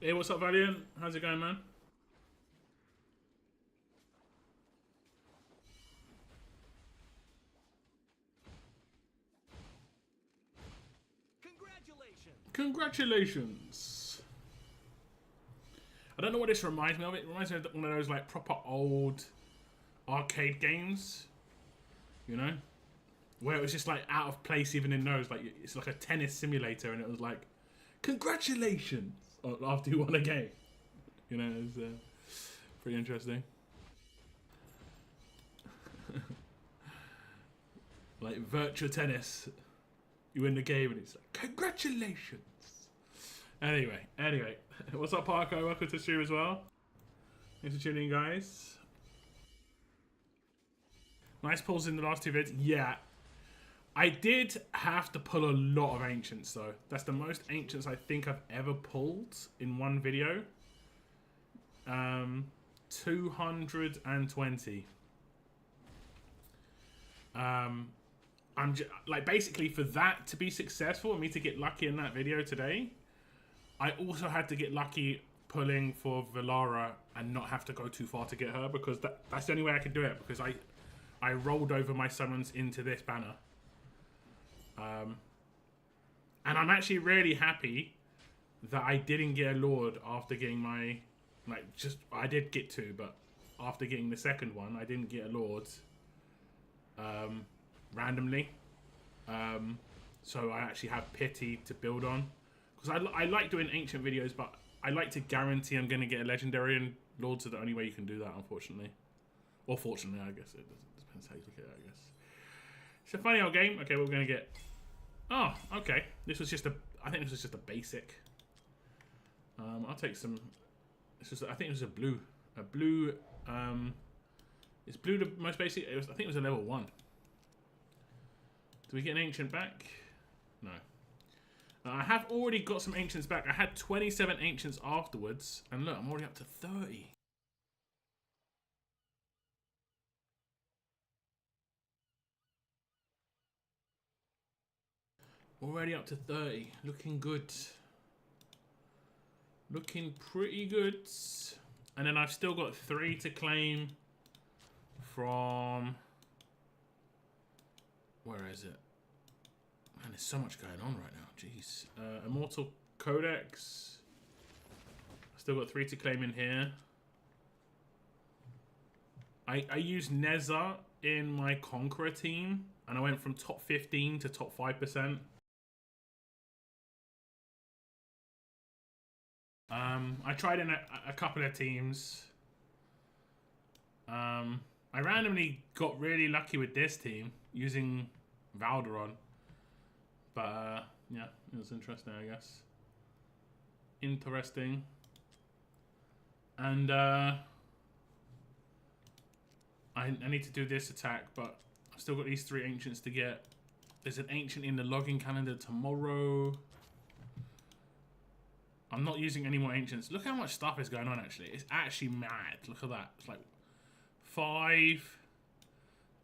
Hey, what's up, Valiant? How's it going, man? Congratulations! I don't know what this reminds me of. It reminds me of one of those like proper old arcade games, you know, where it was just like out of place even in those. Like it's like a tennis simulator, and it was like, congratulations after you won a game. You know, it was pretty interesting. Like virtual tennis, you win the game, and it's like, congratulations. Anyway, what's up, Parko? Welcome to the stream as well. Thanks for tuning in, guys. Nice pulls in the last two vids. Yeah, I did have to pull a lot of ancients though. That's the most ancients I think I've ever pulled in one video. 220. I'm just, like, basically for that to be successful and me to get lucky in that video today, I also had to get lucky pulling for Valara and not have to go too far to get her, because that's the only way I could do it, because I rolled over my summons into this banner. And I'm actually really happy that I didn't get a Lord after getting my, like, I did get two, but after getting the second one, I didn't get a Lord randomly. So I actually have pity to build on. Because I like doing ancient videos, but I like to guarantee I'm going to get a legendary, and Lords are the only way you can do that, unfortunately. Or fortunately, I guess. It depends how you look at it, I guess. It's a funny old game. Okay, we're going to get... Oh, okay. This was just a... I think this was just a basic. I'll take some... I think it was a blue. A blue... Is blue the most basic? I think it was a level 1. Do we get an ancient back? No. I have already got some ancients back. I had 27 ancients afterwards. And look, I'm already up to 30. Already up to 30. Looking good. Looking pretty good. And then I've still got 3 to claim from... Where is it? Man, there's so much going on right now. Jeez. Immortal Codex. Still got 3 to claim in here. I used Nezha in my Conqueror team, and I went from top 15 to top 5%. I tried in a couple of teams. I randomly got really lucky with this team using Valderon. But, yeah, it was interesting, I guess. Interesting. And, I need to do this attack, but I've still got these 3 ancients to get. There's an ancient in the login calendar tomorrow. I'm not using any more ancients. Look how much stuff is going on, actually. It's actually mad. Look at that. It's like 5,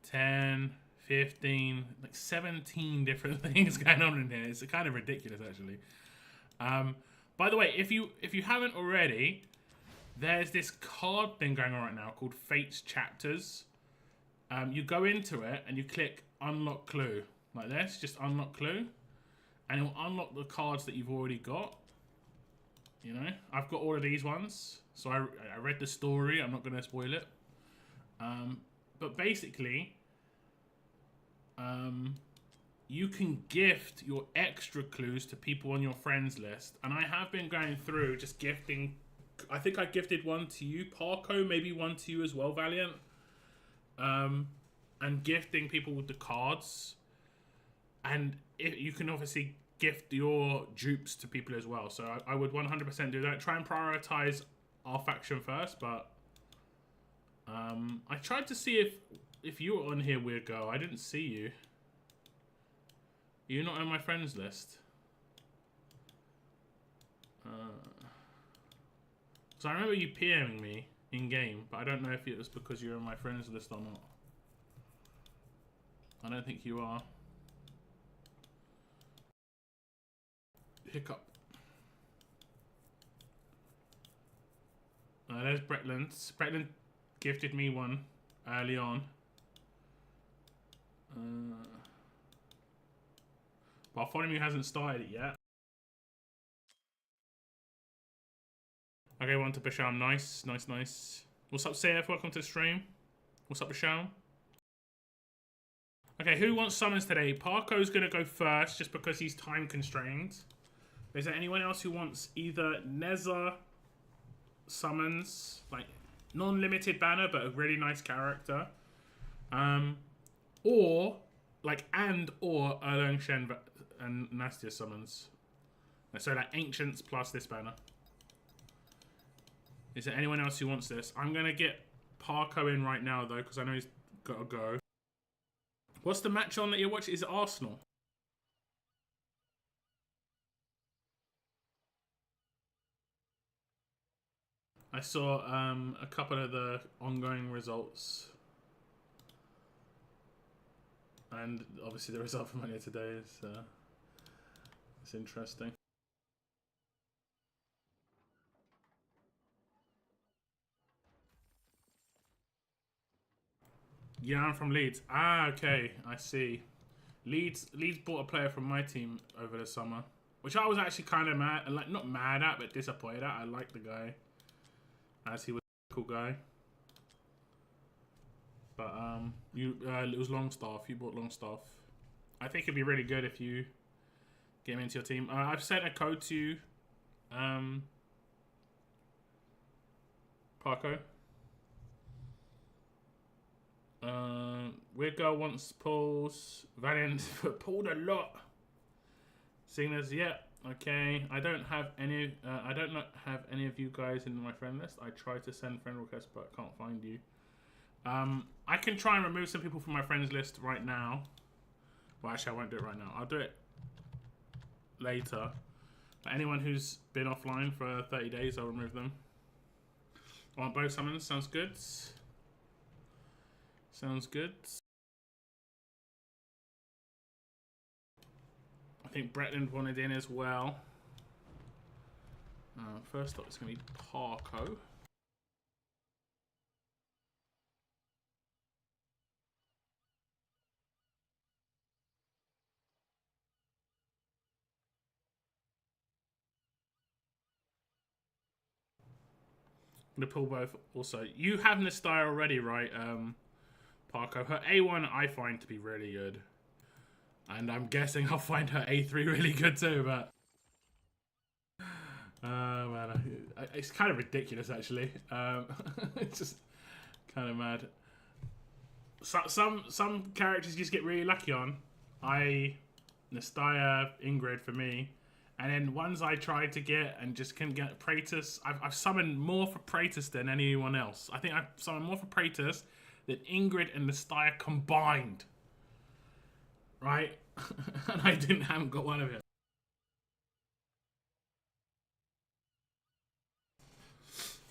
10... 15, like 17 different things going on in here. It's kind of ridiculous, actually. By the way, if you haven't already, there's this card thing going on right now called Fate's Chapters. You go into it and you click Unlock Clue like this, just Unlock Clue, and it will unlock the cards that you've already got. You know, I've got all of these ones, so I read the story. I'm not going to spoil it. But basically, you can gift your extra clues to people on your friends list, and I have been going through just gifting. I think I gifted one to you, Parko, maybe one to you as well, Valiant, and gifting people with the cards. And you can obviously gift your dupes to people as well. So I would 100% do that. Try and prioritize our faction first, but I tried to see if you were on here, Weird Girl. I didn't see you. You're not on my friends list. So I remember you PMing me in game, but I don't know if it was because you're on my friends list or not. I don't think you are. Hiccup. There's Bretland. Bretland gifted me one early on. Bartholomew hasn't started it yet. Okay, one to Basham. Nice, nice, nice. What's up, CF? Welcome to the stream. What's up, Basham? Okay, who wants summons today? Parko's gonna go first just because he's time constrained. Is there anyone else who wants either Nezha summons, like non-limited banner but a really nice character, or like or Erlang Shen and Nastia summons? So like Ancients plus this banner. Is there anyone else who wants this? I'm gonna get Parko in right now though because I know he's gotta go. What's the match on that you're watching? Is it Arsenal? I saw a couple of the ongoing results. And obviously the result from earlier today is it's interesting. Yeah, I'm from Leeds. Ah, okay, I see. Leeds bought a player from my team over the summer, which I was actually kind of mad, like not mad at, but disappointed at. I liked the guy, as he was a cool guy. But it was Longstaff. You bought Longstaff. I think it'd be really good if you get him into your team. I've sent a code to you, Parko. Weird Girl wants pulls. Valiant pulled a lot. Seeing as okay. I don't have any. I don't have any of you guys in my friend list. I tried to send friend requests, but I can't find you. I can try and remove some people from my friends list right now. Well, actually, I won't do it right now. I'll do it later. But anyone who's been offline for 30 days, I'll remove them. I want both summons. Sounds good. Sounds good. I think Bretland wanted in as well. First up, it's going to be Parko. I'm going to pull both also. You have Nestia already, right, Parko? Her A1 I find to be really good. And I'm guessing I'll find her A3 really good too, but... man, it's kind of ridiculous, actually. It's just kind of mad. Some characters just get really lucky on. Nestia, Ingrid for me. And then ones I tried to get and just couldn't get Praetus. I've summoned more for Praetus than anyone else. I think I've summoned more for Praetus than Ingrid and Nestia combined. Right? And I haven't got one of it.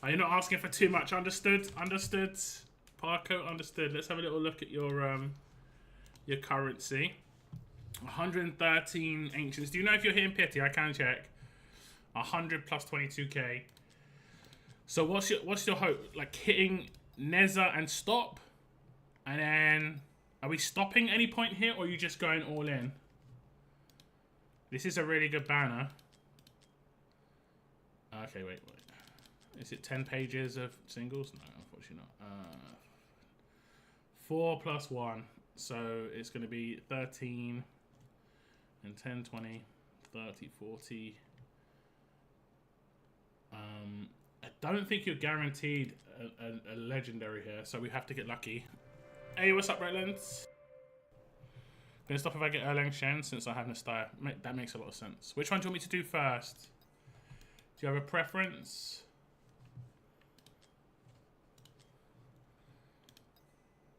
Are you not asking for too much? Understood? Understood? Parko, understood. Let's have a little look at your currency. 113 ancients. Do you know if you're hitting pity? I can check. 100 plus 22k. So what's your hope? Like hitting Nezha and stop? And then are we stopping any point here, or are you just going all in? This is a really good banner. Okay, wait. Is it 10 pages of singles? No, unfortunately not. 4 plus 1. So it's going to be 13 and 10, 20, 30, 40. I don't think you're guaranteed a legendary here, so we have to get lucky. Hey, what's up, Redlands? Gonna stop if I get Erlang Shen since I have Nastya. That makes a lot of sense. Which one do you want me to do first? Do you have a preference?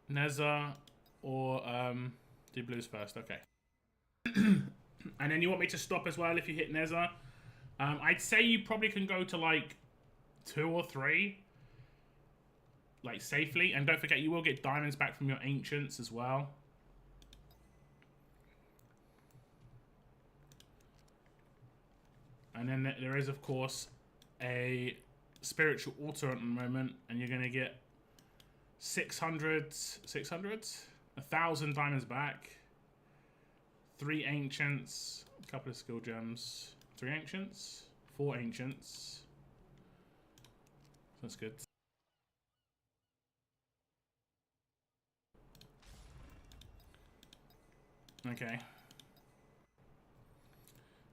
Nezha or do blues first? Okay. And then you want me to stop as well if you hit Nezha? I'd say you probably can go to like 2 or 3. Like safely. And don't forget you will get diamonds back from your ancients as well. And then there is, of course, a spiritual altar at the moment, and you're going to get 1,000 diamonds back, 3 ancients, a couple of skill gems, 3 ancients, 4 ancients. That's good. Okay.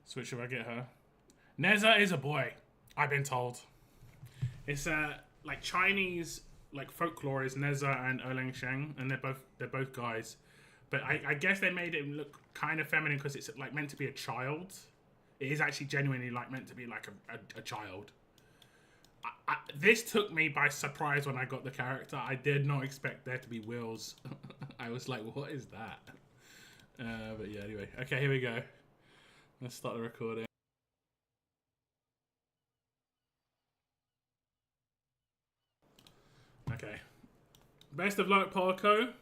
Switch if I get her. Nezha is a boy, I've been told. It's like Chinese like folklore is Nezha and Erlang Shen, and they're both guys. But I guess they made it look kind of feminine because it's like meant to be a child. It is actually genuinely like meant to be like a child. This took me by surprise when I got the character. I did not expect there to be wheels. I was like, what is that? But yeah, anyway. Okay, here we go. Let's start the recording. Okay. Best of luck, Parko.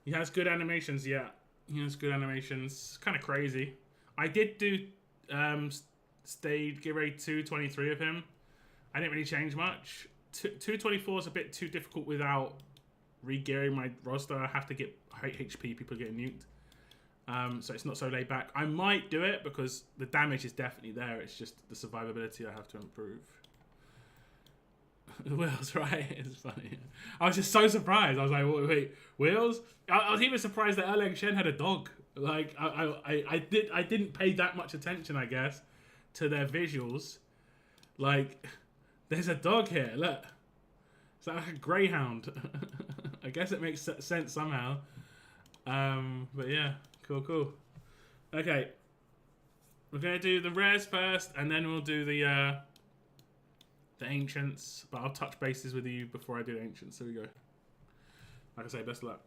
He has good animations, yeah. He has good animations. Kind of crazy. I did do give a 223 of him. I didn't really change much. 224 is a bit too difficult without re-gearing my roster. I have to get HP, people getting nuked. So it's not so laid back. I might do it because the damage is definitely there. It's just the survivability I have to improve. Wheels, right? It's funny. I was just so surprised. I was like, wait, Wheels? I was even surprised that Erlang Shen had a dog. Like, I didn't pay that much attention, I guess, to their visuals. Like, there's a dog here. Look, it's like a greyhound. I guess it makes sense somehow. But yeah, cool. Okay, we're gonna do the rares first, and then we'll do the ancients, but I'll touch bases with you before I do the ancients. Here we go. Like I say, best of luck.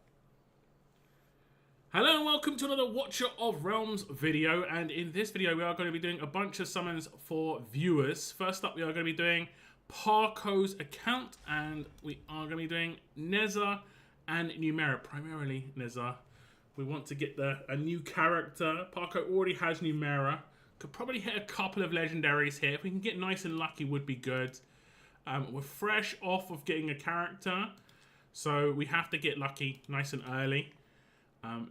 Hello and welcome to another Watcher of Realms video, and in this video we are going to be doing a bunch of summons for viewers. First up we are going to be doing Parko's account, and we are going to be doing Nezha and Numera, primarily Nezha. We want to get a new character. Parko already has Numera. Could probably hit a couple of legendaries here. If we can get nice and lucky would be good. We're fresh off of getting a character, so we have to get lucky nice and early.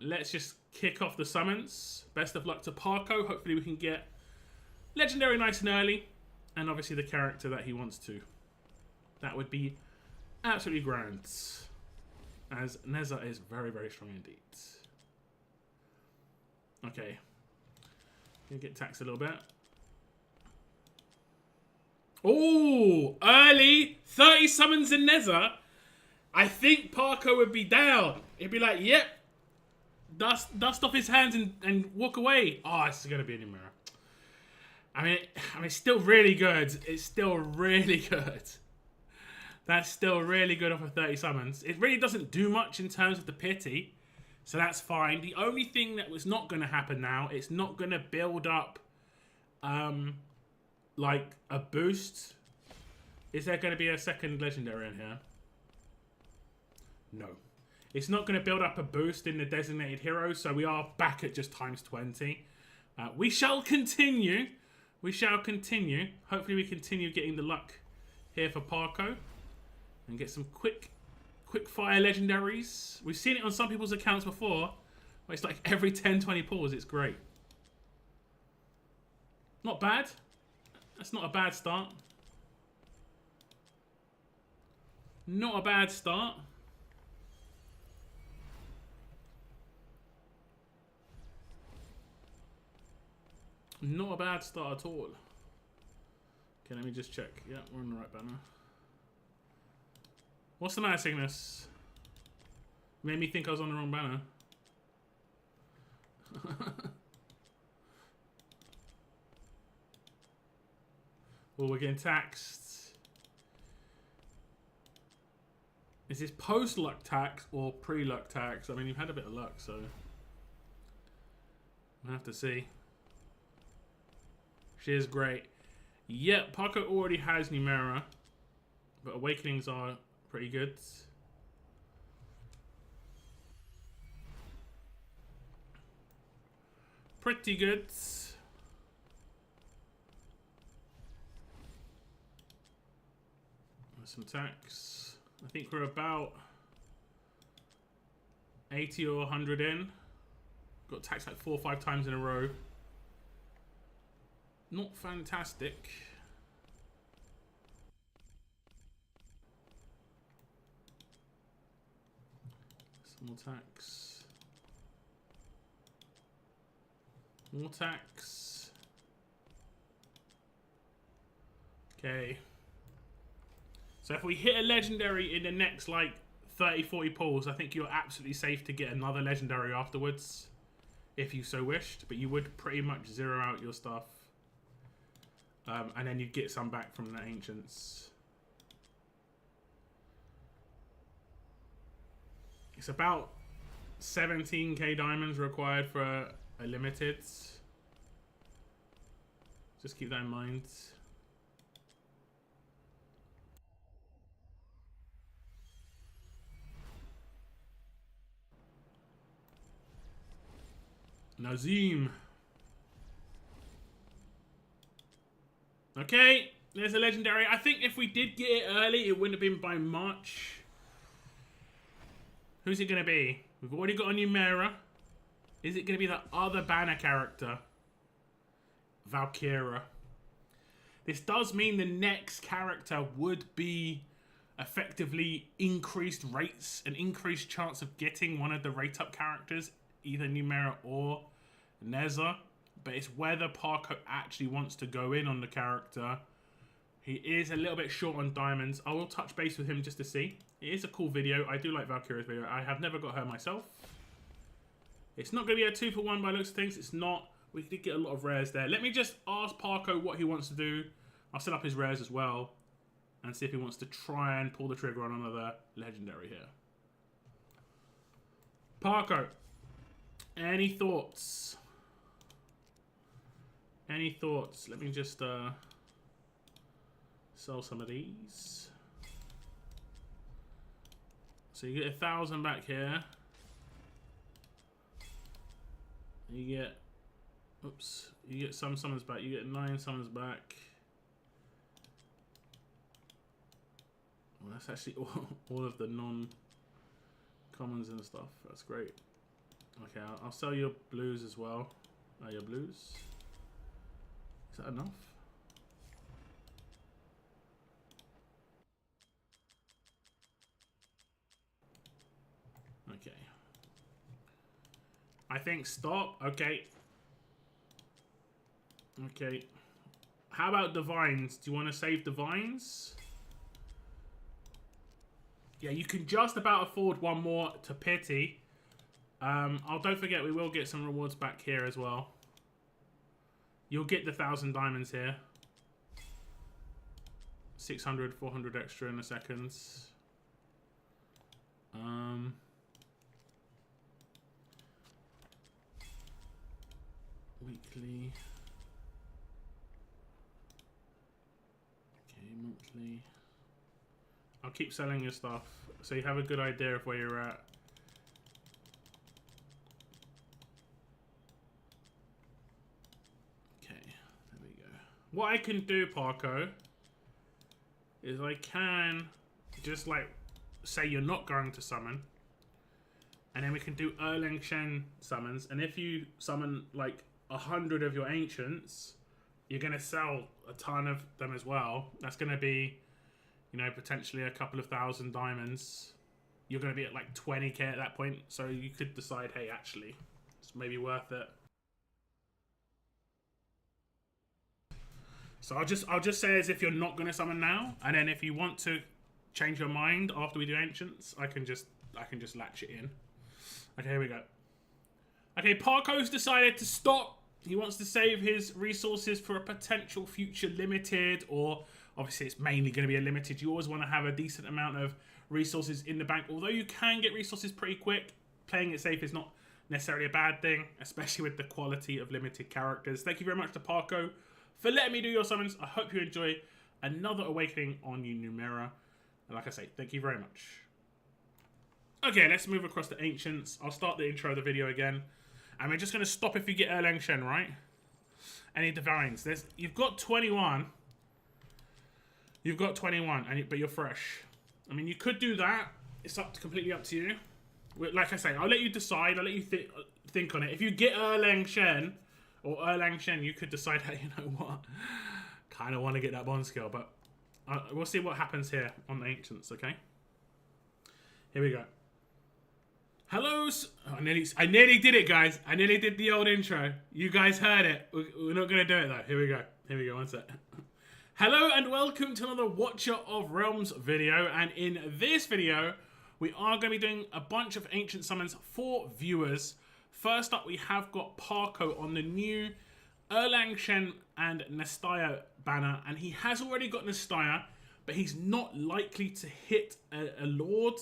Let's just kick off the summons. Best of luck to Parko. Hopefully we can get legendary nice and early, and obviously the character that he wants to. That would be absolutely grand, as Nezha is very, very strong indeed. Okay. Gonna get taxed a little bit. Oh, early 30 summons in Nezha. I think Parko would be down. He'd be like, yep. Dust off his hands and walk away. Oh, it's gonna be a Numera. I mean, it's still really good. It's still really good. That's still really good off of 30 summons. It really doesn't do much in terms of the pity. So that's fine. The only thing that was not going to happen now, it's not going to build up like a boost. Is there going to be a second legendary in here? No. It's not going to build up a boost in the designated heroes, so we are back at just times 20. We shall continue. We shall continue. Hopefully we continue getting the luck here for Parko and get some quick fire legendaries. We've seen it on some people's accounts before, where it's like every 10-20 pulls. It's great. Not bad. That's not a bad start. Not a bad start. Not a bad start at all. Okay, let me just check. Yeah, we're on the right banner. What's the matter, Cygnus? Made me think I was on the wrong banner. Oh, we're getting taxed. Is this post-luck tax or pre-luck tax? I mean, you've had a bit of luck, so we'll have to see. She is great. Yep, Parker already has Numera, but Awakenings are pretty good. Pretty good. Some tax. I think we're about 80 or 100 in. Got taxed like 4 or 5 times in a row. Not fantastic. Some more tax. More tax. Okay. So if we hit a legendary in the next like 30-40 pulls, I think you're absolutely safe to get another legendary afterwards, if you so wished. But you would pretty much zero out your stuff, and then you'd get some back from the ancients. It's about 17k diamonds required for a limited. Just keep that in mind. Nazim. Okay, there's a legendary. I think if we did get it early, it wouldn't have been by much. Who's it going to be? We've already got a Numera. Is it going to be the other banner character? Valkyra. This does mean the next character would be effectively increased rates, an increased chance of getting one of the rate up characters, either Numera or Nezha, but it's whether Parker actually wants to go in on the character. He is a little bit short on diamonds. I will touch base with him just to see. It is a cool video. I do like Valkyria's video. I have never got her myself. It's not going to be a 2-for-1 by looks of things. It's not. We did get a lot of rares there. Let me just ask Parker what he wants to do. I'll set up his rares as well and see if he wants to try and pull the trigger on another legendary here. Parker. Any thoughts? Any thoughts? Let me just sell some of these. So you get 1,000 back here. You get, oops, you get some summons back. You get 9 summons back. Well, that's actually all of the non-commons and stuff. That's great. Okay, I'll sell your blues as well. Your blues. Is that enough? Okay. I think stop. Okay. Okay. How about divines? Do you want to save divines? Yeah, you can just about afford one more to pity. Don't forget, we will get some rewards back here as well. You'll get the 1,000 diamonds here. 600, 400 extra in a second. Weekly. Okay, monthly. I'll keep selling your stuff so you have a good idea of where you're at. What I can do, Parko, is I can just like say you're not going to summon, and then we can do Erlang Shen summons. And if you summon like 100 of your ancients, you're gonna sell a ton of them as well. That's gonna be, you know, potentially a couple of 1,000 diamonds. You're gonna be at like 20k at that point, so you could decide, hey, actually, it's maybe worth it. So I'll just say as if you're not going to summon now, and then if you want to change your mind after we do ancients, I can just latch it in. Okay, here we go. Okay, Parko's decided to stop. He wants to save his resources for a potential future limited, or obviously it's mainly going to be a limited. You always want to have a decent amount of resources in the bank. Although you can get resources pretty quick, playing it safe is not necessarily a bad thing, especially with the quality of limited characters. Thank you very much to Parko for letting me do your summons. I hope you enjoy another awakening on you, Numera. And like I say, thank you very much. Okay, let's move across to Ancients. I'll start the intro of the video again. And we're just going to stop if you get Erlang Shen, right? Any divines. You've got 21. You've got 21, but you're fresh. I mean, you could do that. It's completely up to you. Like I say, I'll let you decide. I'll let you think on it. If you get Erlang Shen, or Erlang Shen, you could decide, hey, you know what? Kind of want to get that bond skill, but we'll see what happens here on the Ancients, okay? Here we go. Hello. Oh, I nearly did it, guys. I nearly did the old intro. You guys heard it. We're not going to do it, though. Here we go. Here we go. One sec. Hello and welcome to another Watcher of Realms video. And in this video, we are going to be doing a bunch of ancient summons for viewers. First up, we have got Parko on the new Erlang Shen and Nastya banner. And he has already got Nastya, but he's not likely to hit a Lord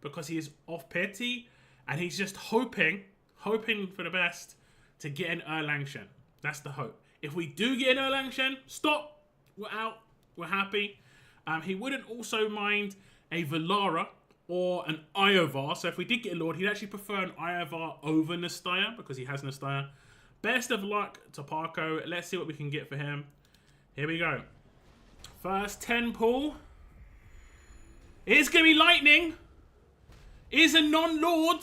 because he is off pity. And he's just hoping for the best to get an Erlang Shen. That's the hope. If we do get an Erlang Shen, stop. We're out. We're happy. He wouldn't also mind a Valara or an Iovar. So if we did get a Lord, he'd actually prefer an Iovar over Nastya because he has Nastya. Best of luck to Parko. Let's see what we can get for him. Here we go. First 10 pull. It's going to be lightning. Is a non-lord.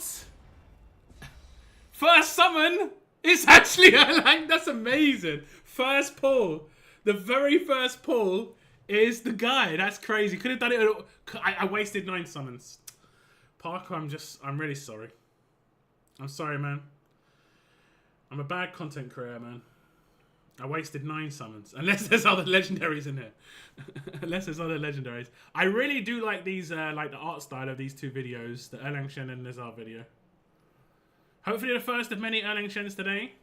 First summon is actually Erlang. That's amazing. First pull. The very first pull is the guy. That's crazy. Could have done it. I wasted 9 summons. Parko, I'm really sorry. I'm sorry, man. I'm a bad content creator, man. I wasted 9 summons. Unless there's other legendaries in here. Unless there's other legendaries. I really do like these, like the art style of these two videos. The Erlang Shen and Nezha video. Hopefully the first of many Erlang Shens today.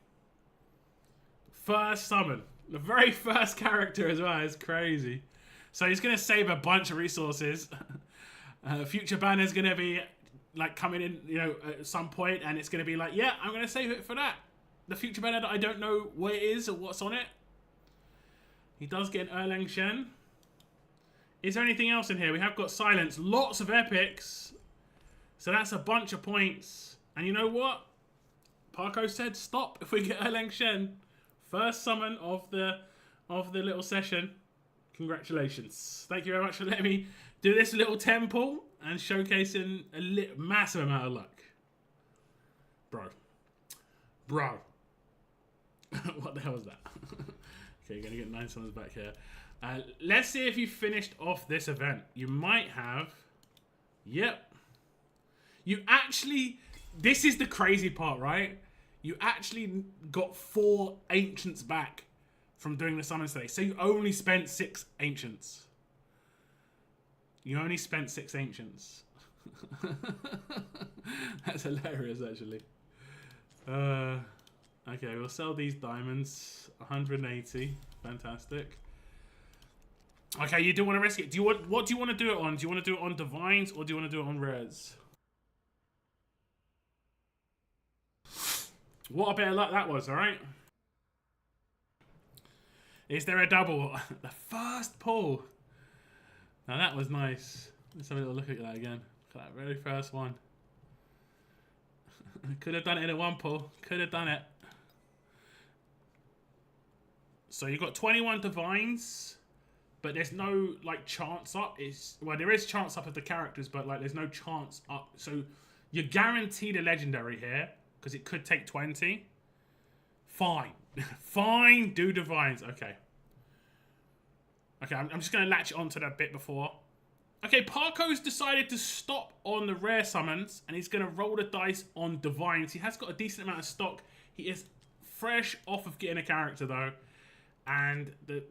First summon. The very first character as well. It's crazy. So he's going to save a bunch of resources. Future banner's going to be like coming in, you know, at some point. And it's going to be like, yeah, I'm going to save it for that. The future banner that I don't know where it is or what's on it. He does get an Erlang Shen. Is there anything else in here? We have got Silence. Lots of epics. So that's a bunch of points. And you know what? Parko said stop if we get Erlang Shen. First summon of the little session. Congratulations. Thank you very much for letting me do this little temple and showcasing a massive amount of luck. Bro. What the hell was that? Okay, you're going to get 9 summons back here. Let's see if you finished off this event. You might have. Yep. You actually... This is the crazy part, right? You actually got 4 Ancients back from doing the summons today. So you only spent 6 Ancients. You only spent 6 Ancients. That's hilarious, actually. Okay, we'll sell these diamonds. 180. Fantastic. Okay, you do want to risk it. What do you want to do it on? Do you want to do it on divines or do you want to do it on rares? What a bit of luck that was, alright? Is there a double? The first pull. Now that was nice. Let's have a little look at that again. Look at that very first one. Could have done it in a 1 pull. Could have done it. So you've got 21 divines, but there's no like chance up. Well, there is chance up of the characters, but like there's no chance up. So you're guaranteed a legendary here because it could take 20. Fine, fine. Do divines. Okay. Okay, I'm just gonna latch onto that bit before. Okay, Parko's decided to stop on the rare summons and he's going to roll the dice on divines. He has got a decent amount of stock. He is fresh off of getting a character though. And the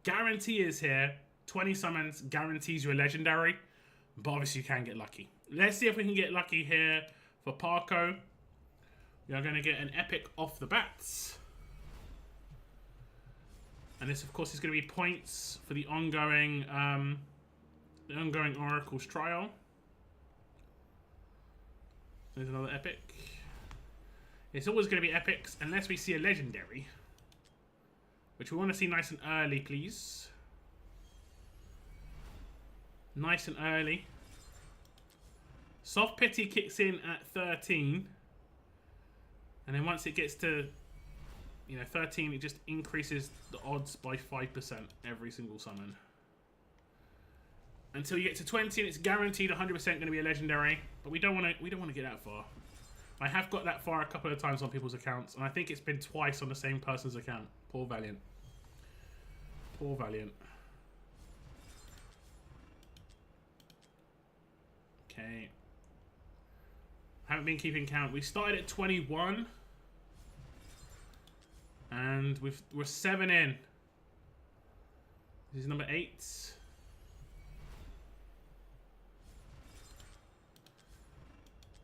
guarantee is here, 20 summons guarantees you a legendary. But obviously you can get lucky. Let's see if we can get lucky here for Parko. You're going to get an epic off the bats. And this, of course, is going to be points for the ongoing Oracle's trial. There's another epic. It's always going to be epics unless we see a legendary, which we want to see nice and early, please. Nice and early. Soft Pity kicks in at 13. And then once it gets to, 13, it just increases the odds by 5% every single summon. Until you get to 20, and it's guaranteed 100% going to be a legendary. But we don't want to get that far. I have got that far a couple of times on people's accounts, and I think it's been twice on the same person's account. Poor Valiant. Poor Valiant. Okay. Haven't been keeping count. We started at 21. And we're 7 in. This is number 8.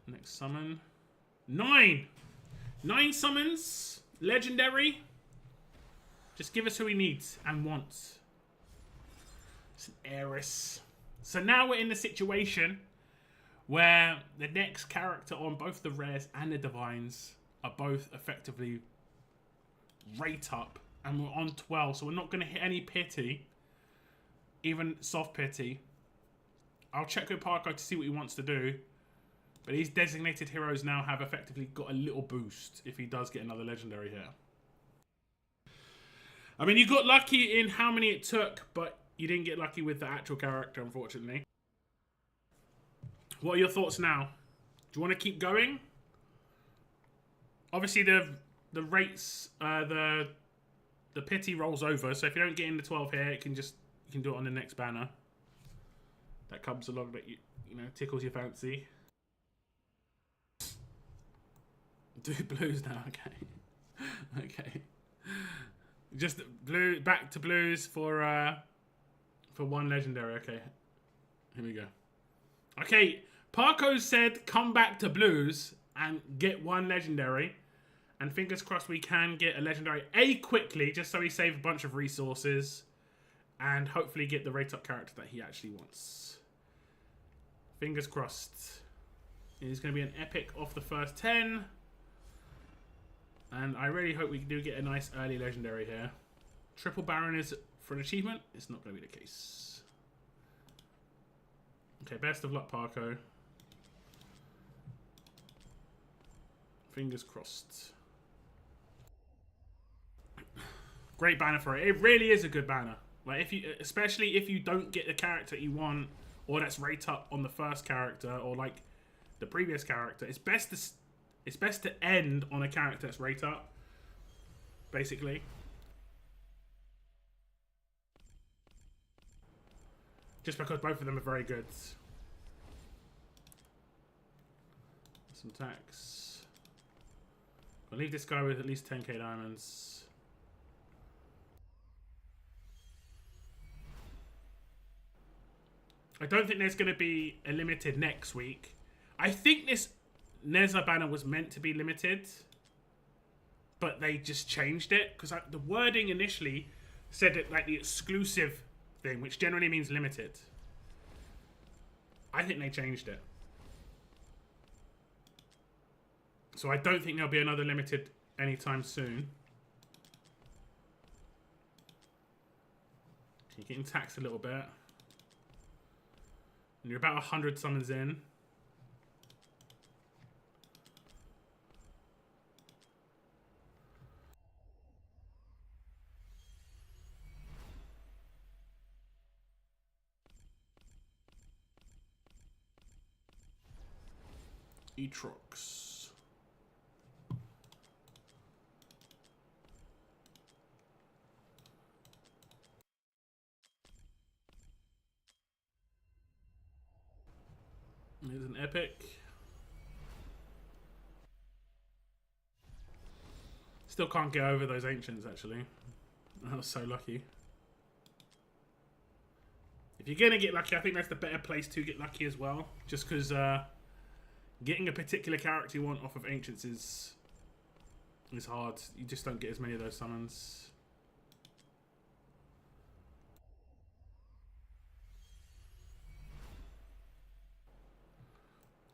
Next summon. 9! 9 summons. Legendary. Just give us who he needs and wants. It's an heiress. So now we're in the situation where the next character on both the rares and the divines are both effectively rate up, and we're on 12, so we're not going to hit any pity, even soft pity. I'll check with Parko to see what he wants to do, but these designated heroes now have effectively got a little boost if he does get another legendary here. I mean, you got lucky in how many it took, but you didn't get lucky with the actual character, unfortunately. What are your thoughts now? Do you want to keep going? Obviously, the rates, the pity rolls over, so if you don't get in the 12 here, you can do it on the next banner. That comes along that you tickles your fancy. Do blues now, okay. Okay. Just blue, back to blues for one legendary. Okay. Here we go. Okay, Parko said come back to blues and get one legendary. And fingers crossed we can get a legendary quickly, just so we save a bunch of resources. And hopefully get the rate up character that he actually wants. Fingers crossed. It is going to be an epic off the first 10. And I really hope we do get a nice early legendary here. Triple Baron is for an achievement. It's not going to be the case. Okay, best of luck, Parko. Fingers crossed. Great banner for it. It really is a good banner. Like especially if you don't get the character you want, or that's rate up on the first character, or like the previous character. It's best to end on a character that's rate up, basically. Just because both of them are very good. Some tax. I'll leave this guy with at least 10k diamonds. I don't think there's going to be a limited next week. I think this Nezha banner was meant to be limited, but they just changed it because the wording initially said it like the exclusive thing, which generally means limited. I think they changed it. So I don't think there'll be another limited anytime soon. You're getting taxed a little bit. And you're about 100 summons in. Eetrox. Here's an epic. Still can't get over those ancients, actually. I was so lucky. If you're gonna get lucky, I think that's the better place to get lucky as well. Just because getting a particular character you want off of ancients is It's hard. You just don't get as many of those summons.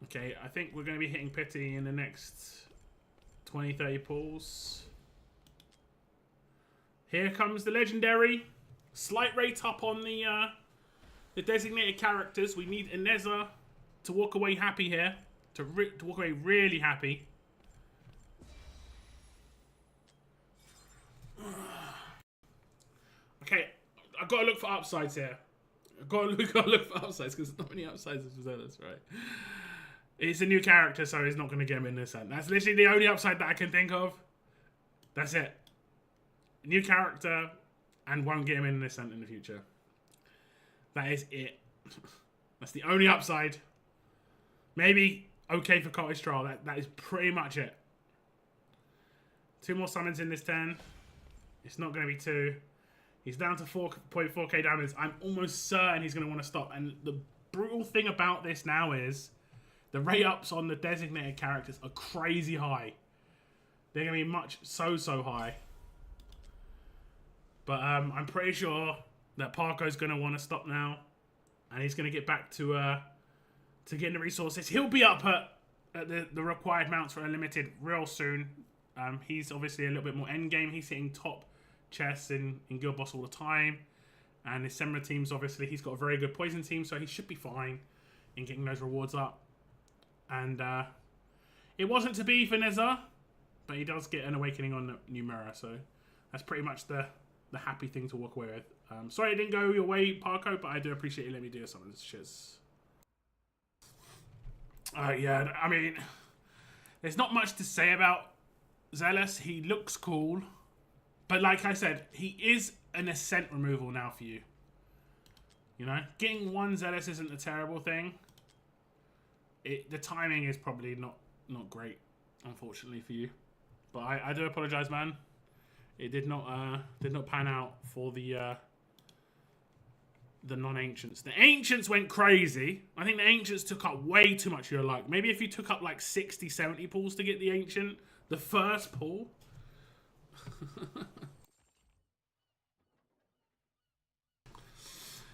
Okay, I think we're going to be hitting Pity in the next 20, 30 pulls. Here comes the legendary. Slight rate up on the designated characters. We need Nezha to walk away happy here. To walk away really happy. Okay, I've got to look for upsides here. I've got to look for upsides because there's not many upsides as Zealous, right? It's a new character, so he's not going to get him in this end. That's literally the only upside that I can think of. That's it. New character, and won't get him in this end in the future. That is it. That's the only upside. Maybe okay for Cottage Trial. That is pretty much it. 2 more summons in this turn. It's not going to be 2. He's down to 4.4k damage. I'm almost certain he's going to want to stop. And the brutal thing about this now is the rate ups on the designated characters are crazy high. They're going to be so high. But I'm pretty sure that Parko's going to want to stop now. And he's going to get back to getting the resources. He'll be up at the required mounts for Unlimited real soon. He's obviously a little bit more endgame. He's hitting top chests in Guild Boss all the time. And his similar teams, obviously, he's got a very good poison team, so he should be fine in getting those rewards up. And it wasn't to be for Nezha, but he does get an awakening on the new mirror, so that's pretty much the happy thing to walk away with. Sorry it didn't go your way, Parko, but I do appreciate you letting me do some of this shiz. Yeah, I mean, there's not much to say about Zealous. He looks cool. But like I said, he is an Ascent removal now for you. You know? Getting 1 Zealous isn't a terrible thing. The timing is probably not great, unfortunately, for you. But I do apologise, man. It did not pan out for the non-Ancients. The Ancients went crazy. I think the Ancients took up way too much of your luck. Maybe if you took up like 60, 70 pulls to get the Ancient, the first pull.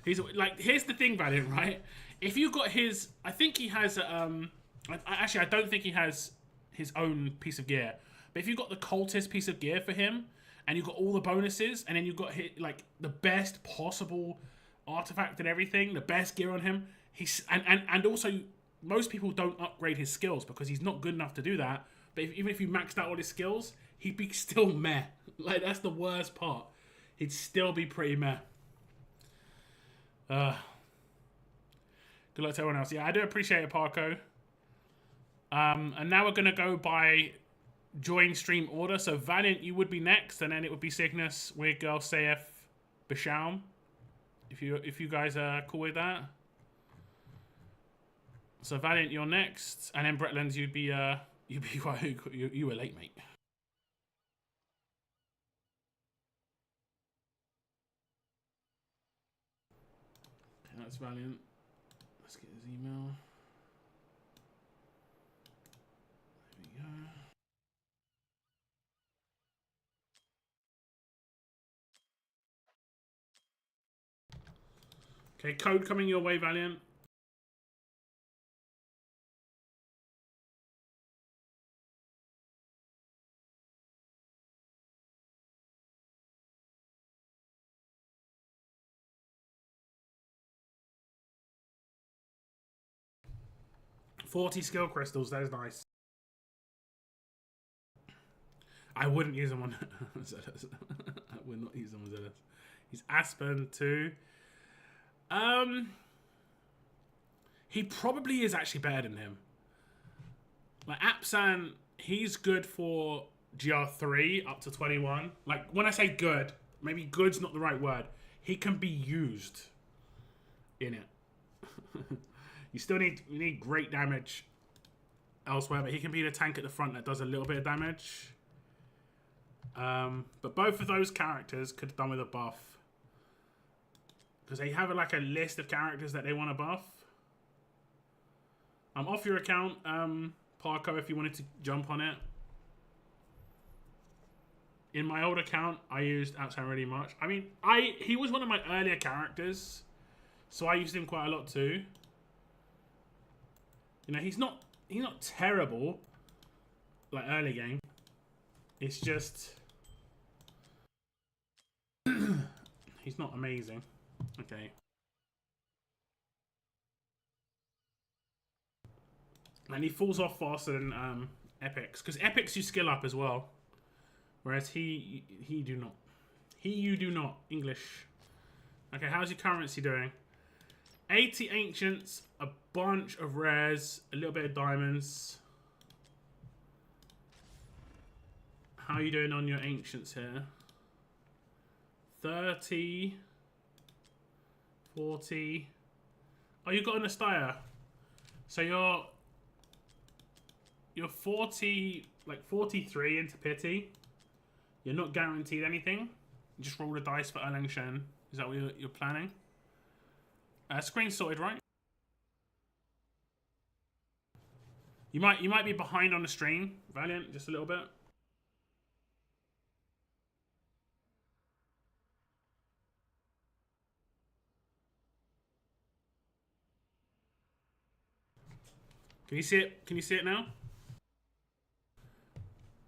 He's like, here's the thing, Valiant, right? If you got his, I think he has, actually, I don't think he has his own piece of gear. But if you got the Cultist piece of gear for him, and you got all the bonuses, and then you got like the best possible artifact and everything, the best gear on him, and also most people don't upgrade his skills because he's not good enough to do that. But even if you maxed out all his skills, he'd be still meh. Like, that's the worst part. He'd still be pretty meh. Good luck to everyone else. Yeah, I do appreciate it, Parko. And now we're going to go by join stream order. So Valiant, you would be next, and then it would be Cygnus, Weird Girl, Saif, Bishaum. If you guys are cool with that. So Valiant, you're next, and then Bretlands, you were late, mate. Okay, that's Valiant. Let's get his email. There we go. Okay, code coming your way, Valiant. $40 skill crystals, that is nice. I wouldn't use them on Zealous. I would not use them on Zealous. He's Aspen too. He probably is actually better than him. Like Apsan, he's good for GR3 up to 21. Like, when I say good, maybe good's not the right word. He can be used in it. You need great damage elsewhere, but he can be the tank at the front that does a little bit of damage. But both of those characters could have done with a buff. Because they have like a list of characters that they want to buff. I'm off your account, Parko, if you wanted to jump on it. In my old account, I used Outside really much. I mean, he was one of my earlier characters, so I used him quite a lot too. You know, he's not terrible like early game. It's just he's not amazing. Okay. And he falls off faster than epics, because epics you skill up as well, whereas he do not. You do not. English. Okay, how's your currency doing? 80 ancients, a bunch of rares, a little bit of diamonds. How are you doing on your ancients here? 30, 40. Oh, you got an Astaya. So you're 40, like 43 into pity. You're not guaranteed anything. You just roll the dice for Erlang Shen. Is that what you're planning? Screen sorted, right? You might be behind on the stream, Valiant, just a little bit. Can you see it? Can you see it now?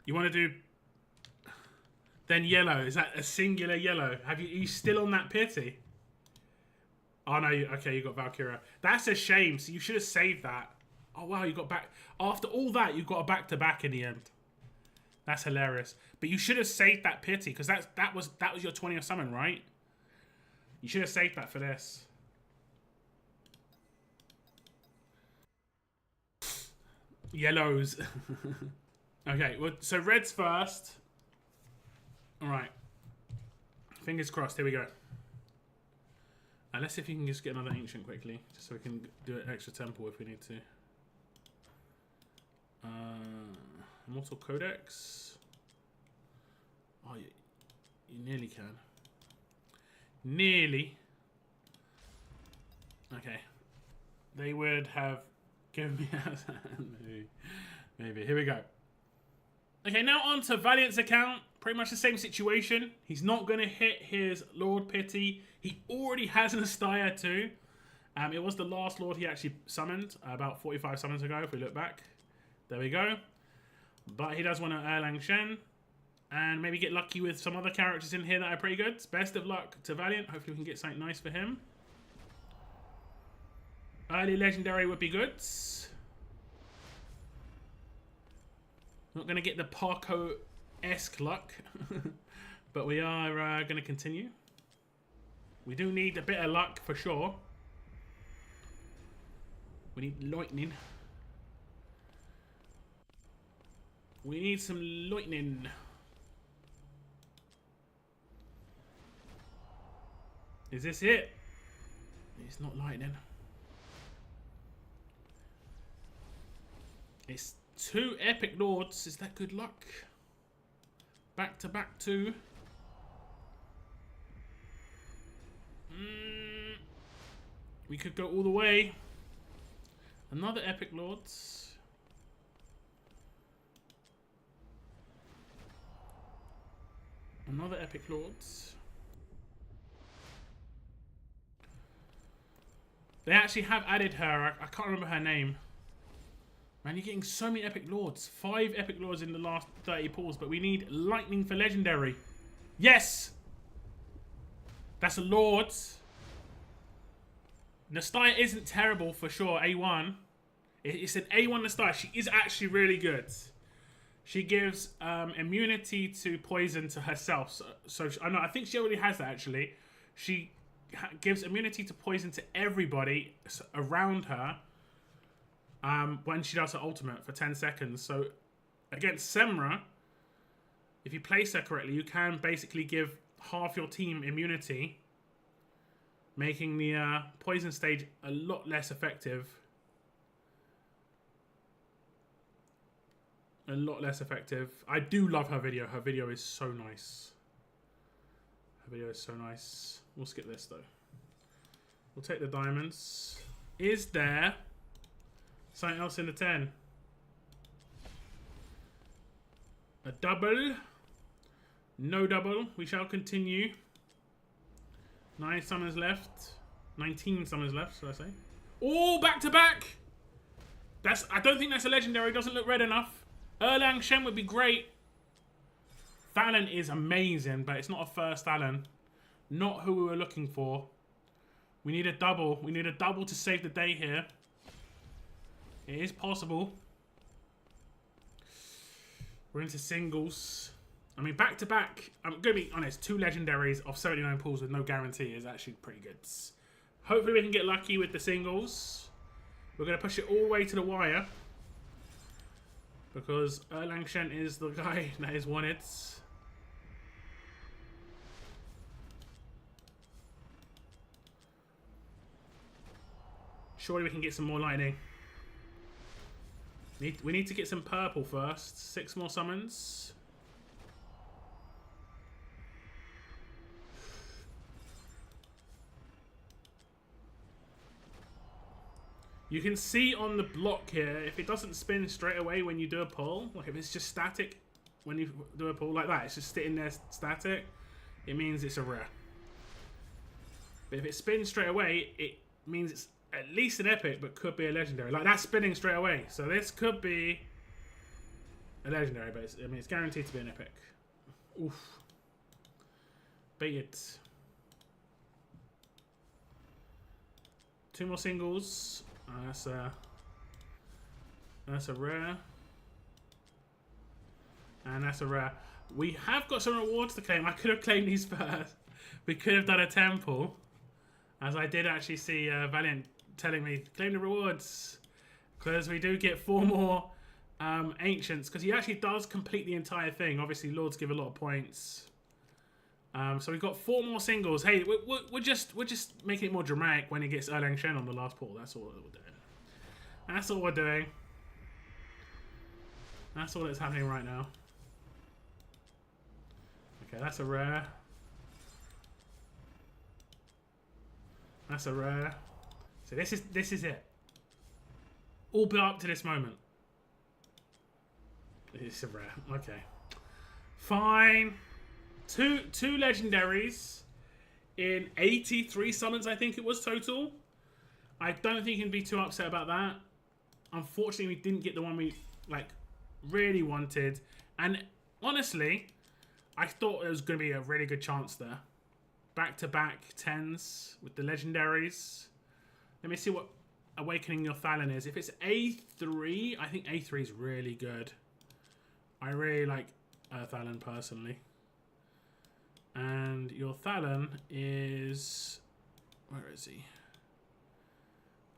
You want to do then yellow? Is that a singular yellow? Are you still on that pity? Oh no, okay, you got Valkyria. That's a shame. So you should have saved that. Oh wow, you got back after all that. You got a back-to-back in the end. That's hilarious. But you should have saved that pity, because that was your 20th summon, right? You should have saved that for this. Yellows. Okay, well, so red's first. All right. Fingers crossed. Here we go. Let's see if you can just get another ancient quickly, just so we can do an extra temple if we need to. Immortal Codex. Oh, you nearly can. Nearly. Okay. They would have given me maybe. Here we go. Okay, now on to Valiant's account. Pretty much the same situation. He's not going to hit his Lord Pity. He already has an Astaya too. It was the last Lord he actually summoned about 45 summons ago, if we look back. There we go. But he does want an Erlang Shen. And maybe get lucky with some other characters in here that are pretty good. Best of luck to Valiant. Hopefully we can get something nice for him. Early Legendary would be good. Not going to get the Parko-esque luck. But we are going to continue. We do need a bit of luck for sure. We need lightning. We need some lightning. Is this it? It's not lightning. It's 2 epic lords. Is that good luck? Back to back 2. We could go all the way. Another epic lords. Another epic lords. They actually have added her. I can't remember her name. Man, you're getting so many epic lords. 5 epic lords in the last 30 pulls, but we need lightning for legendary. Yes! That's a lord. Nastya isn't terrible for sure, A1. It's an A1 Nastya. She is actually really good. She gives immunity to poison to herself. I think she already has that actually. She gives immunity to poison to everybody around her when she does her ultimate for 10 seconds. So against Semra, if you place her correctly, you can basically give half your team immunity, making the poison stage a lot less effective. A lot less effective. I do love her video. Her video is so nice. Her video is so nice. We'll skip this though. We'll take the diamonds. Is there something else in the 10? A double. No double. We shall continue. 9 summons left. 19 summons left, should I say. Oh, back to back! I don't think that's a legendary. Doesn't look red enough. Erlang Shen would be great. Thalen is amazing, but it's not a first Thalen. Not who we were looking for. We need a double. We need a double to save the day here. It is possible. We're into singles. I mean, back to back, I'm going to be honest, 2 legendaries off 79 pulls with no guarantee is actually pretty good. Hopefully we can get lucky with the singles. We're going to push it all the way to the wire. Because Erlang Shen is the guy that is wanted. Surely we can get some more lightning. We need to get some purple first. 6 more summons. You can see on the block here, if it doesn't spin straight away when you do a pull, like if it's just static when you do a pull like that, it's just sitting there static, it means it's a rare. But if it spins straight away, it means it's at least an epic, but could be a legendary. Like that's spinning straight away. So this could be a legendary, but I mean, it's guaranteed to be an epic. Oof. Baited. 2 more singles. That's a rare. And that's a rare. We have got some rewards to claim. I could have claimed these first. We could have done a temple. As I did actually see Valiant telling me, claim the rewards. Because we do get 4 more ancients. Because he actually does complete the entire thing. Obviously, lords give a lot of points. So we've got 4 more singles. Hey, we're just making it more dramatic when he gets Erlang Shen on the last pull. That's all we're doing. That's all we're doing. That's all that's happening right now. Okay, that's a rare. That's a rare. So this is it. All built up to this moment. It's a rare. Okay. Fine. Two legendaries in 83 summons, I think it was total. I don't think you can be too upset about that. Unfortunately, we didn't get the one we really wanted. And honestly, I thought it was going to be a really good chance there. Back-to-back 10s with the legendaries. Let me see what Awakening Your Thalen is. If it's A3, I think A3 is really good. I really like Thalen personally. And your Thalen is... Where is he?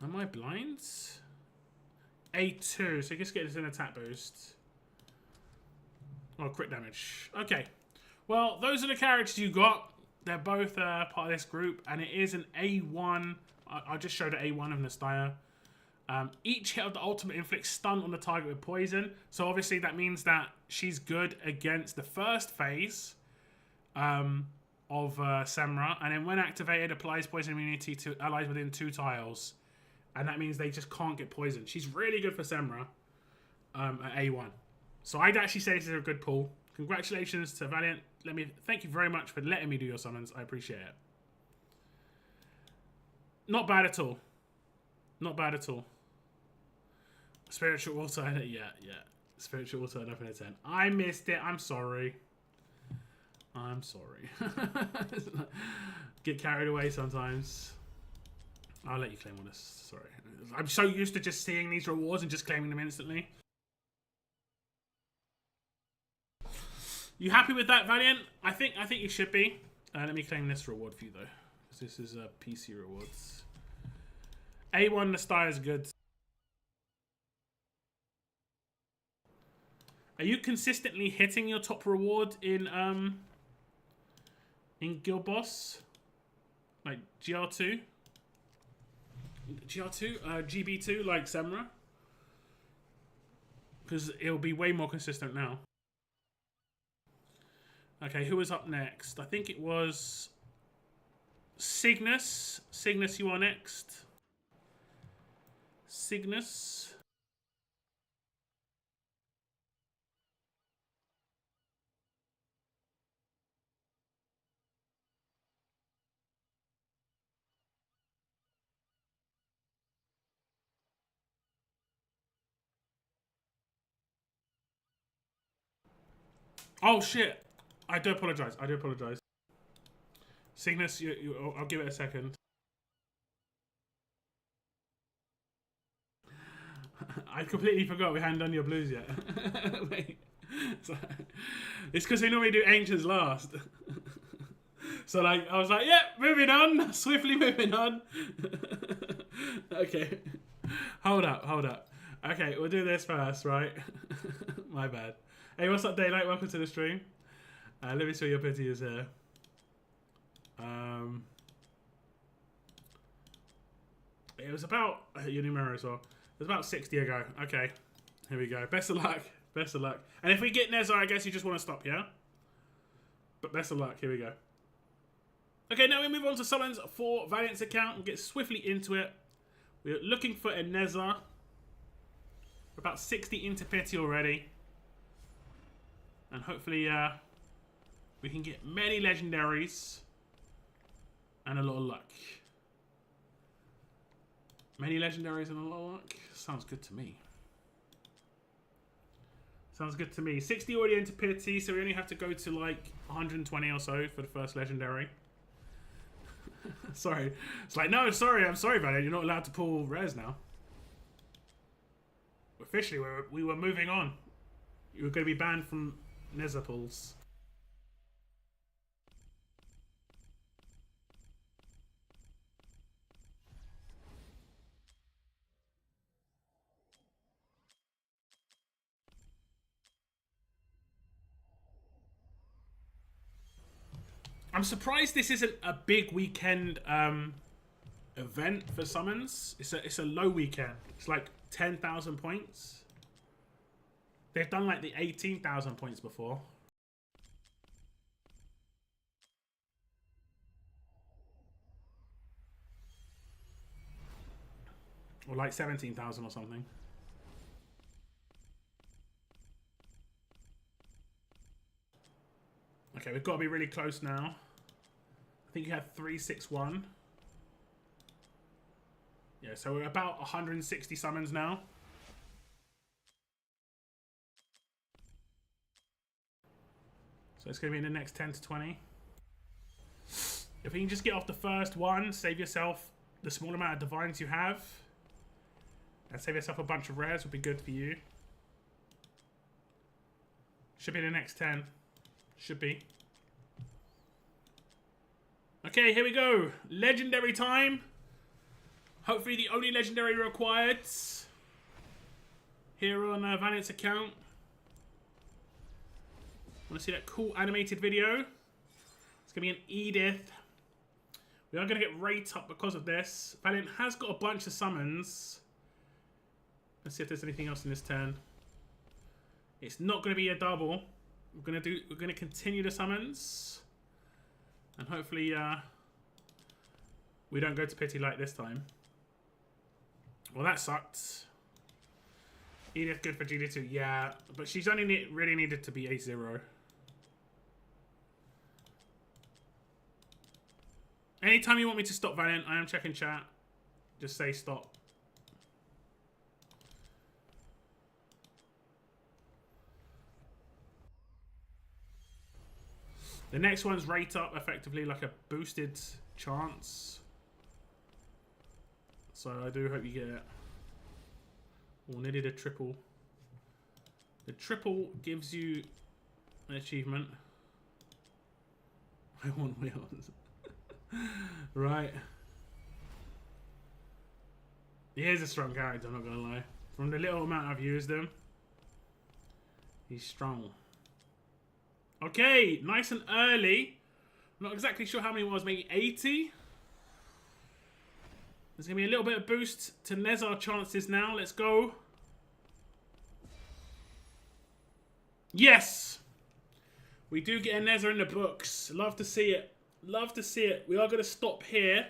Am I blind? A2, so he just gets an attack boost. Oh, crit damage. Okay. Well, those are the characters you got. They're both part of this group, and it is an A1. I just showed an A1 of Nastya. Each hit of the ultimate inflicts stun on the target with poison. So obviously that means that she's good against the first phase of Semra, and then when activated, applies poison immunity to allies within 2 tiles. And that means they just can't get poisoned. She's really good for Semra at A1. So I'd actually say this is a good pull. Congratulations to Valiant. Thank you very much for letting me do your summons. I appreciate it. Not bad at all. Not bad at all. Spiritual Water, yeah. Spiritual Water, 11 out of 10. I missed it. I'm sorry. I'm sorry. Get carried away sometimes. I'll let you claim on this. Sorry. I'm so used to just seeing these rewards and just claiming them instantly. You happy with that, Valiant? I think you should be. Let me claim this reward for you, though. Because this is PC rewards. A1 Nastya is good. Are you consistently hitting your top reward in Guild Boss? Like GR2? GB2, like Semra? Because it'll be way more consistent now. Okay, who was up next? I think it was Cygnus. Cygnus, you are next. Cygnus. Oh shit! I do apologise. I do apologise. Cygnus, I'll give it a second. I completely forgot we hadn't done your blues yet. Wait. It's because we normally do ancients last. So like, I was like, yeah, moving on. Swiftly moving on. Okay. Hold up. Okay, we'll do this first, right? My bad. Hey, what's up, Daylight? Welcome to the stream. Let me show your pity is here. It was about your numero as well. It was about 60 ago. Okay, here we go. Best of luck. Best of luck. And if we get Nezha, I guess you just want to stop, yeah? But best of luck. Here we go. Okay, now we move on to summons for Valiant's account. We'll get swiftly into it. We're looking for a Nezha. We're about 60 into pity already. And hopefully we can get many legendaries and a lot of luck. Many legendaries and a lot of luck? Sounds good to me. Sounds good to me. 60 already into pity, so we only have to go to like 120 or so for the first legendary. Sorry. It's like, no, sorry, I'm sorry, Valiant. You're not allowed to pull rares now. Officially, we were moving on. You were going to be banned from Nezha pulls. I'm surprised this isn't a big weekend event for summons. It's a low weekend. It's like 10,000 points. They've done like the 18,000 points before. Or like 17,000 or something. Okay, we've got to be really close now. I think you had 361. Yeah, so we're about 160 summons now. So it's going to be in the next 10 to 20. If we can just get off the first one, save yourself the small amount of divines you have, and save yourself a bunch of rares would be good for you. Should be in the next 10. Should be. Okay, here we go. Legendary time. Hopefully the only legendary required here on Valiant's account. Want to see that cool animated video? It's going to be an Edith. We are going to get rate up because of this. Valiant has got a bunch of summons. Let's see if there's anything else in this turn. It's not going to be a double. We're going to continue the summons. And hopefully we don't go to pity like this time. Well, that sucked. Edith good for GD2. Yeah, but she's only really needed to be A0. Anytime you want me to stop Valiant, I am checking chat. Just say stop. The next one's rate up, effectively like a boosted chance. So I do hope you get it. Oh, needed a triple. The triple gives you an achievement. I want wheels. Right. He is a strong character, I'm not gonna lie. From the little amount I've used him, he's strong. Okay, nice and early. I'm not exactly sure how many it was, maybe 80. There's going to be a little bit of boost to Nezha chances now. Let's go. Yes! We do get a Nezha in the books. Love to see it. Love to see it. We are going to stop here.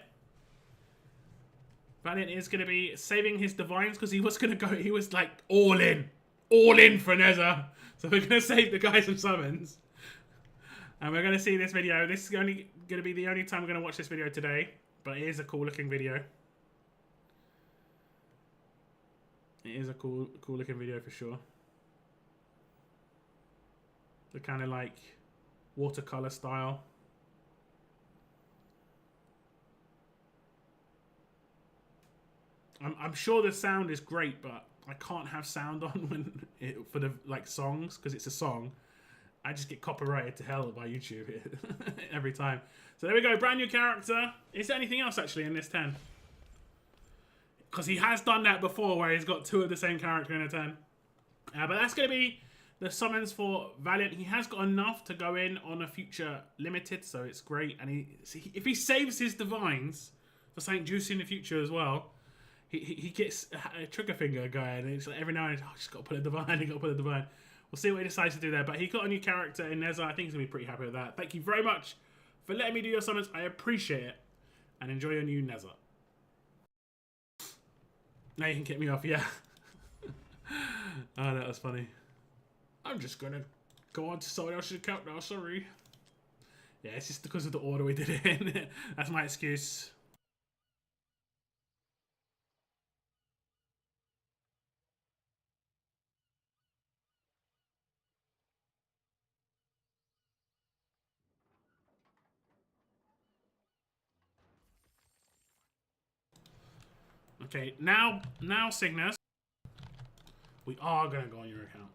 Valiant is going to be saving his divines because he was going to go... He was like all in. All in for Nezha. So we're going to save the guys from summons. And we're going to see this video. This is only going to be the only time we're going to watch this video today. But it is a cool looking video. It is a cool looking video for sure. The kind of like watercolor style. I'm sure the sound is great, but I can't have sound on for the like songs because it's a song. I just get copyrighted to hell by YouTube every time. So there we go, brand new character. Is there anything else actually in this 10? Because he has done that before where he's got 2 of the same character in a 10. But that's going to be the summons for Valiant. He has got enough to go in on a future limited, so it's great. And if he saves his divines for something juicy in the future as well, he gets a trigger finger going. And it's like every now and then, I just got to put a divine, I got to put a divine. We'll see what he decides to do there. But he got a new character in Nezha. I think he's going to be pretty happy with that. Thank you very much for letting me do your summons. I appreciate it. And enjoy your new Nezha. Now you can kick me off, yeah. Oh, that was funny. I'm just going to go on to someone else's account now, sorry. Yeah, it's just because of the order we did it in. That's my excuse. Okay, now Cygnus, we are going to go on your account.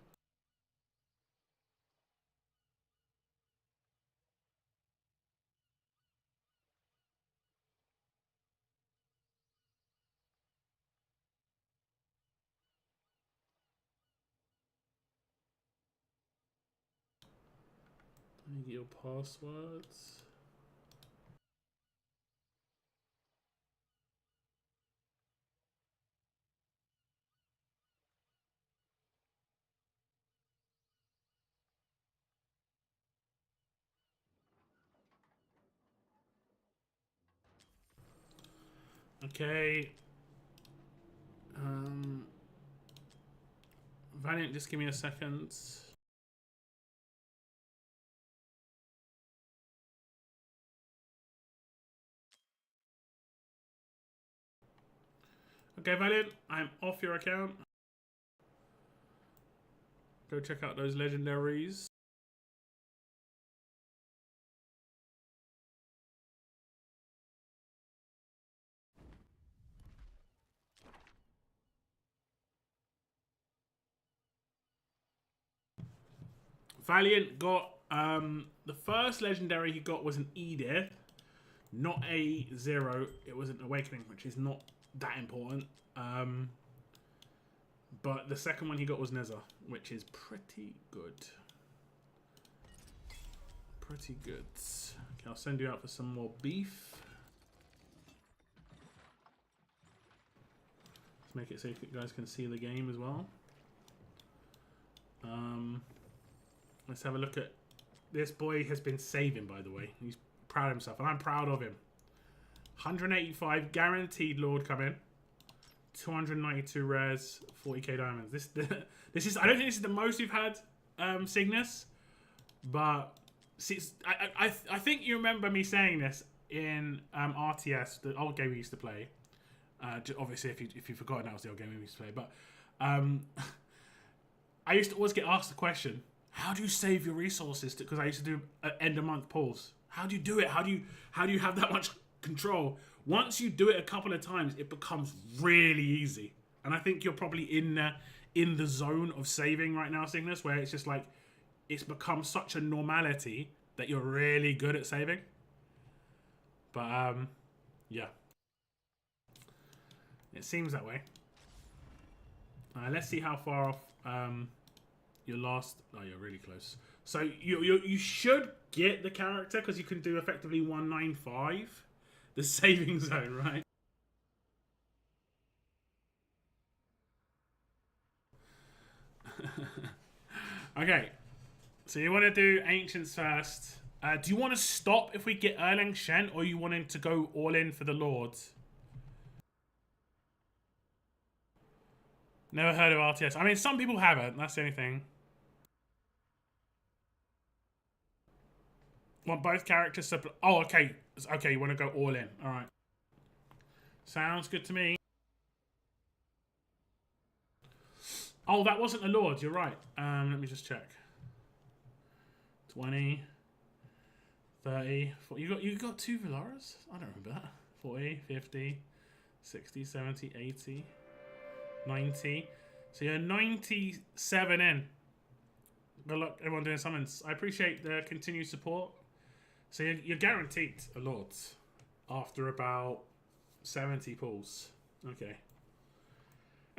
Let me get your passwords. Okay. Valiant, just give me a second. Okay, Valiant, I'm off your account. Go check out those legendaries. Valiant got the first legendary he got was an Edith, not a 0. It was an Awakening, which is not that important. But the second one he got was Nezha, which is pretty good. Pretty good. Okay, I'll send you out for some more beef. Let's make it so you guys can see the game as well. Let's have a look at this boy. Has been saving, by the way. He's proud of himself, and I'm proud of him. 185 guaranteed Lord come in. 292 rares, 40k diamonds. This is. I don't think this is the most we've had, Cygnus, but I think you remember me saying this in RTS, the old game we used to play. Obviously, if you've forgotten, that was the old game we used to play. But I used to always get asked the question, how do you save your resources? Because I used to do end of month pulls. How do you do it? How do you have that much control? Once you do it a couple of times, it becomes really easy. And I think you're probably in the zone of saving right now, Cygnus, where it's just like it's become such a normality that you're really good at saving. But yeah, it seems that way. Let's see how far off your last. Oh, you're really close. So you should get the character because you can do effectively 195, the saving zone, right? Okay, so you want to do Ancients first. Do you want to stop if we get Erlang Shen, or you wanting to go all in for the Lords? Never heard of RTS. I mean, some people haven't. That's the only thing. Want both characters to... Oh, okay. Okay, you want to go all in. All right. Sounds good to me. Oh, that wasn't a Lord. You're right. Let me just check. 20, 30, 40. You got 2 Villaras? I don't remember that. 40, 50, 60, 70, 80, 90. So you're 97 in. Good luck, everyone doing summons. I appreciate the continued support. So you're guaranteed a Lord after about 70 pulls. Okay.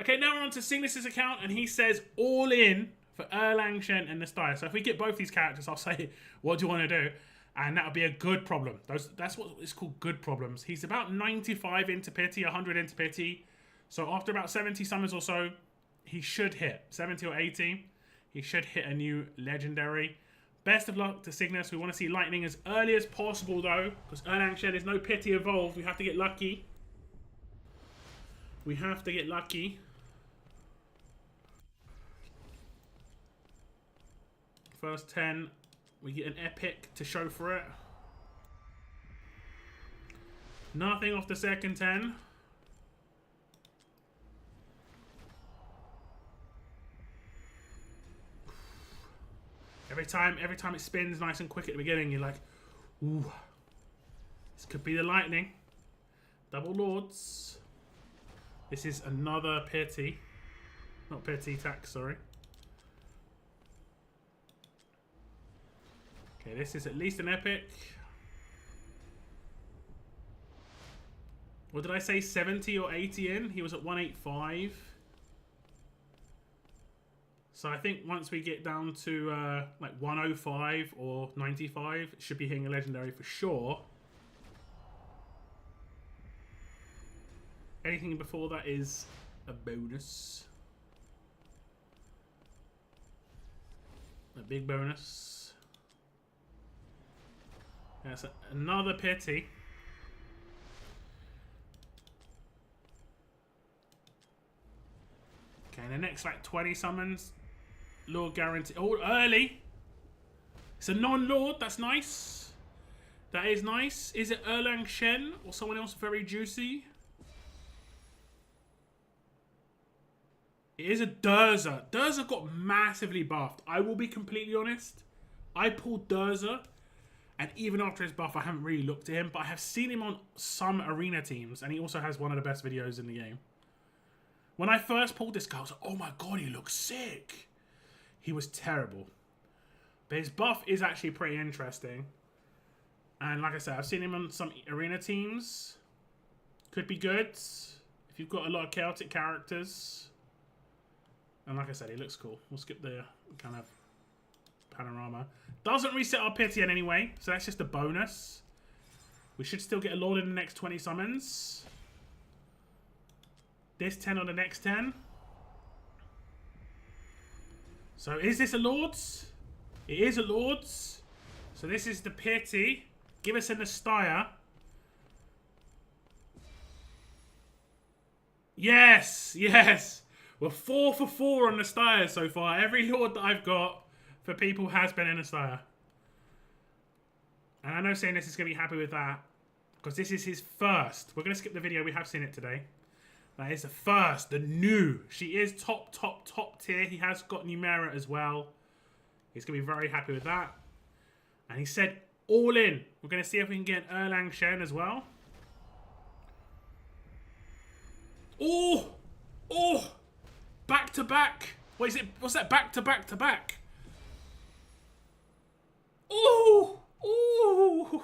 Okay, now we're on to Cygnus' account, and he says all in for Erlang Shen and Nastya. So if we get both these characters, I'll say, what do you want to do? And that'll be a good problem. That's what it's called, good problems. He's about 95 into pity, 100 into pity. So after about 70 summons or so, he should hit 70 or 80. He should hit a new legendary. Best of luck to Cygnus. We want to see lightning as early as possible, though, because Erlang Shen is no pity evolved. We have to get lucky. We have to get lucky. First 10, we get an epic to show for it. Nothing off the second 10. Every time it spins nice and quick at the beginning, you're like, ooh, this could be the lightning. Double Lords. This is another pity. Not pity, tax, sorry. Okay, this is at least an epic. What did I say, 70 or 80 in? He was at 185. So I think once we get down to like 105 or 95, it should be hitting a legendary for sure. Anything before that is a bonus. A big bonus. That's another pity. Okay, the next like 20 summons. Lord guarantee. Oh, early. It's a non-Lord. That's nice. That is nice. Is it Erlang Shen or someone else very juicy? It is a Durza. Durza got massively buffed. I will be completely honest. I pulled Durza, and even after his buff, I haven't really looked at him, but I have seen him on some arena teams, and he also has one of the best videos in the game. When I first pulled this guy, I was like, oh my god, he looks sick. He was terrible. But his buff is actually pretty interesting. And like I said, I've seen him on some arena teams. Could be good if you've got a lot of chaotic characters. And like I said, he looks cool. We'll skip the kind of panorama. Doesn't reset our pity in any way, so that's just a bonus. We should still get a Lord in the next 20 summons. This 10 on the next 10. So is this a Lord's? It is a Lord's. So this is the pity. Give us a Nastya. Yes, yes. We're 4 for 4 on Nastya so far. Every Lord that I've got for people has been a Nastya. And I know saying this is going to be happy with that, because this is his first. We're going to skip the video. We have seen it today. That is the first, the new. She is top tier. He has got Numera as well. He's going to be very happy with that. And he said all in. We're going to see if we can get Erlang Shen as well. Oh! Oh! Back to back. What is it? What's that? Back to back to back. Oh! Oh!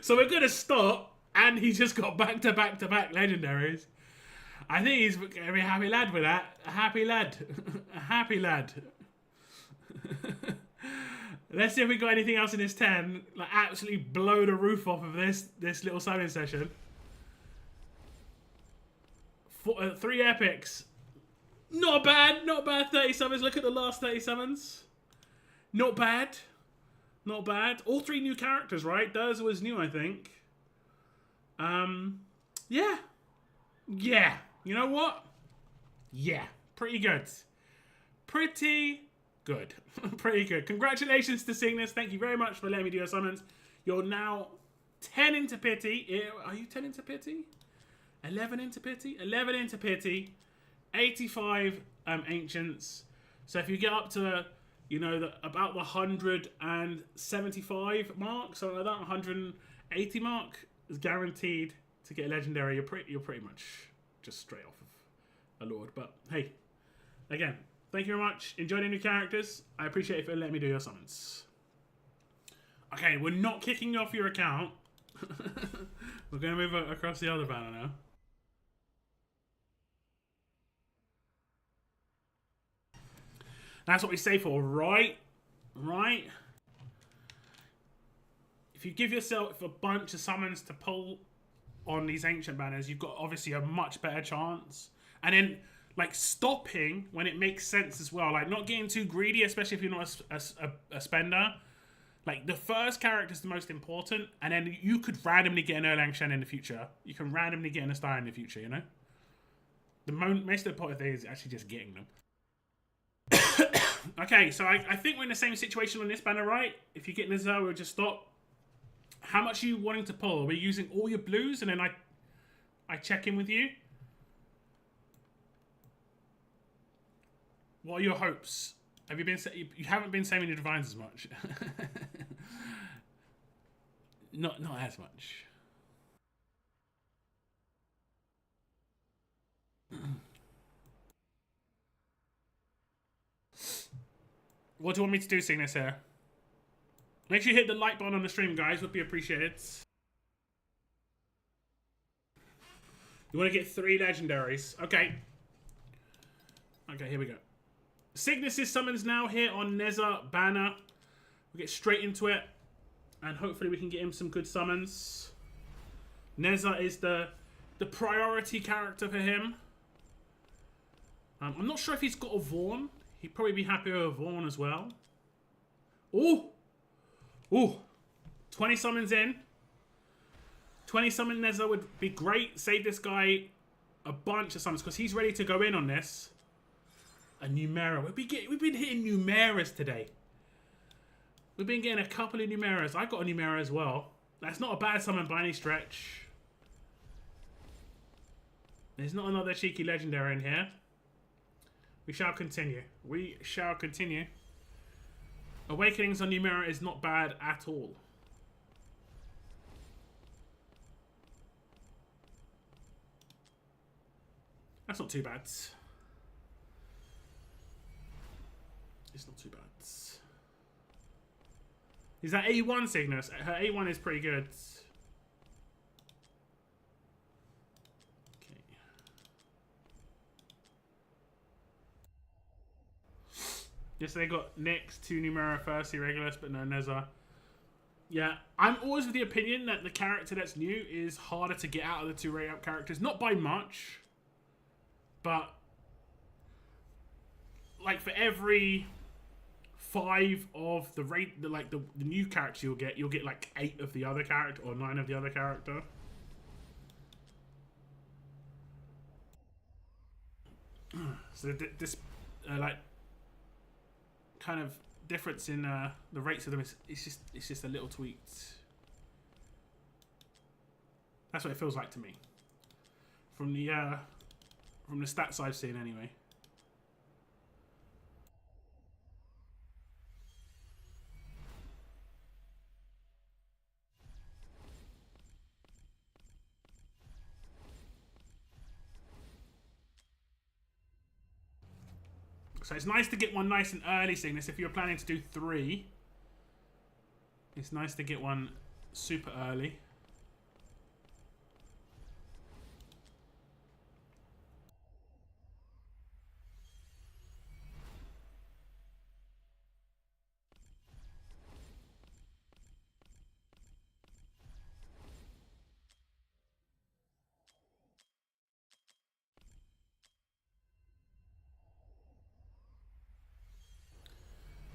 So we're going to stop. And he just got back to back to back legendaries. I think he's going to be a happy lad with that. A happy lad. A happy lad. Let's see if we got anything else in this 10. Like, absolutely blow the roof off of this little summon session. 3 epics. Not bad. Not bad. 30 summons. Look at the last 30 summons. Not bad. Not bad. All 3 new characters, right? Durza was new, I think. Yeah. Yeah. You know what? Yeah. Pretty good. Pretty good. Pretty good. Congratulations to Cygnus. Thank you very much for letting me do your summons. You're now 10 into pity. Are you 10 into pity? 11 into pity? 11 into pity. 85 ancients. So if you get up to You know, about the 175 mark, something like that, 180 mark is guaranteed to get a legendary. You're pretty much just straight off of a lord. But hey, again, thank you very much. Enjoy the new characters. I appreciate it for letting me do your summons. Okay, we're not kicking off your account. We're going to move across the other banner now. That's what we say for, right? Right? If you give yourself a bunch of summons to pull on these ancient banners, you've got obviously a much better chance. And then, like, stopping when it makes sense as well. Like, not getting too greedy, especially if you're not a spender. Like, the first character is the most important, and then you could randomly get an Erlang Shen in the future. You can randomly get an Astar in the future, you know? The most important thing is actually just getting them. Okay, so I think we're in the same situation on this banner, right? If you get Nezha, we'll just stop. How much are you wanting to pull? Are we using all your blues, and then I check in with you? What are your hopes? Have you been? You haven't been saving the divines as much. not as much. What do you want me to do, Cygnus here? Make sure you hit the like button on the stream, guys. Would be appreciated. You want to get 3 legendaries. Okay. Okay, here we go. Cygnus' summons now here on Nezha banner. We'll get straight into it. And hopefully we can get him some good summons. Nezha is the priority character for him. I'm not sure if he's got a Vaughn. He'd probably be happy with a Vaughn as well. Ooh! Ooh! 20 summons in. 20 summon Nezha would be great. Save this guy a bunch of summons because he's ready to go in on this. A Numera. We've been hitting Numeras today. We've been getting a couple of Numeras. I got a Numera as well. That's not a bad summon by any stretch. There's not another cheeky legendary in here. We shall continue. We shall continue. Awakenings on Numera is not bad at all. That's not too bad. It's not too bad. Is that A1 Cygnus? Her A1 is pretty good. Okay. Yes, they got next to Numera first, Irregulars, but no Nezha. Yeah, I'm always of the opinion that the character that's new is harder to get out of the 2 rate up characters. Not by much, but like for every 5 of the rate, the new character you'll get like 8 of the other character or 9 of the other character. So this like kind of difference in the rates of them it's just a little tweaked. That's what it feels like to me from the stats I've seen anyway. So it's nice to get one nice and early, Cygnus. If you're planning to do 3, it's nice to get one super early.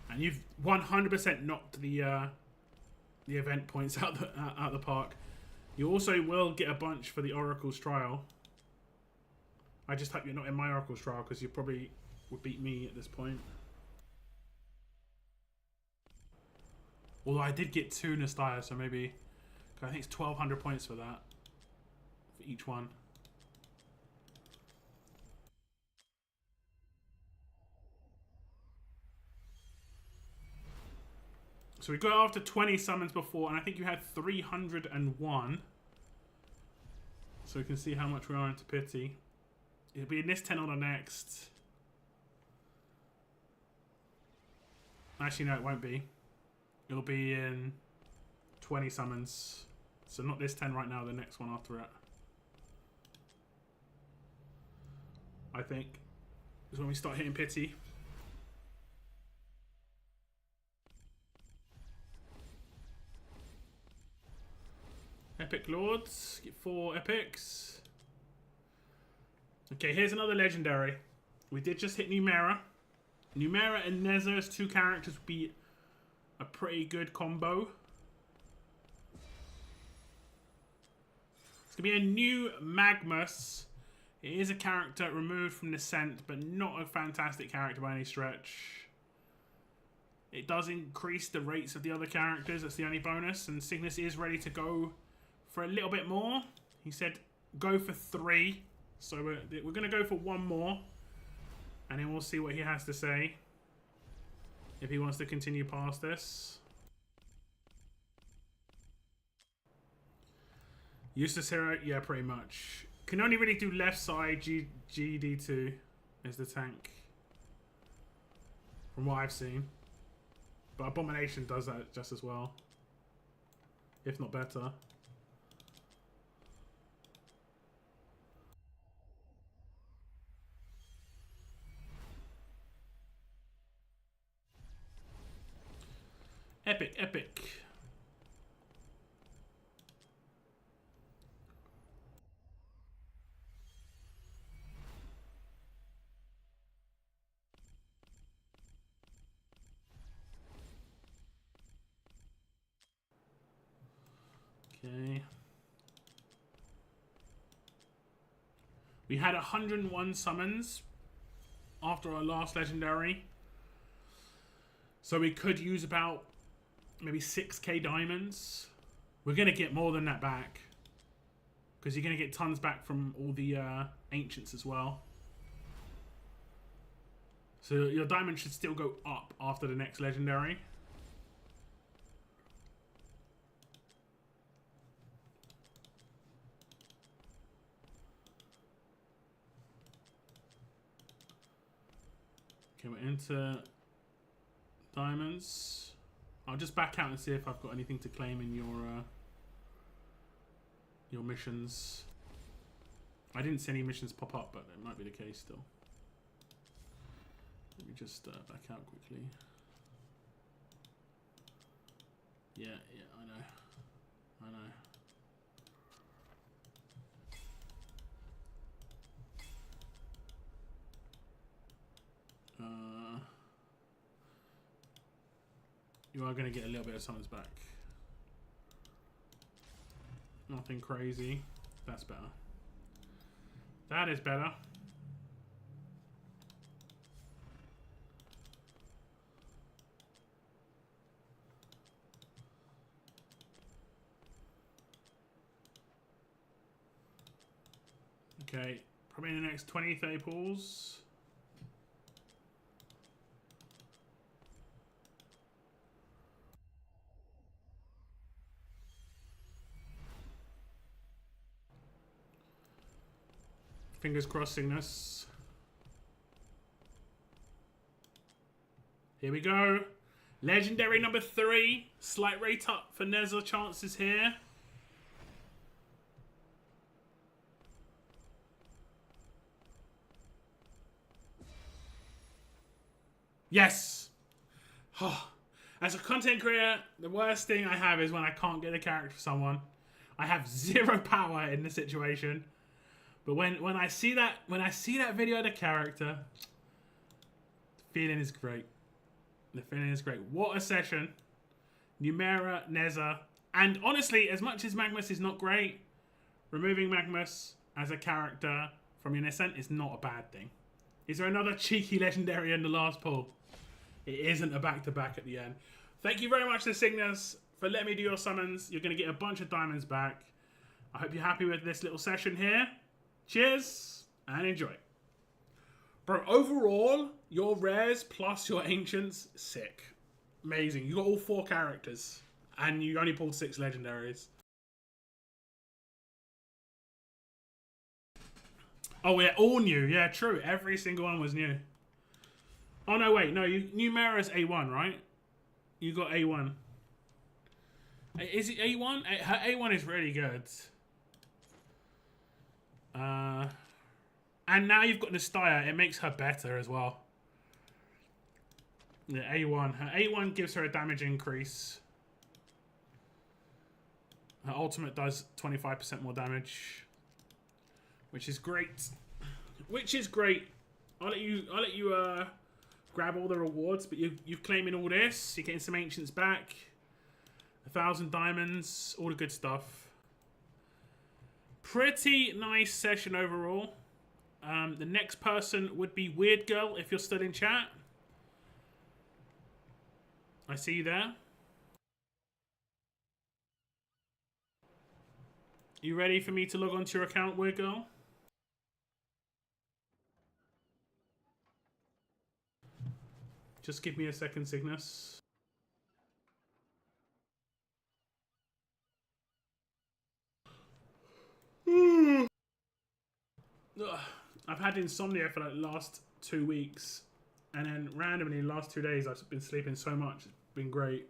And you've 100% knocked the event points out the park. You also will get a bunch for the Oracle's trial. I just hope you're not in my Oracle's trial because you probably would beat me at this point. Although I did get 2 Nastya, so maybe I think it's 1,200 points for that for each one. So we got after 20 summons before, and I think you had 301. So we can see how much we are into pity. It'll be in this 10 or the next. Actually, no, it won't be. It'll be in 20 summons. So not this 10 right now, the next one after it. I think is when we start hitting pity. Epic Lords, get 4 epics. Okay, here's another legendary. We did just hit Numera. Numera and Nezha as 2 characters would be a pretty good combo. It's going to be a new Magmus. It is a character removed from Descent, but not a fantastic character by any stretch. It does increase the rates of the other characters, that's the only bonus, and Cygnus is ready to go for a little bit more. He said go for 3, so we're going to go for 1 more, and then we'll see what he has to say, if he wants to continue past this. Useless hero, yeah, pretty much. Can only really do left side, GD2 is the tank, from what I've seen. But Abomination does that just as well, if not better. Epic, epic. Okay. We had 101 summons after our last legendary. So we could use about maybe 6k diamonds. We're going to get more than that back, because you're going to get tons back from all the ancients as well. So your diamond should still go up after the next legendary. Okay, we're into diamonds. I'll just back out and see if I've got anything to claim in your missions. I didn't see any missions pop up, but it might be the case still. Let me just back out quickly. Yeah, I know. You are going to get a little bit of summons back. Nothing crazy. That's better. That is better. Okay, probably in the next 20-30 pulls. Fingers crossed, Cygnus. Here we go. Legendary number 3. Slight rate up for Nezha chances here. Yes! Oh, as a content creator, the worst thing I have is when I can't get a character for someone. I have 0 power in the situation. But when I see that video of the character, the feeling is great. The feeling is great. What a session. Numera, Nezha, and honestly, as much as Magmus is not great, removing Magmus as a character from your Descent is not a bad thing. Is there another cheeky legendary in the last pull? It isn't a back-to-back at the end. Thank you very much to Cygnus for letting me do your summons. You're going to get a bunch of diamonds back. I hope you're happy with this little session here. Cheers and enjoy. Bro, overall, your rares plus your ancients, sick. Amazing. You got all 4 characters, and you only pulled 6 legendaries. Oh, yeah, all new. Yeah, true. Every single one was new. Oh, no, wait. No, new Mara's A1, right? You got A1. Is it A1? Her A1 is really good. And now you've got Nastya. It makes her better as well. Yeah, A1. Her A1 gives her a damage increase. Her ultimate does 25% more damage, which is great. Which is great. I'll let you grab all the rewards, but you've claiming all this. You're getting some ancients back, 1,000 diamonds, all the good stuff. Pretty nice session overall. The next person would be Weird Girl if you're still in chat. I see you there. You ready for me to log onto your account, Weird Girl? Just give me a second, Cygnus. I've had insomnia for like the last 2 weeks, and then randomly the last 2 days I've been sleeping so much. It's been great.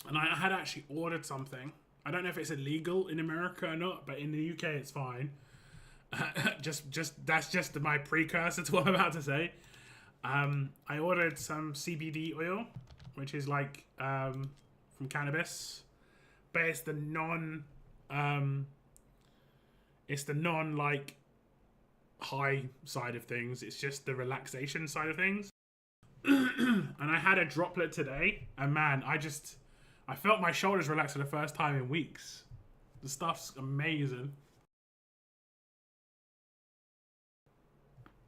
And I had actually ordered something. I don't know if it's illegal in America or not, but in the UK it's fine. That's just my precursor to what I'm about to say. I ordered some CBD oil, which is like from cannabis, but it's the non like high side of things. It's just the relaxation side of things. And I had a droplet today, and man, I felt my shoulders relax for the first time in weeks. The stuff's amazing.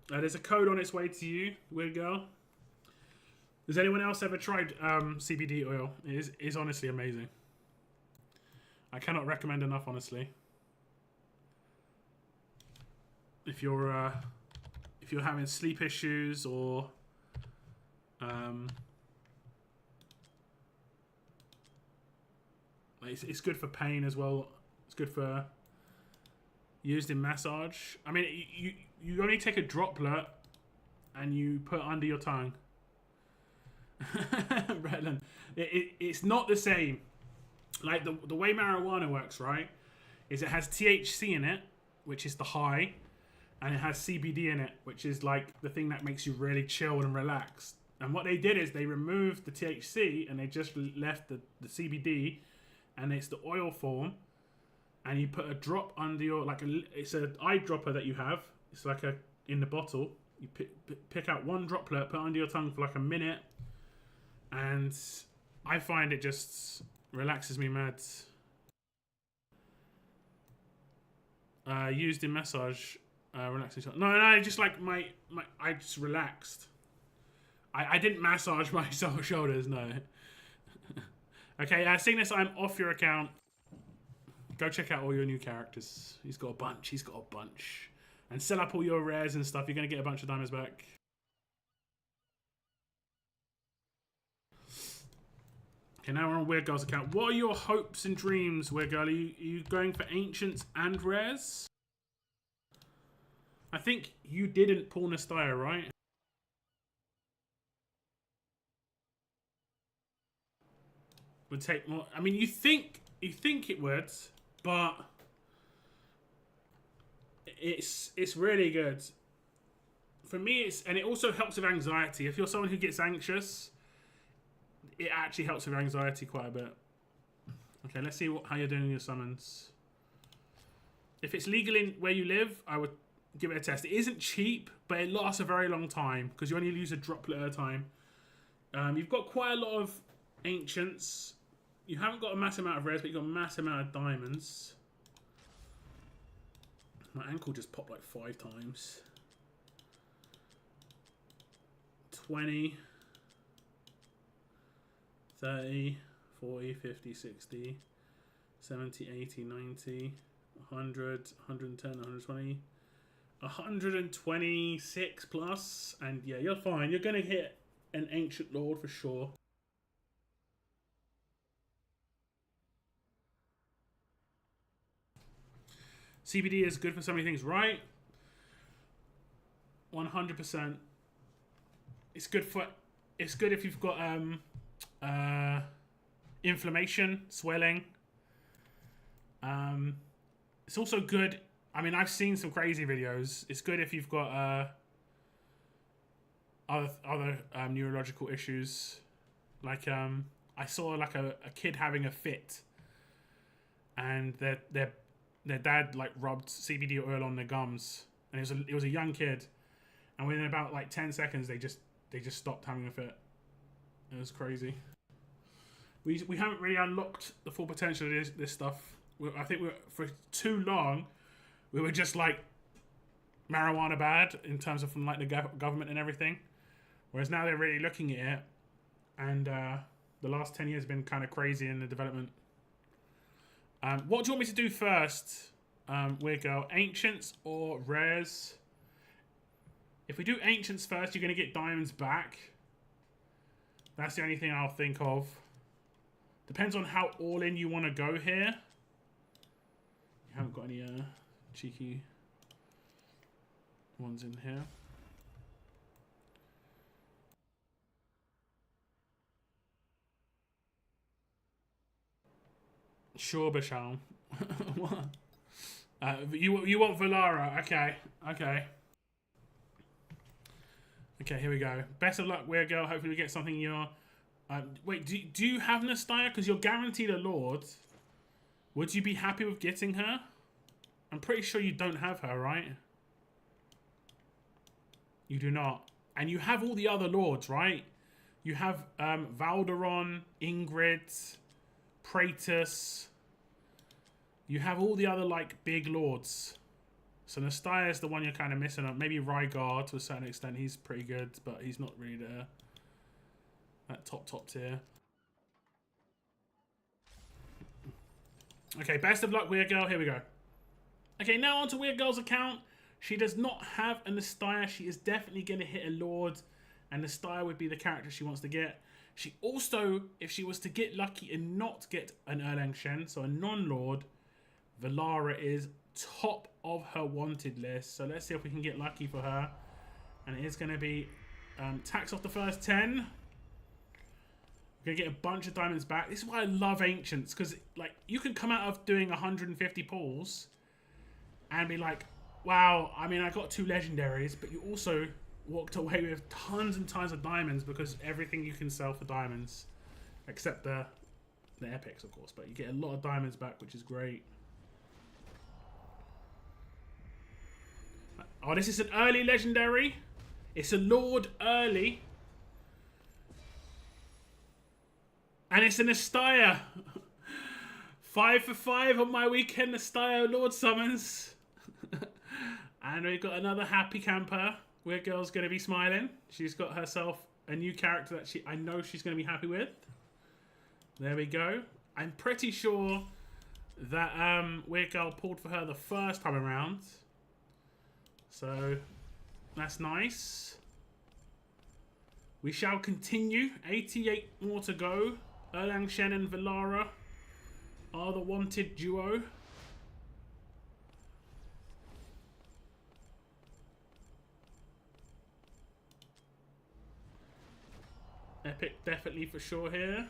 There's a code on its way to you, Weird Girl. Has anyone else ever tried CBD oil? It is honestly amazing. I cannot recommend enough, honestly. If you're having sleep issues or it's good for pain as well. It's good for used in massage. I mean, you only take a droplet and you put it under your tongue. Bretland, it's not the same. Like the way marijuana works, right? Is it has THC in it, which is the high, and it has CBD in it, which is like the thing that makes you really chill and relaxed. And what they did is they removed the THC and they just left the CBD, and it's the oil form. And you put a drop under your, it's an eyedropper that you have. It's like in the bottle. You pick out one droplet, put it under your tongue for like a minute, and I find it just relaxes me mad. Used in massage, relaxing. No, just like I just relaxed. I didn't massage my shoulders, no. Okay, seeing this, I'm off your account. Go check out all your new characters. He's got a bunch. And sell up all your rares and stuff. You're going to get a bunch of diamonds back. Okay, now we're on Weird Girl's account. What are your hopes and dreams, Weird Girl? Are you going for ancients and rares? I think you didn't pull Nastya, right? Would take more. I mean, you think it would, but it's really good. For me, and it also helps with anxiety. If you're someone who gets anxious, it actually helps with anxiety quite a bit. Okay, let's see how you're doing in your summons. If it's legal in where you live, I would give it a test. It isn't cheap, but it lasts a very long time because you only use a droplet at a time. You've got quite a lot of ancients. You haven't got a massive amount of rares, but you've got a massive amount of diamonds. My ankle just popped like 5 times. 20, 30, 40, 50, 60, 70, 80, 90, 100, 110, 120, 126 plus. And yeah, you're fine. You're going to hit an Ancient Lord for sure. CBD is good for so many things, right? 100%. It's good if you've got inflammation, swelling. It's also good. I mean, I've seen some crazy videos. It's good if you've got other neurological issues. Like I saw like a kid having a fit, and their dad like rubbed CBD oil on their gums, and it was a young kid, and within about like 10 seconds they just stopped having a fit. It was crazy. We haven't really unlocked the full potential of this stuff. I think for too long we were just like marijuana bad in terms of from like the government and everything, whereas now they're really looking at it, and the last 10 years have been kind of crazy in the development. What do you want me to do first, Weird Girl? Ancients or rares? If we do Ancients first, you're going to get diamonds back. That's the only thing I'll think of. Depends on how all in you want to go here. You haven't got any cheeky ones in here. Sure, Bashal. What? You want Valara? Okay. Okay, here we go. Best of luck, Weird Girl. Hopefully we get something you're... wait, do you have Nastya? Because you're guaranteed a Lord. Would you be happy with getting her? I'm pretty sure you don't have her, right? You do not. And you have all the other Lords, right? You have Valderon, Ingrid, Praetus. You have all the other, like, big Lords. So Nastya is the one you're kind of missing on. Maybe Rygar to a certain extent. He's pretty good, but he's not really there. That top tier. Okay, best of luck, Weird Girl. Here we go. Okay, now onto Weird Girl's account. She does not have a Nastya. She is definitely going to hit a Lord, and Nastya would be the character she wants to get. She also, if she was to get lucky and not get an Erlang Shen, so a non-Lord, Valara is top of her wanted list. So let's see if we can get lucky for her. And it is going to be tax off the first 10. We're going to get a bunch of diamonds back. This is why I love Ancients, because like you can come out of doing 150 pulls and be like, wow, I mean, I got 2 legendaries, but you also walked away with tons and tons of diamonds because everything you can sell for diamonds, except the epics, of course. But you get a lot of diamonds back, which is great. Oh, this is an early legendary. It's a Lord early. And it's an Nastya. 5 for 5 on my weekend Nastya Lord summons. And we've got another happy camper. Weird Girl's going to be smiling. She's got herself a new character that I know she's going to be happy with. There we go. I'm pretty sure that Weird Girl pulled for her the first time around. So that's nice. We shall continue. 88 more to go. Erlang Shen and Valara are the wanted duo. Epic definitely for sure here.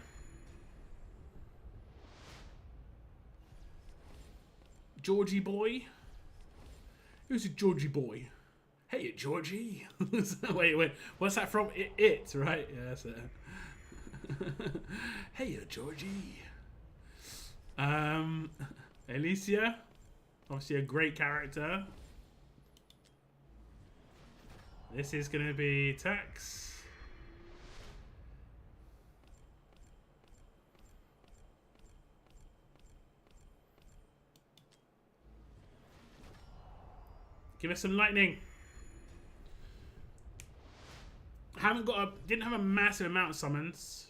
Georgie boy. Who's a Georgie boy? Hey, Georgie. wait. What's that from? It, right? Yeah, that's it. Hey, Georgie. Alicia. Obviously a great character. This is going to be Tex. Give us some lightning. Didn't have a massive amount of summons.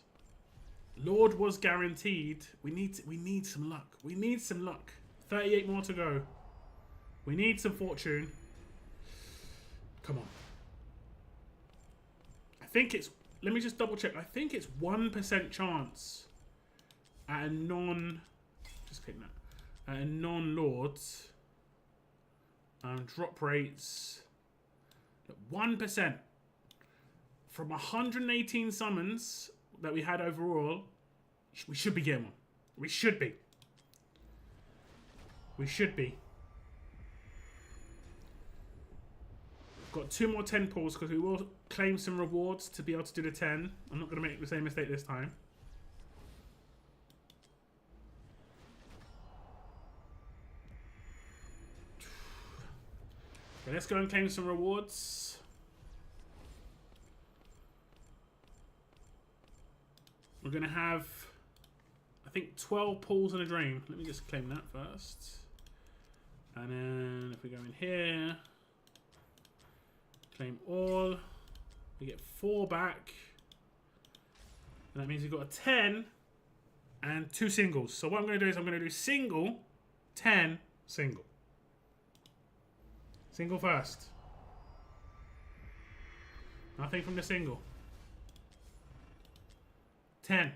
Lord was guaranteed. We need some luck. We need some luck. 38 more to go. We need some fortune. Come on. I think it's let me just double check. I think it's 1% chance at a non... Just click that. At a non-Lords. Drop rates. 1%. From 118 summons that we had overall, we should be getting one. We should be. We should be. We've got 2 more 10 pulls because we will claim some rewards to be able to do the 10. I'm not going to make the same mistake this time. Okay, let's go and claim some rewards. We're going to have, I think, 12 pulls and a dream. Let me just claim that first. And then if we go in here, claim all, we get 4 back. And that means we've got a 10 and 2 singles. So what I'm going to do is I'm going to do single, 10, single. Single first. Nothing from the single. 10.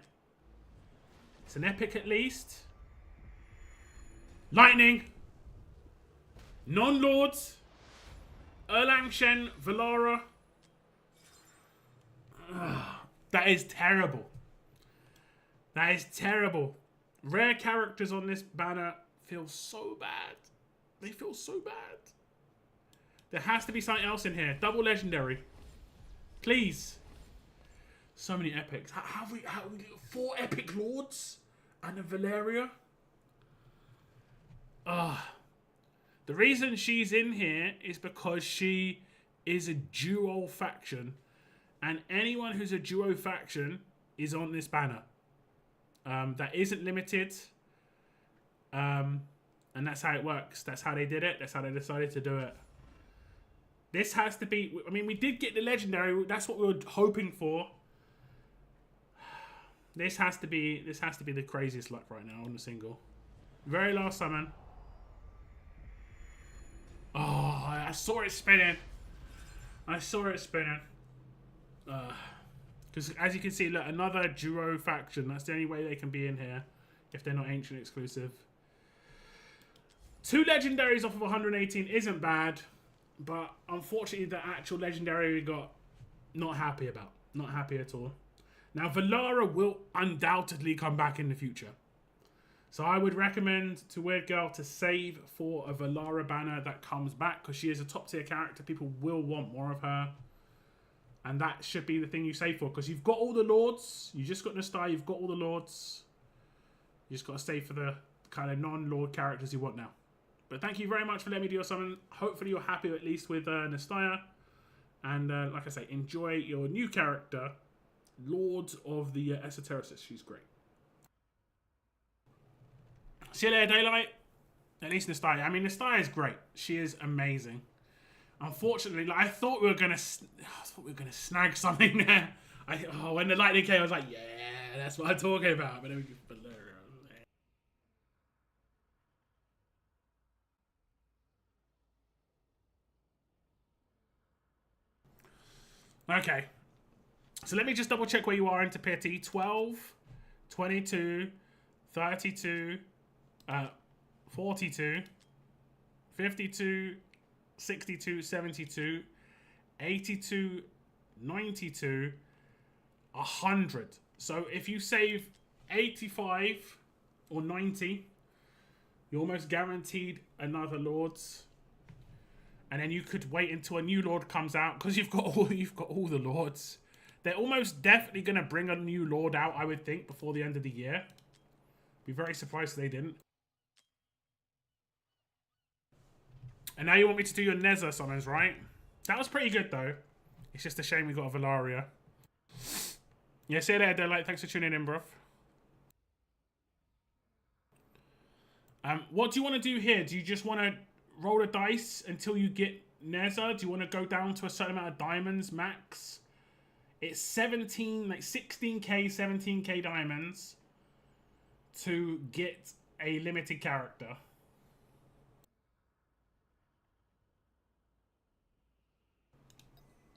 It's an epic at least. Lightning. Non-Lords. Erlang Shen, Valara. That is terrible. That is terrible. Rare characters on this banner feel so bad. They feel so bad. There has to be something else in here. Double legendary. Please. So many epics. Have we 4 epic lords and a Valeria? The reason she's in here is because she is a duo faction, and anyone who's a duo faction is on this banner. That isn't limited, and that's how it works. That's how they did it. That's how they decided to do it. This has to be. I mean, we did get the legendary. That's what we were hoping for. This has to be the craziest luck right now on the single. Very last summon. Oh, I saw it spinning. I saw it spinning. Because as you can see, look, another duo faction. That's the only way they can be in here if they're not ancient exclusive. 2 legendaries off of 118 isn't bad, but unfortunately the actual legendary we got, not happy about. Not happy at all. Now, Valara will undoubtedly come back in the future. So I would recommend to Weird Girl to save for a Valara banner that comes back, because she is a top tier character. People will want more of her. And that should be the thing you save for, because you've got all the lords. You just got Nestai, you've got all the lords. You just got to save for the kind of non-lord characters you want now. But thank you very much for letting me do your summon. Hopefully you're happy at least with Nestai. And like I say, enjoy your new character, Lord of the Esotericist. She's great. See you later, Daylight. At least Nestai. I mean, Nestai is great. She is amazing. Unfortunately, like, I thought we were gonna snag something there. When the lightning came, I was like, yeah, that's what I'm talking about. But then we just okay. So let me just double check where you are into pity. 12, 22, 32, 42, 52, 62, 72, 82, 92, 100. So if you save 85 or 90, you're almost guaranteed another Lords. And then you could wait until a new Lord comes out, because you've got all the Lords. They're almost definitely going to bring a new Lord out, I would think, before the end of the year. Be very surprised if they didn't. And now you want me to do your Nezha summons, right? That was pretty good, though. It's just a shame we got a Valaria. Yeah, see you later, Daylight. Thanks for tuning in, bruv. What do you want to do here? Do you just want to roll a dice until you get Nezha? Do you want to go down to a certain amount of diamonds max? It's 17, like 16k, 17k diamonds to get a limited character.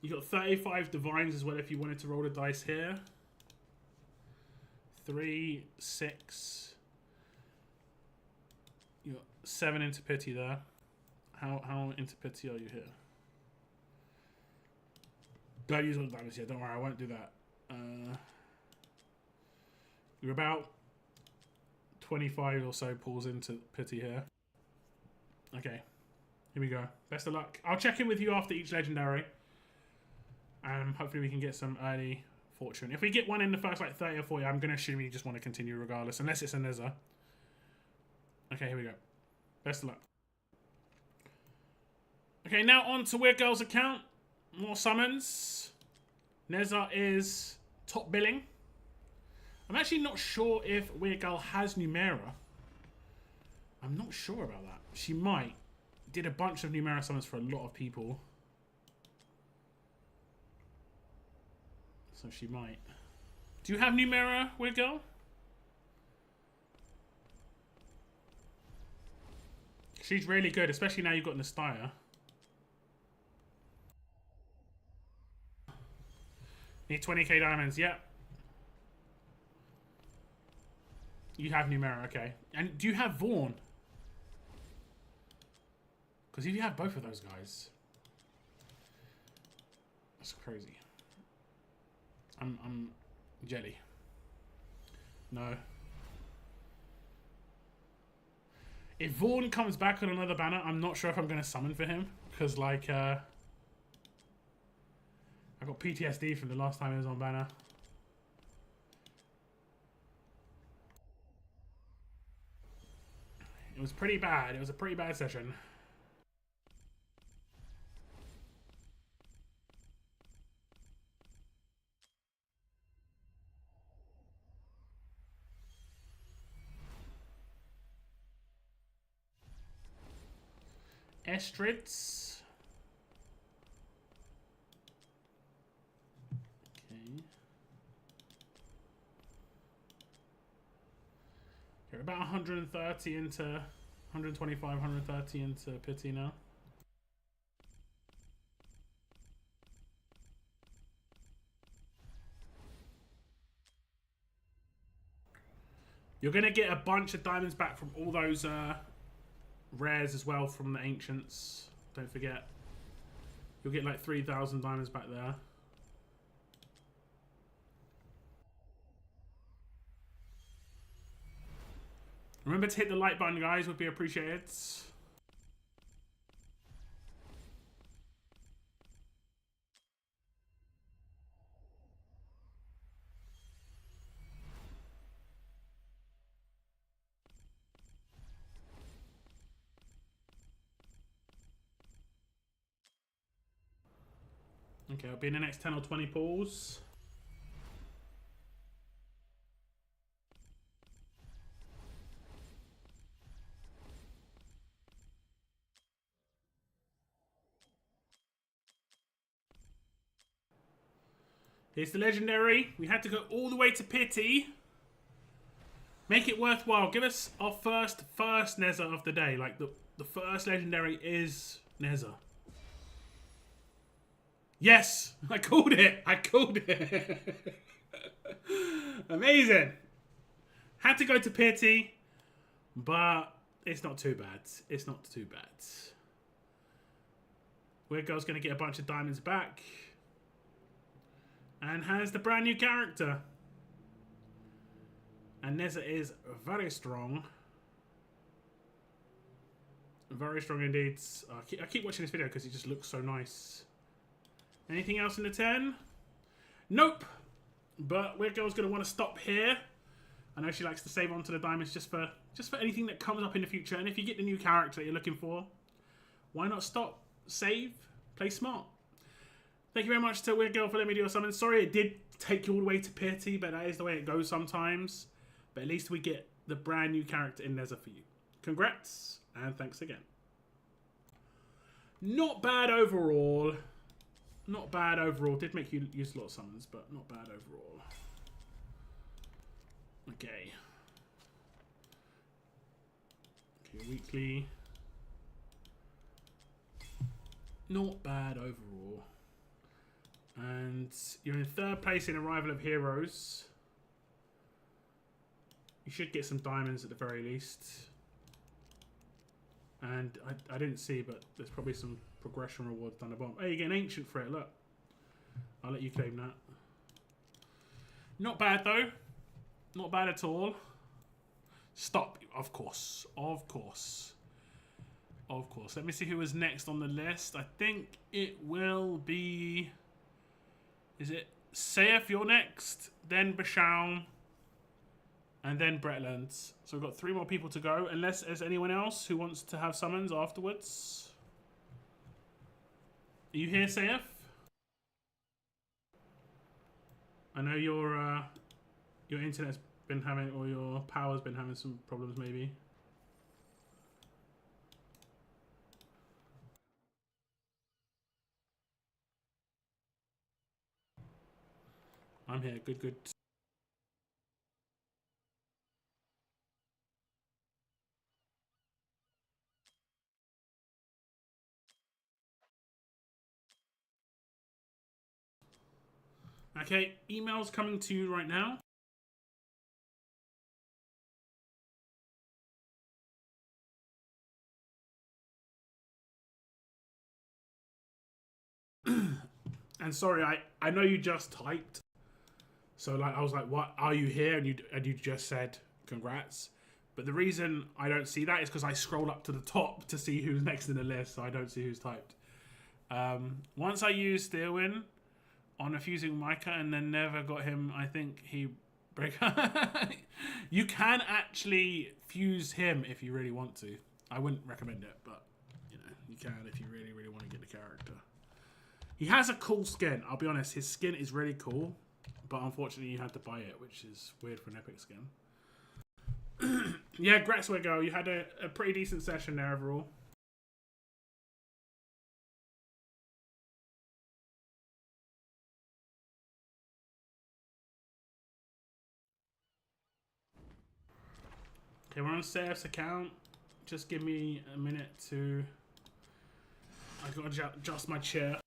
You got 35 divines as well if you wanted to roll the dice here. 3, 6. You got 7 into pity there. How into pity are you here? Don't use all the diamonds yet. Don't worry, I won't do that. You're about 25 or so pulls into pity here. Okay, here we go. Best of luck. I'll check in with you after each legendary. Hopefully we can get some early fortune. If we get one in the first like 30 or 40, I'm going to assume you just want to continue regardless, unless it's a Nezha. Okay, here we go. Best of luck. Okay, now on to Weird Girl's account. More summons. Nezha is top billing. I'm actually not sure if Weird Girl has Numera. I'm not sure about that. She might. Did a bunch of Numera summons for a lot of people. So she might. Do you have Numera, Weird Girl? She's really good, especially now you've got Nastya. Need 20k diamonds, yep. You have Numera, okay. And do you have Vaughn? Because if you have both of those guys, that's crazy. I'm jelly. No. If Vaughn comes back on another banner, I'm not sure if I'm going to summon for him. Because, like, I got PTSD from the last time he was on banner. It was pretty bad. It was a pretty bad session. Estrids. Okay. You're about 130 into 125, 130 into pity now. You're going to get a bunch of diamonds back from all those rares as well from the ancients. Don't forget. You'll get like 3,000 diamonds back there. Remember to hit the like button, guys. Would be appreciated. Okay, I'll be in the next 10 or 20 pulls. Here's the legendary. We had to go all the way to pity. Make it worthwhile. Give us our first Nezha of the day. Like the first legendary is Nezha. Yes! I called it! I called it! Amazing! Had to go to pity, but it's not too bad. It's not too bad. Weird Girl's going to get a bunch of diamonds back. And has the brand new character. And Nezha is very strong. Very strong indeed. I keep watching this video because it just looks so nice. Anything else in the 10? Nope. But Weird Girl's going to want to stop here. I know she likes to save onto the diamonds just for anything that comes up in the future. And if you get the new character that you're looking for, why not stop, save, play smart. Thank you very much to Weird Girl for letting me do your summons. Sorry it did take you all the way to pity, but that is the way it goes sometimes. But at least we get the brand new character in Nezha for you. Congrats, and thanks again. Not bad overall. Not bad overall. Did make you use a lot of summons, but not bad overall. Okay. Okay, weekly. Not bad overall. And you're in 3rd place in Arrival of Heroes. You should get some diamonds at the very least. And I didn't see, but there's probably some progression rewards down the bottom. Oh, you get an ancient for it, look. I'll let you claim that. Not bad though. Not bad at all. Stop. Of course. Of course. Of course. Let me see who was next on the list. I think it will be... Is it Saif, you're next? Then Bashaum. And then Bretland. So we've got 3 more people to go. Unless there's anyone else who wants to have summons afterwards. Are you here, Saif? I know your internet's been having, or your power's been having some problems maybe. I'm here. Good, good. Okay, email's coming to you right now. And sorry, I know you just typed. So like I was like, what, are you here? And you just said congrats. But the reason I don't see that is because I scroll up to the top to see who's next in the list, so I don't see who's typed. Once I used Steelwin on a fusing Micah and then never got him, I think he break. You can actually fuse him if you really want to. I wouldn't recommend it, but you know, you can if you really, really want to get the character. He has a cool skin. I'll be honest, his skin is really cool, but unfortunately you had to buy it, which is weird for an epic skin. Yeah, Grexwego, you had a pretty decent session there overall. Okay, we're on Saf's account. Just give me a minute to... I've got to adjust my chair.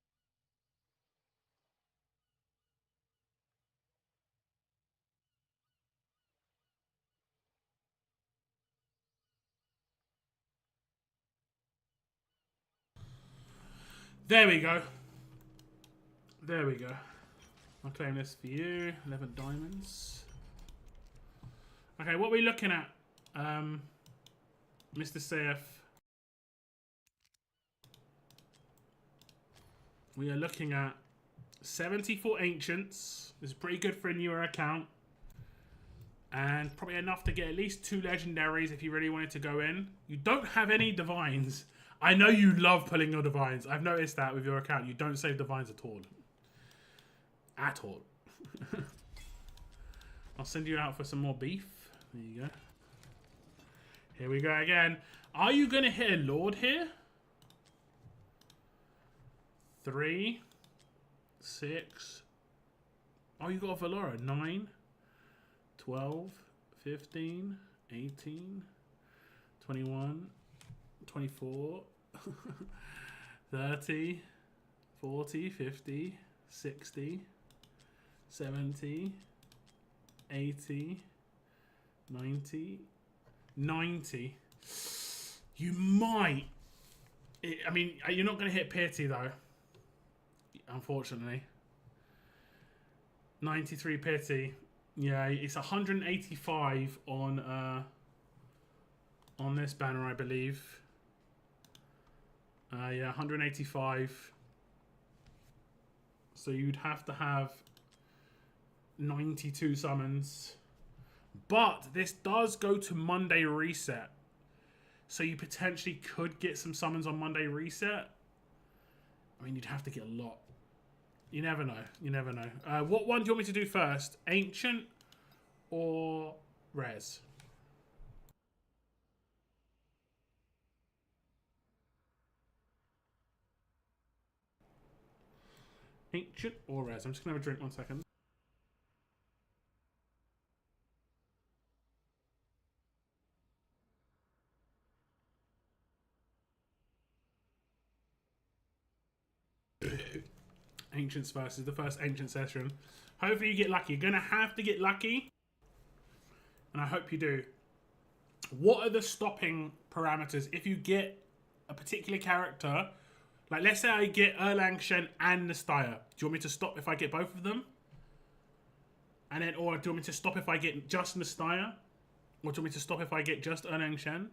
There we go. There we go. I'll claim this for you. 11 diamonds. Okay, what are we looking at? Mr. Saif. We are looking at 74 ancients. This is pretty good for a newer account. And probably enough to get at least 2 legendaries if you really wanted to go in. You don't have any divines. I know you love pulling your divines. I've noticed that with your account. You don't save divines at all. At all. I'll send you out for some more beef. There you go. Here we go again. Are you going to hit a Lord here? 3, 6. Oh, you got a Valora. 9, 12, 15, 18, 21, 24, 30, 40, 50, 60, 70, 80, 90, 90. You might. I mean, you're not going to hit pity though. Unfortunately. 93 pity. Yeah, it's 185 on this banner, I believe. Yeah, 185. So you'd have to have 92 summons. But this does go to Monday reset. So you potentially could get some summons on Monday reset. I mean, you'd have to get a lot. You never know. You never know. What one do you want me to do first? Ancient or Res? Ancient or Res? I'm just going to have a drink 1 second. Ancients versus the first Ancient session. Hopefully you get lucky. You're going to have to get lucky. And I hope you do. What are the stopping parameters? If you get a particular character, like let's say I get Erlang Shen and Nastya. Do you want me to stop if I get both of them? And then, or do you want me to stop if I get just Nastya? Or do you want me to stop if I get just Erlang Shen?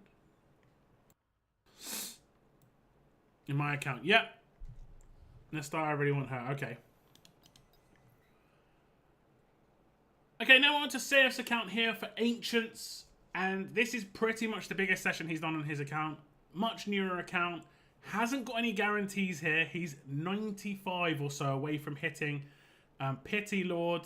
In my account. Yep. Nastya, I really want her. Okay. Okay, now on to Seyf's account here for Ancients. And this is pretty much the biggest session he's done on his account. Much newer account. Hasn't got any guarantees here. He's 95 or so away from hitting Pity Lord.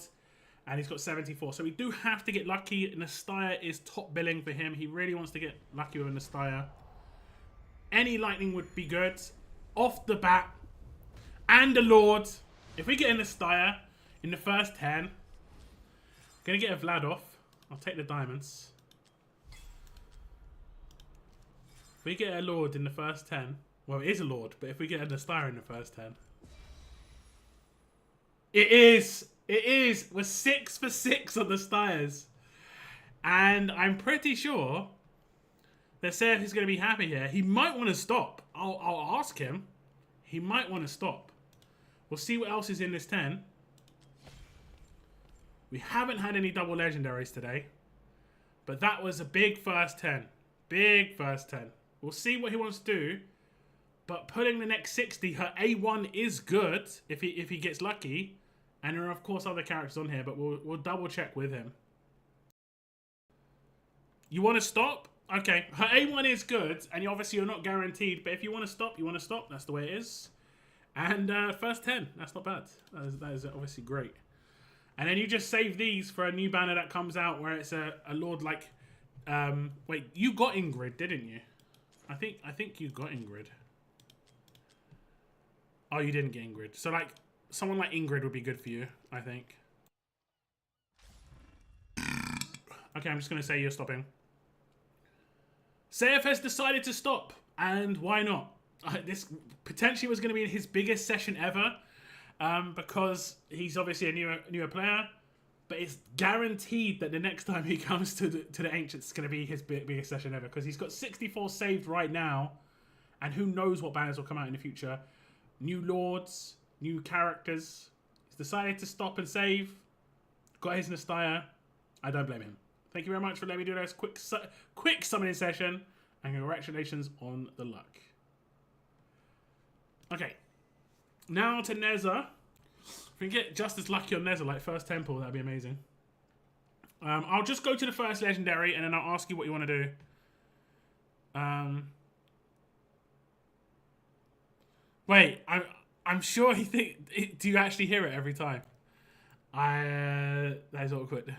And he's got 74. So we do have to get lucky. Nastya is top billing for him. He really wants to get lucky with Nastya. Any lightning would be good. Off the bat. And a Lord. If we get a Nastya in the first 10. I'm going to get a Vlad off. I'll take the diamonds. If we get a Lord in the first 10. Well, it is a Lord. But if we get a Nastya in the first 10. It is. It is. We're 6 for 6 on the Styres. And I'm pretty sure that Seyf is going to be happy here. He might want to stop. I'll ask him. He might want to stop. We'll see what else is in this 10. We haven't had any double legendaries today. But that was a big first 10. Big first 10. We'll see what he wants to do. But putting the next 60, her A1 is good if he gets lucky. And there are, of course, other characters on here, but we'll double check with him. You want to stop? Okay, her A1 is good, and obviously you're not guaranteed, but if you want to stop, you want to stop. That's the way it is. And first 10, that's not bad. That is obviously great. And then you just save these for a new banner that comes out where it's a Lord like... wait, you got Ingrid, didn't you? I think you got Ingrid. Oh, you didn't get Ingrid. So, like... Someone like Ingrid would be good for you, I think. Okay, I'm just going to say you're stopping. Seyf has decided to stop. And why not? This potentially was going to be his biggest session ever. Because he's obviously a newer player. But it's guaranteed that the next time he comes to the Ancients, it's going to be his biggest session ever. Because he's got 64 saved right now. And who knows what banners will come out in the future. New Lords... New characters. He's decided to stop and save. Got his Nastya. I don't blame him. Thank you very much for letting me do this quick summoning session. And congratulations on the luck. Okay. Now to Nezha. If we can get just as lucky on Nezha, like first temple, that'd be amazing. I'll just go to the first legendary and then I'll ask you what you want to do. Wait, I'm sure he think. Do you actually hear it every time? That is awkward.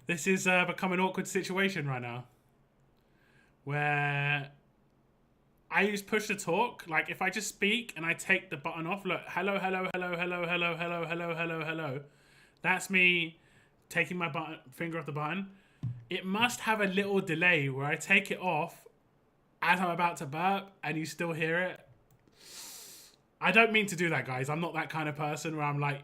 This is become an awkward situation right now, where I use push to talk. Like if I just speak and I take the button off, look, hello, hello, hello, hello, hello, hello, hello, hello, hello. That's me taking my finger off the button. It must have a little delay where I take it off as I'm about to burp, and you still hear it. I don't mean to do that, guys. I'm not that kind of person where I'm like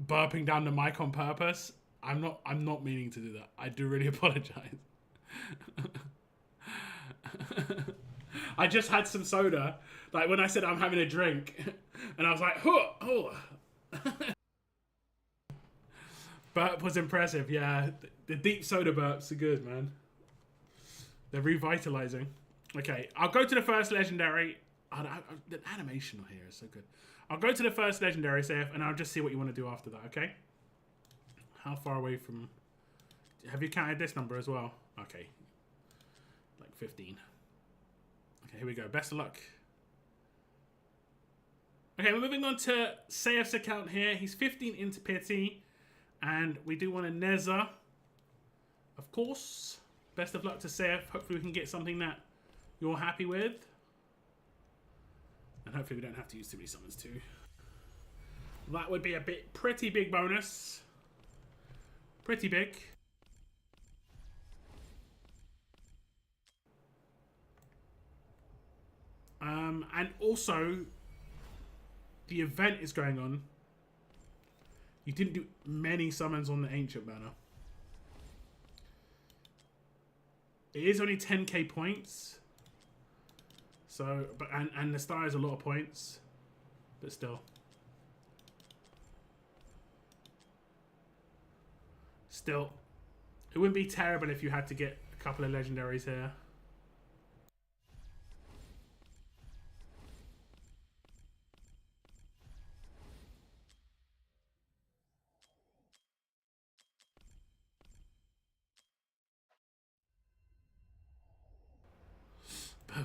burping down the mic on purpose. I'm not meaning to do that. I do really apologize. I just had some soda. Like when I said I'm having a drink and I was like, oh. Burp was impressive. Yeah, the deep soda burps are good, man. They're revitalizing. Okay, I'll go to the first legendary. The animation here is so good. I'll go to the first legendary, Seyf, and I'll just see what you want to do after that, okay? How far away from... Have you counted this number as well? Okay. Like 15. Okay, here we go. Best of luck. Okay, we're moving on to Seyf's account here. He's 15 into Pity. And we do want a Nezha. Of course. Best of luck to Seyf. Hopefully we can get something that you're happy with. And hopefully we don't have to use too many summons too. That would be a pretty big bonus. Pretty big. And also, the event is going on, you didn't do many summons on the Ancient banner. It is only 10k points. So, but and the star is a lot of points. But still. Still. It wouldn't be terrible if you had to get a couple of legendaries here.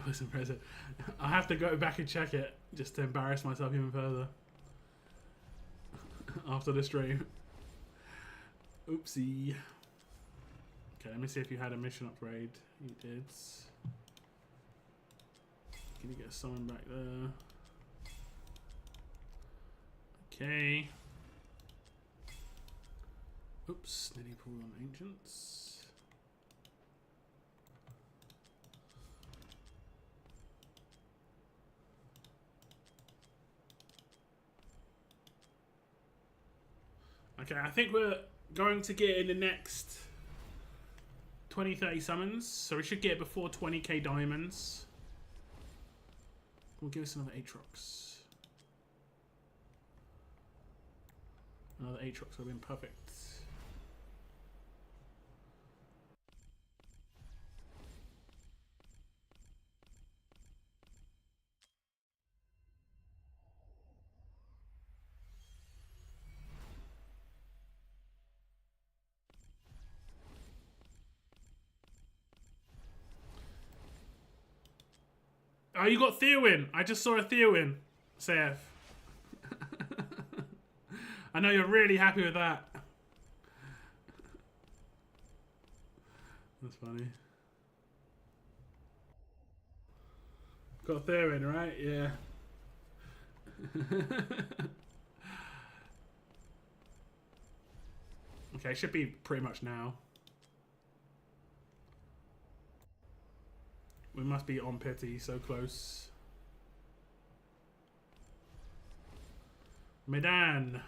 Was impressive. I have to go back and check it just to embarrass myself even further after the stream. Oopsie. Okay, let me see if you had a mission upgrade. You did. Can you get someone back there? Okay. Oops, nearly pulled on Ancients. Okay, I think we're going to get in the next 20-30 summons, so we should get before 20k diamonds. We'll give us another Aatrox. Another Aatrox would have been perfect. Oh, you got Theowin. I just saw a Theowin, Seth. I know you're really happy with that. That's funny. Got Theowin, right? Yeah. Okay, should be pretty much now. We must be on pity, so close. Medan.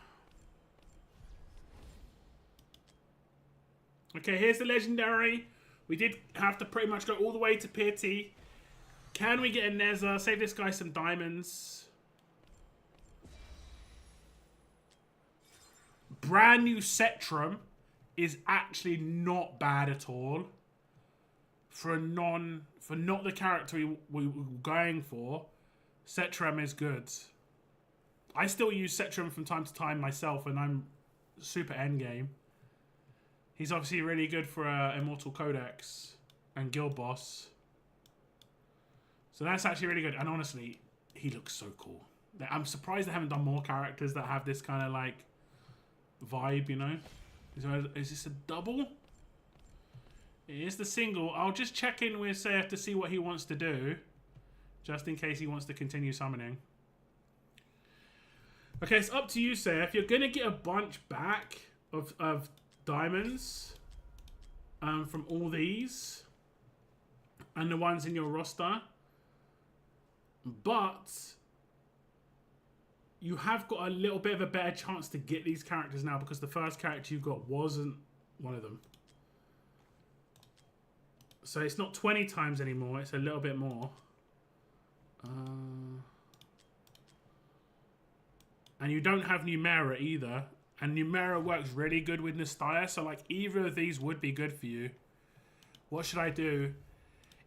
Okay, here's the legendary. We did have to pretty much go all the way to pity. Can we get a Nezha? Save this guy some diamonds. Brand new Setrum is actually not bad at all. For not the character we were going for, Setrum is good. I still use Setrum from time to time myself, and I'm super endgame. He's obviously really good for Immortal Codex and Guild Boss. So that's actually really good. And honestly, he looks so cool. I'm surprised they haven't done more characters that have this kind of like vibe, you know? Is this a double? It is the single. I'll just check in with Seth to see what he wants to do. Just in case he wants to continue summoning. Okay, it's up to you, Seth. You're going to get a bunch back of diamonds from all these. And the ones in your roster. But you have got a little bit of a better chance to get these characters now because the first character you got wasn't one of them. So it's not 20 times anymore, it's a little bit more. And you don't have Numera either. And Numera works really good with Nastya, so like either of these would be good for you. What should I do?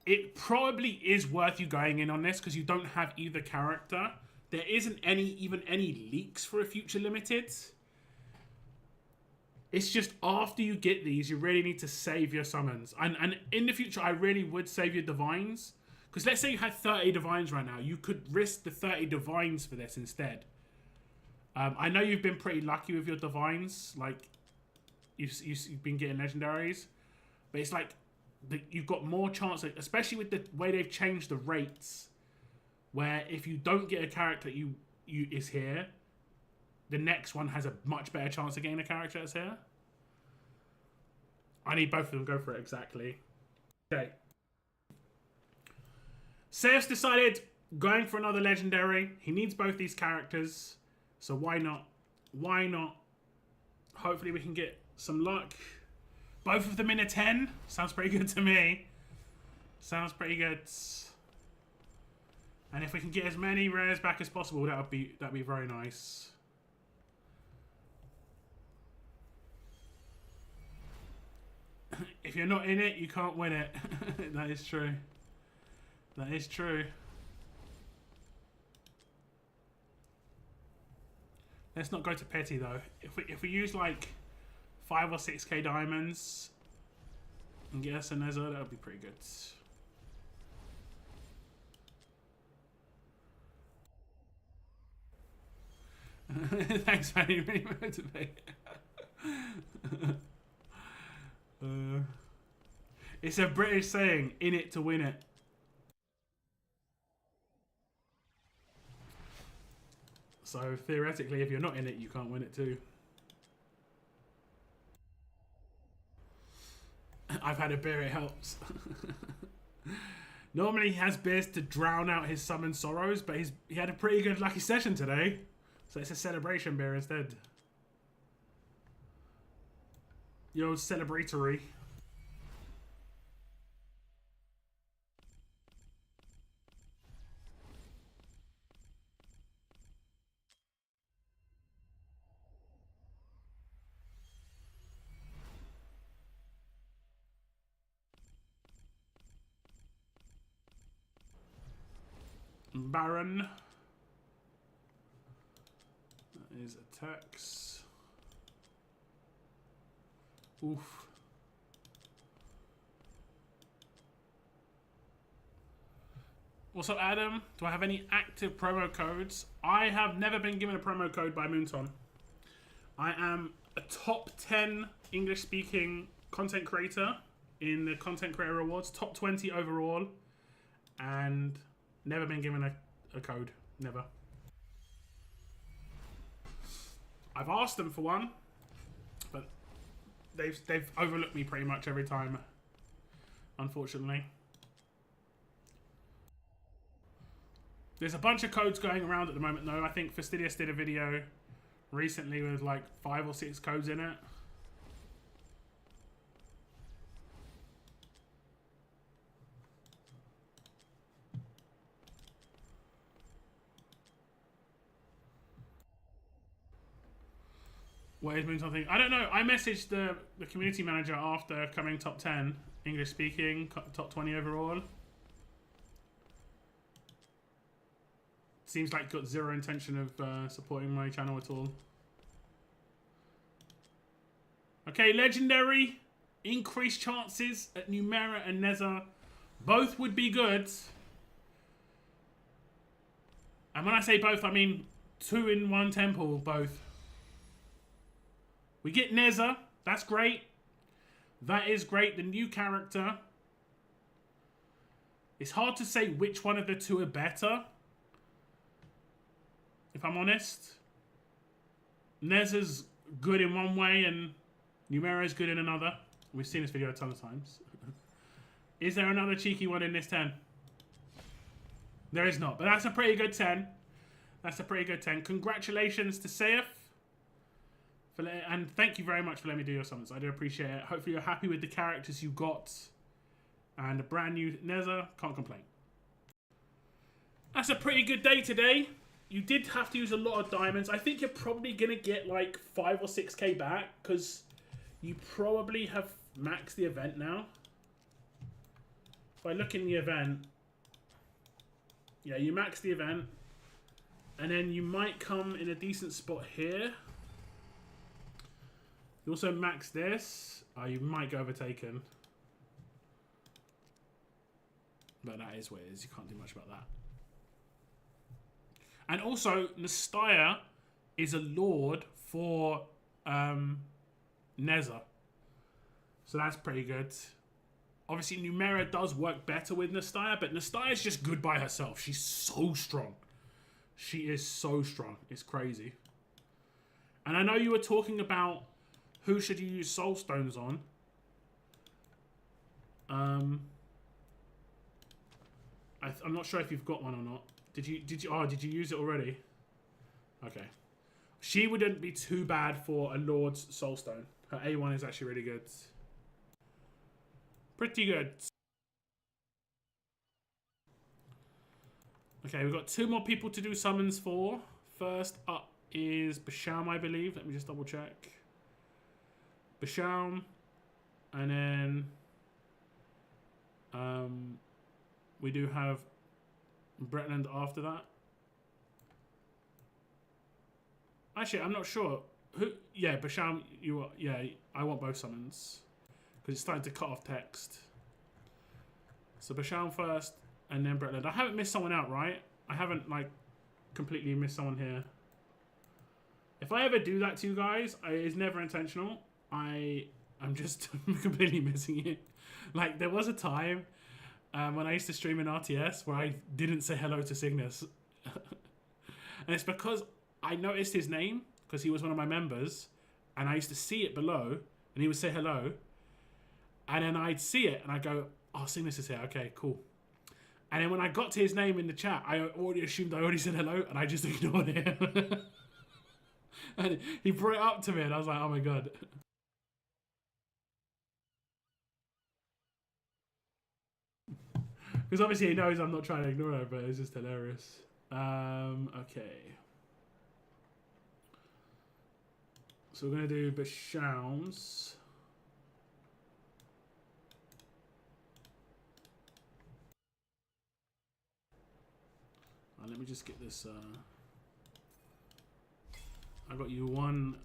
It probably is worth you going in on this because you don't have either character. There isn't even any leaks for a future limited. It's just after you get these, you really need to save your summons. And in the future, I really would save your divines. Because let's say you had 30 divines right now. You could risk the 30 divines for this instead. I know you've been pretty lucky with your divines. Like, you've been getting legendaries. But it's like, you've got more chance, especially with the way they've changed the rates. Where if you don't get a character that is here, the next one has a much better chance of getting a character that's here. I need both of them. Go for it, exactly. Okay. Seth's decided going for another legendary. He needs both these characters. So why not? Why not? Hopefully we can get some luck. Both of them in a 10. Sounds pretty good to me. Sounds pretty good. And if we can get as many rares back as possible, that'd be very nice. If you're not in it, you can't win it. That is true. That is true. Let's not go to petty though. If we use like 5 or 6k diamonds and get us a Nezha, that would be pretty good. Thanks, Fanny. Really motivate. It's a British saying, in it to win it. So theoretically, if you're not in it, you can't win it too. I've had a beer, it helps. Normally he has beers to drown out his summoned sorrows, but he had a pretty good lucky session today. So it's a celebration beer instead. Yo, celebratory. Baron. That is attacks. Oof. What's up, Adam? Do I have any active promo codes? I have never been given a promo code by Moonton. I am a top 10 English-speaking content creator in the Content Creator Awards, top 20 overall, and never been given a code. Never. I've asked them for one, but they've overlooked me pretty much every time, unfortunately. There's a bunch of codes going around at the moment though. I think Fastidious did a video recently with like 5 or 6 codes in it. What is Moon something? I don't know. I messaged the community manager after coming top 10, English speaking, top 20 overall. Seems like got zero intention of supporting my channel at all. Okay, legendary. Increased chances at Numera and Nezha. Both would be good. And when I say both, I mean 2 in 1 temple, both. We get Nezha. That's great. That is great. The new character. It's hard to say which one of the two are better, if I'm honest. Nezha's good in one way and Numera's good in another. We've seen this video a ton of times. Is there another cheeky one in this 10? There is not, but that's a pretty good 10. That's a pretty good 10. Congratulations to Saif. And thank you very much for letting me do your summons. I do appreciate it. Hopefully you're happy with the characters you got. And a brand new Nezha. Can't complain. That's a pretty good day today. You did have to use a lot of diamonds. I think you're probably going to get like 5 or 6k back, because you probably have maxed the event now. If I look in the event, yeah, you maxed the event. And then you might come in a decent spot here. You also max this. You might get overtaken. But that is what it is. You can't do much about that. And also, Nastya is a lord for Nezha. So that's pretty good. Obviously, Numera does work better with Nastya, but Nastya is just good by herself. She's so strong. She is so strong. It's crazy. And I know you were talking about who should you use soul stones on. I'm not sure if you've got one or not. Did you use it already? Okay. She wouldn't be too bad for a Lord's Soulstone. Her A1 is actually really good. Pretty good. Okay, we've got 2 more people to do summons for. First up is Basham, I believe. Let me just double check. Basham. And then we do have Bretland after that. Actually, I'm not sure. Who? Yeah, Basham, you are. Yeah, I want both summons. Because it's starting to cut off text. So Basham first, and then Bretland. I haven't missed someone out, right? I haven't, like, completely missed someone here. If I ever do that to you guys, it's never intentional. I'm just completely missing it. Like, there was a time when I used to stream in RTS where I didn't say hello to Cygnus. And it's because I noticed his name, because he was one of my members, and I used to see it below, and he would say hello. And then I'd see it, and I'd go, oh, Cygnus is here. Okay, cool. And then when I got to his name in the chat, I already assumed I already said hello, and I just ignored him. And he brought it up to me, and I was like, oh my god. Because obviously he knows I'm not trying to ignore her, but it's just hilarious. Okay. So we're going to do Basham's. Let me just get this. I got you one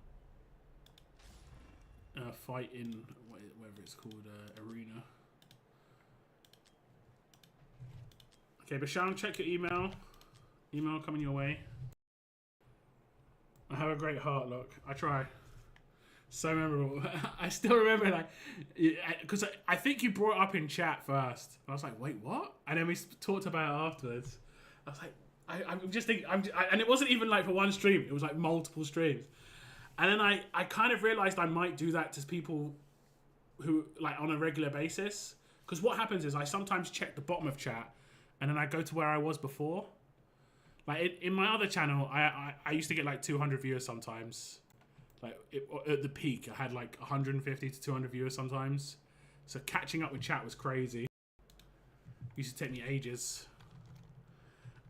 fight in whatever it's called, arena. Okay, Basham, check your email. Email coming your way. I have a great heart, look. I try. So memorable. I still remember, like, because I think you brought it up in chat first. I was like, wait, what? And then we talked about it afterwards. I was like, I'm just thinking, and it wasn't even like for one stream. It was like multiple streams. And then I kind of realized I might do that to people who, like, on a regular basis. Because what happens is I sometimes check the bottom of chat, and then I go to where I was before. Like, in my other channel, I used to get like 200 viewers sometimes. Like, at the peak, I had like 150 to 200 viewers sometimes. So catching up with chat was crazy. Used to take me ages.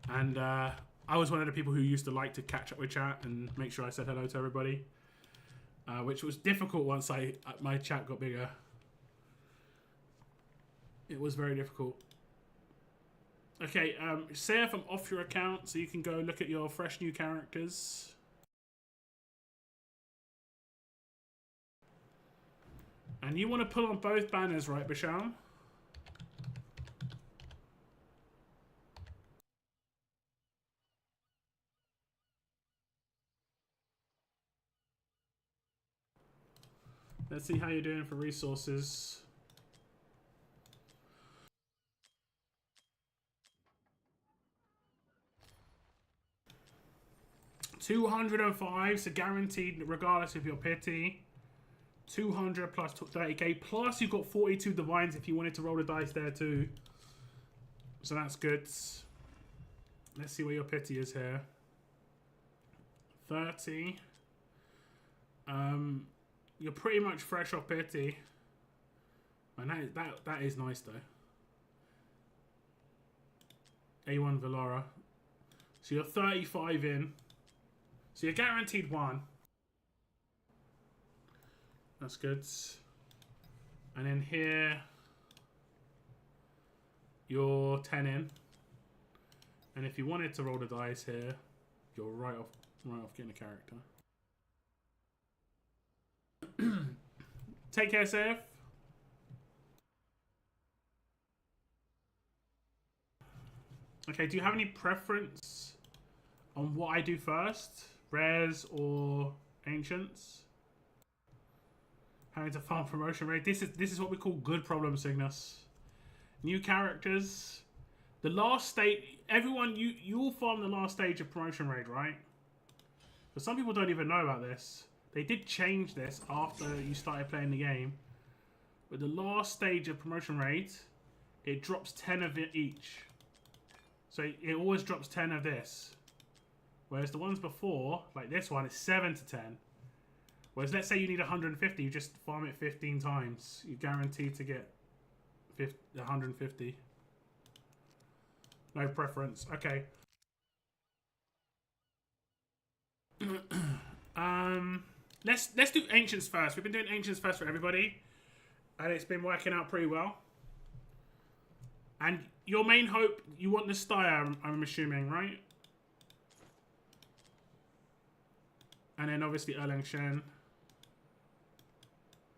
And I was one of the people who used to like to catch up with chat and make sure I said hello to everybody. Which was difficult once my chat got bigger. It was very difficult. Okay, say if I'm off your account so you can go look at your fresh new characters. And you want to pull on both banners, right, Basham? Let's see how you're doing for resources. $205, so guaranteed regardless of your pity. 200 plus 30k, plus you've got 42 divines if you wanted to roll the dice there too. So that's good. Let's see where your pity is here. 30. You're pretty much fresh off pity. And that is nice though. A1 Valora. So you're 35 in. So you're guaranteed 1. That's good. And then here, you're 10 in. And if you wanted to roll the dice here, you're right off getting a character. Take care, Seth. Okay, do you have any preference on what I do first? Rares or Ancients? Having to farm promotion raid. This is what we call good problem, Cygnus. New characters. The last stage, everyone, you all farm the last stage of promotion raid, right? But some people don't even know about this. They did change this after you started playing the game. But the last stage of promotion raid, it drops 10 of it each. So it always drops 10 of this. Whereas the ones before, like this one, is 7 to 10. Whereas let's say you need 150, you just farm it 15 times. You're guaranteed to get 150. No preference. Okay. Let's do Ancients first. We've been doing Ancients first for everybody. And it's been working out pretty well. And your main hope, you want the Steyr, I'm assuming, right? And then obviously Erlang Shen.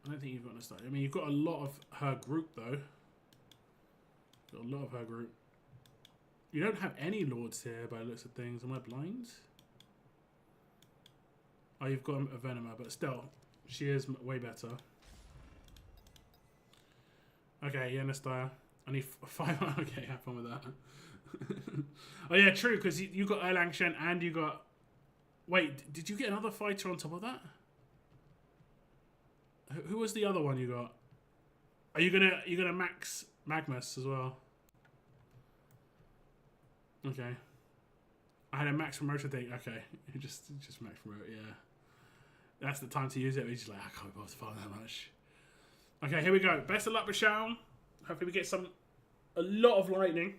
I don't think you've got the Steyr. I mean, you've got a lot of her group, though. Got a lot of her group. You don't have any Lords here by the looks of things. Am I blind? Oh, you've got a Venomer, but still, she is way better. Okay, yeah, Steyr. I need 5. Okay, have fun with that. Oh yeah, true, because you got Erlang Shen and you got. Wait, did you get another fighter on top of that? Who was the other one you got? Are you gonna max Magmus as well? Okay. I had a max promoter thing. Okay, just max promote. Yeah, that's the time to use it. We're just like, I can't be bothered to farm that much. Okay, here we go. Best of luck, Basham. Hopefully we get a lot of lightning,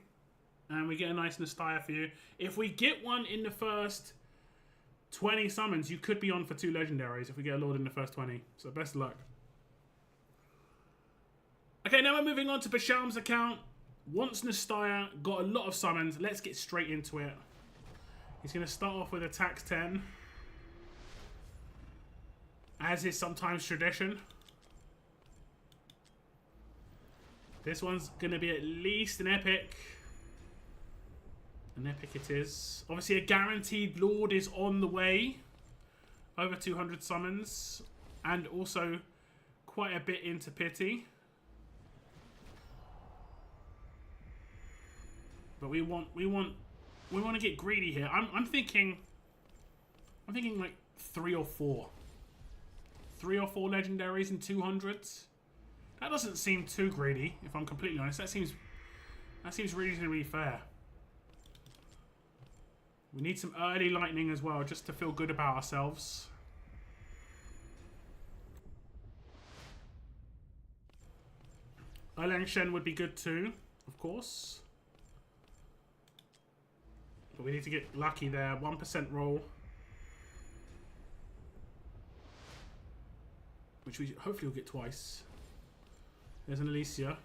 and we get a nice Steyr for you. If we get one in the first 20 summons, you could be on for 2 legendaries if we get a Lord in the first 20. So best of luck. Okay, now we're moving on to Basham's account. Wants Steyr, got a lot of summons. Let's get straight into it. He's going to start off with a tax 10. As is sometimes tradition. This one's going to be at least an epic. An epic it is. Obviously a guaranteed Lord is on the way. Over 200 summons. And also quite a bit into pity. But we want to get greedy here. I'm thinking like 3 or 4. 3 or 4 legendaries and 200s. That doesn't seem too greedy, if I'm completely honest. That seems reasonably fair. We need some early lightning as well, just to feel good about ourselves. Erlang Shen would be good too, of course. But we need to get lucky there. 1% roll. Which we hopefully will get twice. There's an Alicia.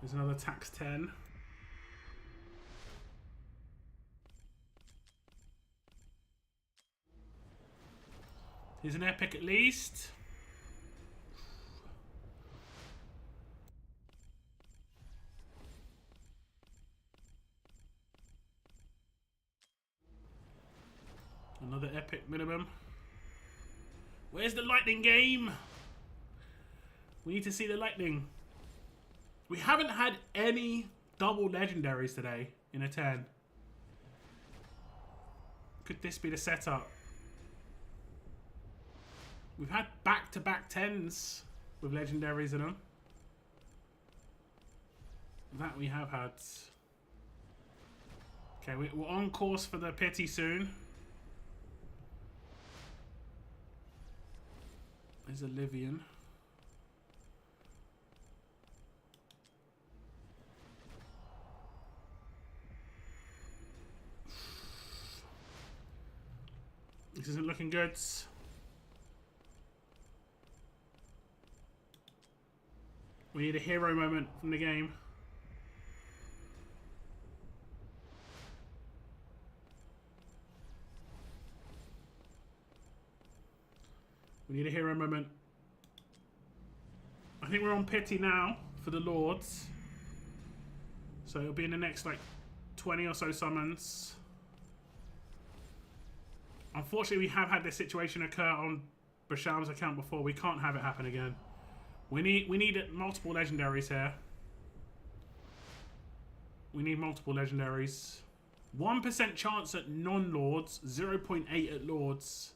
There's another tax 10. Here's an epic at least. Another epic minimum. Where's the lightning game? We need to see the lightning. We haven't had any double legendaries today in a 10. Could this be the setup? We've had back-to-back 10s with legendaries in them. That we have had. Okay, we're on course for the pity soon. There's a Livian. This isn't looking good. We need a hero moment from the game. We need a hero moment. I think we're on pity now for the Lords. So it'll be in the next like 20 or so summons. Unfortunately, we have had this situation occur on Basham's account before. We can't have it happen again. We need multiple legendaries here. We need multiple legendaries. 1% chance at non-Lords, 0.8 at Lords.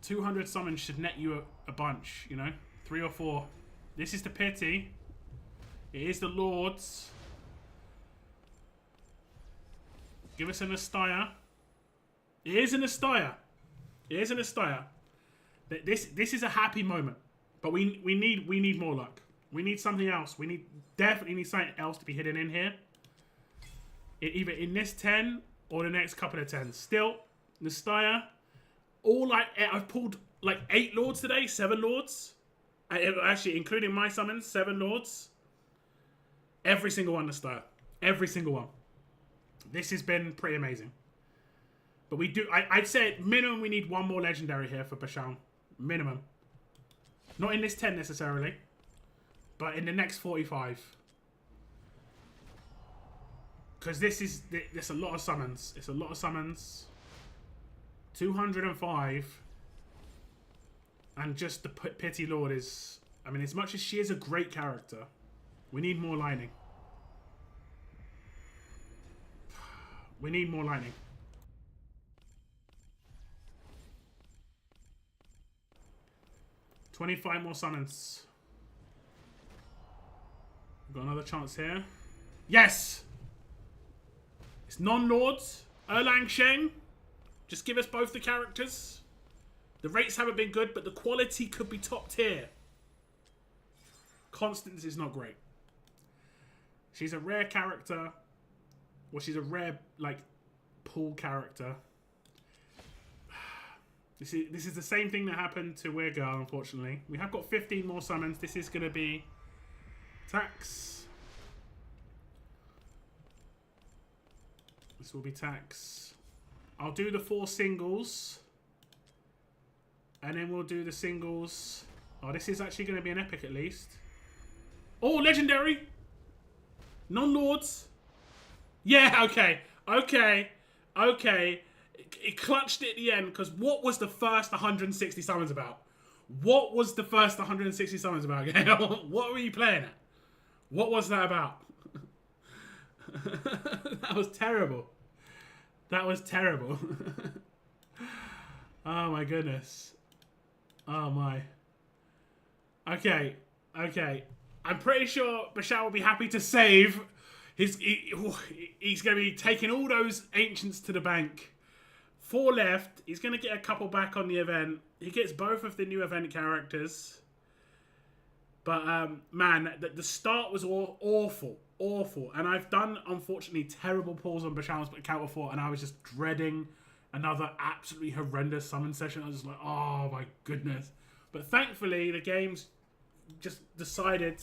200 summons should net you a bunch, you know? 3 or 4. This is the pity. It is the Lords. Give us an Astaya. It is an Astaya. It is an Astaya. This is a happy moment, but we need more luck. We need something else. We definitely need something else to be hidden in here. Either in this 10 or the next couple of 10s. Still, Nastaya. I've pulled like 8 Lords today, 7 Lords. Actually, including my summons, 7 Lords. Every single one Nastaya. Every single one. This has been pretty amazing. But we do, I'd say minimum we need 1 more legendary here for Bashan. Minimum. Not in this 10 necessarily, but in the next 45. Because there's a lot of summons. It's a lot of summons. 205. And just the Pity Lord is... I mean, as much as she is a great character, we need more lightning. We need more lightning. $25 more summons. We've got another chance here. Yes! It's non-lords. Erlang Shen. Just give us both the characters. The rates haven't been good, but the quality could be top tier. Constance is not great. She's a rare character. Well, she's a rare, like, pool character. This is the same thing that happened to Weird Girl, unfortunately. We have got 15 more summons. This is going to be tax. This will be tax. I'll do the 4 singles. And then we'll do the singles. Oh, this is actually going to be an epic at least. Oh, legendary. Non-lords. Yeah, okay. It clutched it at the end, because what was the first 160 summons about? What was the first 160 summons about? What were you playing at? What was that about? That was terrible. That was terrible. Oh my goodness. Oh my. Okay. I'm pretty sure Bashar will be happy to save. He's going to be taking all those ancients to the bank. 4 left. He's going to get a couple back on the event. He gets both of the new event characters. But, man, the start was awful. And I've done, unfortunately, terrible pulls on Bashar's account before, and I was just dreading another absolutely horrendous summon session. I was just like, oh my goodness. But thankfully, the game's just decided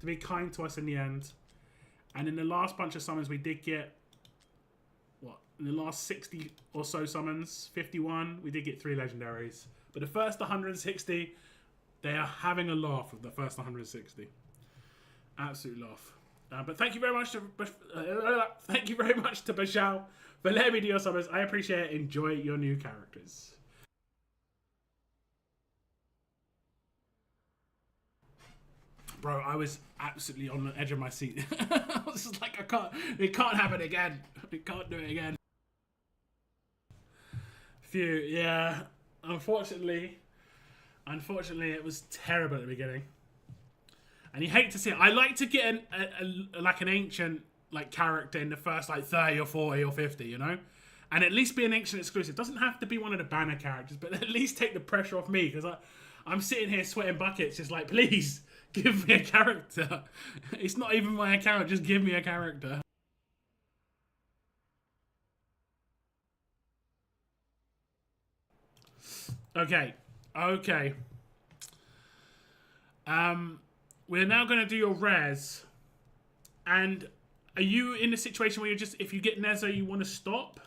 to be kind to us in the end. And in the last bunch of summons, we did get, what, in the last 60 or so summons, 51, we did get 3 legendaries. But the first 160, they are having a laugh with the first 160. Absolute laugh. But thank you very much to Bashal for letting me do your summons. I appreciate it. Enjoy your new characters. Bro, I was absolutely on the edge of my seat. I was just like, it can't happen again. We can't do it again. Phew, yeah. Unfortunately, it was terrible at the beginning. And you hate to see it. I like to get an ancient character in the first 30 or 40 or 50, you know? And at least be an ancient exclusive. Doesn't have to be one of the banner characters, but at least take the pressure off me, because I'm sitting here sweating buckets just like, please, give me a character. It's not even my account, just give me a character. Okay. We're now going to do your rares. And are you in a situation where if you get Nezha, you want to stop?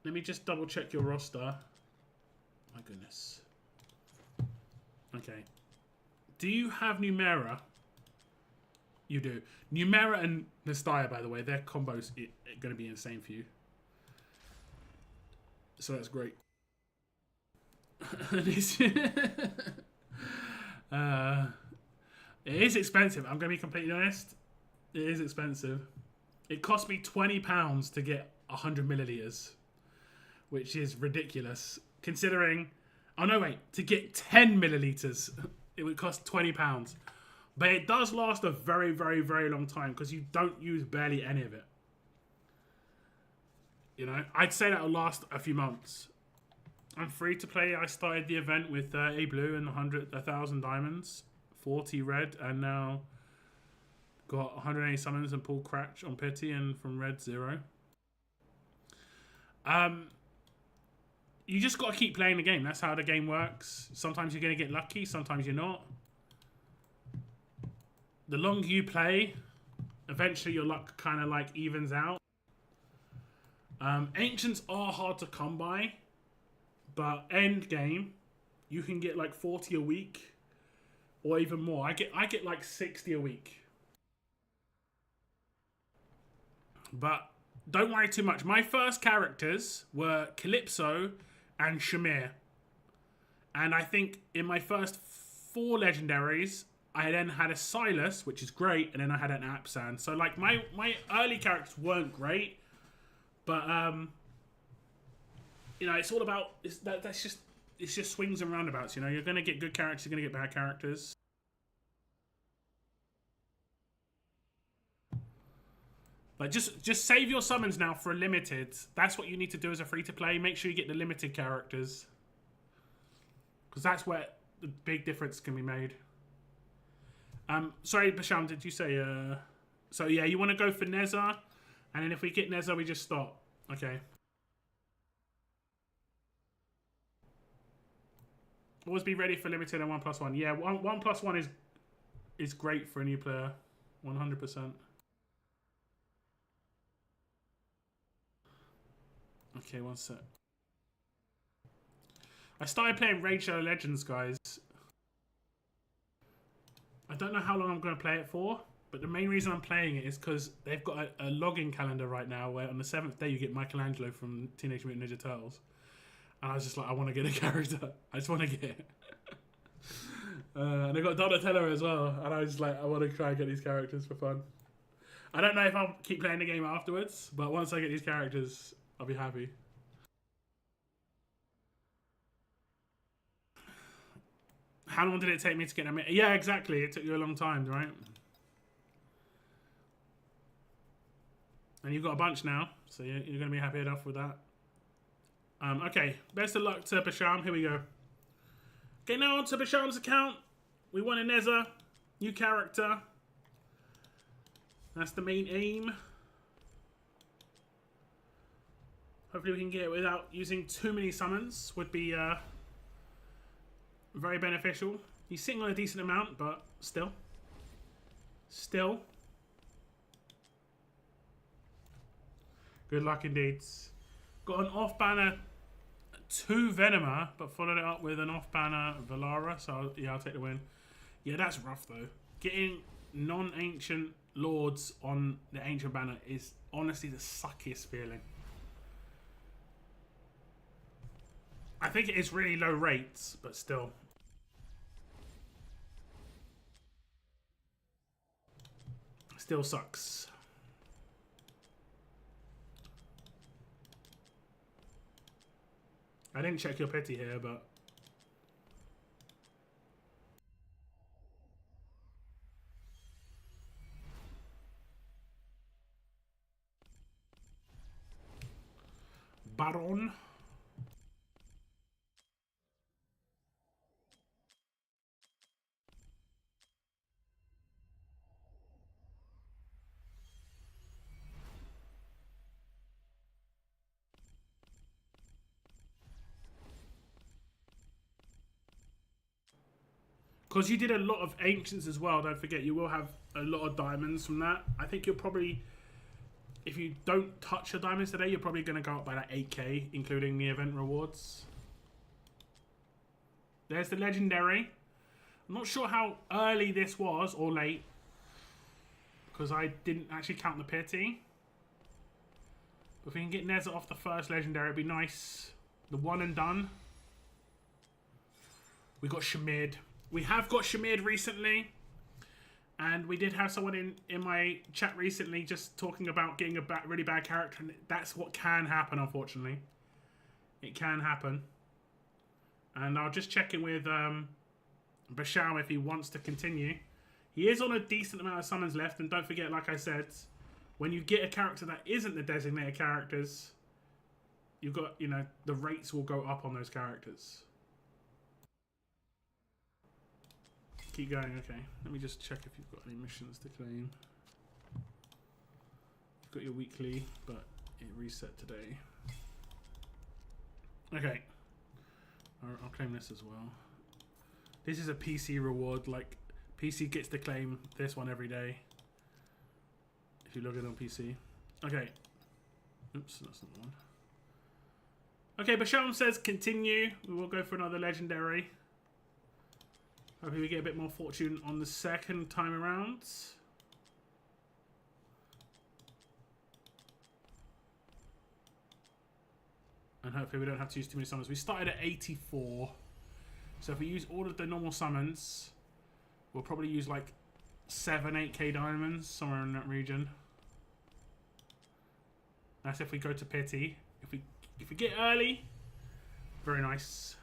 Let me just double check your roster. My goodness. Okay. Do you have Numera? You do. Numera and Nastaya, by the way, their combos are going to be insane for you. So that's great. It is expensive. I'm going to be completely honest. It is expensive. It cost me £20 to get 100 milliliters, which is ridiculous. Considering, oh no, wait, to get 10 milliliters, it would cost £20. But it does last a very, very, very long time because you don't use barely any of it. You know, I'd say that'll last a few months. I'm free to play. I started the event with 30 blue and 1,000 diamonds, 40 red, and now got 180 summons and pulled Cratch on Pity and from red 0. You just got to keep playing the game. That's how the game works. Sometimes you're going to get lucky, sometimes you're not. The longer you play, eventually your luck kind of like evens out. Ancients are hard to come by, but end game, you can get like 40 a week or even more. I get like 60 a week. But don't worry too much. My first characters were Calypso and Shamir. And I think in my first 4 legendaries, I then had a Silas, which is great, and then I had an Apsan. So like my early characters weren't great, but you know, it's all about it's just swings and roundabouts. You know, you're gonna get good characters, you're gonna get bad characters. Like just save your summons now for a limited. That's what you need to do as a free to play. Make sure you get the limited characters, because that's where the big difference can be made. Sorry, Basham, did you say so yeah, you want to go for Nezha, and then if we get Nezha, we just stop. Okay. Always be ready for limited and 1+1. Yeah, 1+1 is great for a new player, 100%. Okay, one sec. I started playing Raid Shadow Legends, guys. I don't know how long I'm going to play it for, but the main reason I'm playing it is because they've got a login calendar right now where on the 7th day you get Michelangelo from Teenage Mutant Ninja Turtles. And I was just like, I want to get a character. I just want to get it. And they got Donatello as well. And I was like, I want to try and get these characters for fun. I don't know if I'll keep playing the game afterwards, but once I get these characters, I'll be happy. How long did it take me to get them? Yeah, exactly. It took you a long time, right? And you've got a bunch now, so you're going to be happy enough with that. Okay, best of luck to Basham. Here we go. Okay, now on to Basham's account. We want a Nezha, new character. That's the main aim. Hopefully we can get it without using too many summons. Would be very beneficial. He's sitting on a decent amount, but still. Still. Good luck indeed. Got an off-banner 2 Venomer, but followed it up with an off-banner Valara. So yeah, I'll take the win. Yeah, that's rough though. Getting non-ancient lords on the ancient banner is honestly the suckiest feeling. I think it is really low rates, but still. Still sucks. I didn't check your pity here, but... Baron. Because you did a lot of ancients as well, don't forget, you will have a lot of diamonds from that. I think you'll probably, if you don't touch your diamonds today, you're probably going to go up by that 8k, including the event rewards. There's the legendary. I'm not sure how early this was, or late, because I didn't actually count the pity. But if we can get Nezha off the first legendary, it'd be nice. The one and done. We got Shamir. We have got Shamir recently, and we did have someone in my chat recently just talking about getting a really bad character, and that's what can happen, unfortunately. It can happen. And I'll just check in with Basham if he wants to continue. He is on a decent amount of summons left, and don't forget, like I said, when you get a character that isn't the designated characters, you've got, you know, the rates will go up on those characters. Keep going, okay. Let me just check if you've got any missions to claim. You've got your weekly, but it reset today. Okay. I'll claim this as well. This is a PC reward, like, PC gets to claim this one every day. If you log in on PC. Okay. Oops, that's not the one. Okay, Basham says continue. We will go for another legendary. Hopefully we get a bit more fortune on the second time around. And hopefully we don't have to use too many summons. We started at 84. So if we use all of the normal summons, we'll probably use like 7-8k diamonds, somewhere in that region. That's if we go to pity. If we get early, very nice.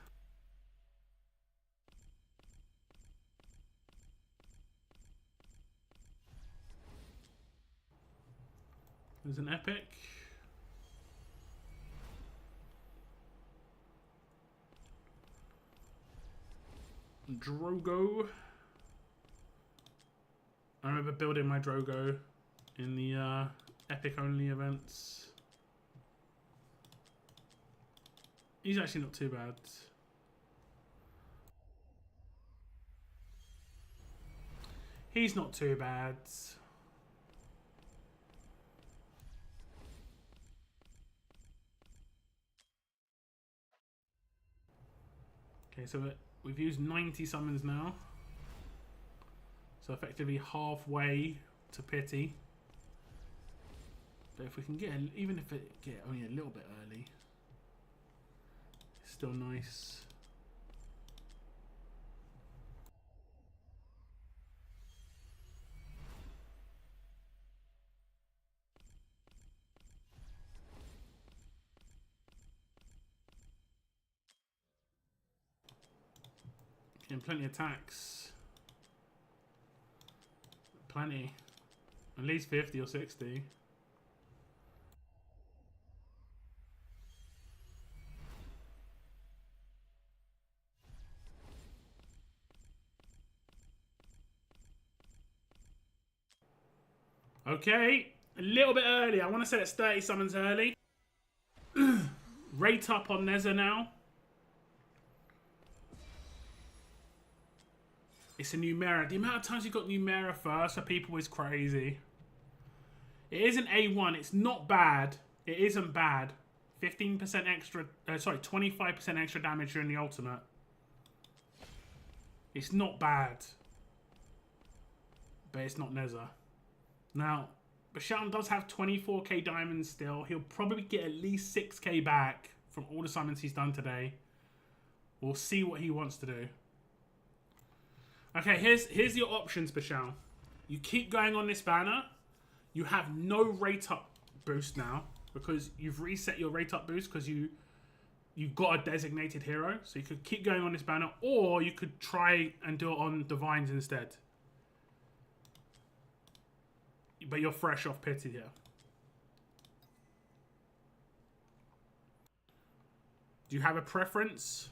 There's an epic. Drogo. I remember building my Drogo in the epic only events. He's actually not too bad. He's not too bad. Okay, so we've used 90 summons now. So effectively halfway to pity. But if we can get, even if it get only a little bit early, it's still nice. Getting plenty of attacks. Plenty. At least 50 or 60. Okay, a little bit early. I want to say it's 30 summons early. Rate up on Nezha now. It's a Numera. The amount of times you've got Numera first for people is crazy. It isn't A1. It's not bad. It isn't bad. 15% extra... sorry, 25% extra damage during the ultimate. It's not bad. But it's not Nezha. Now, Basham does have 24k diamonds still. He'll probably get at least 6k back from all the summons he's done today. We'll see what he wants to do. Okay, here's your options, Basham. You keep going on this banner. You have no rate up boost now because you've reset your rate up boost because you've got a designated hero. So you could keep going on this banner, or you could try and do it on Divines instead. But you're fresh off pity here. Do you have a preference?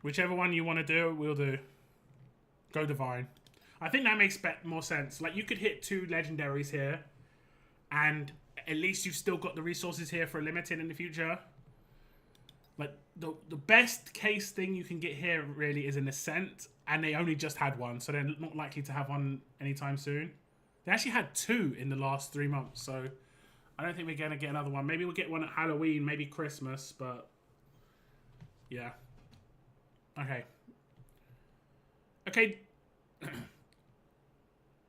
Whichever one you want to do, we'll do. Go Divine. I think that makes more sense. Like, you could hit 2 legendaries here, and at least you've still got the resources here for a limited in the future. Like, the best case thing you can get here really is an Ascent, and they only just had one, so they're not likely to have one anytime soon. They actually had 2 in the last 3 months, so I don't think we're going to get another one. Maybe we'll get one at Halloween, maybe Christmas, but yeah. Okay. Okay.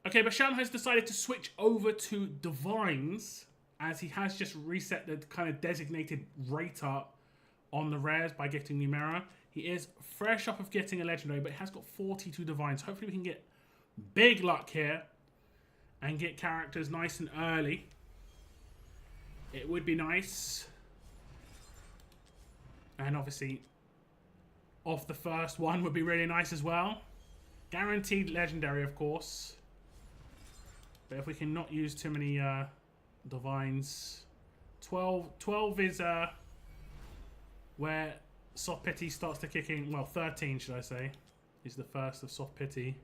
Okay, Basham has decided to switch over to Divines, as he has just reset the kind of designated rate up on the rares by getting Numera. He is fresh off of getting a legendary, but he has got 42 Divines. Hopefully we can get big luck here and get characters nice and early. It would be nice. And obviously, off the first one would be really nice as well. Guaranteed legendary, of course. But if we can not use too many divines. 12 is where soft pity starts to kick in. Well, 13 should I say, is the first of soft pity.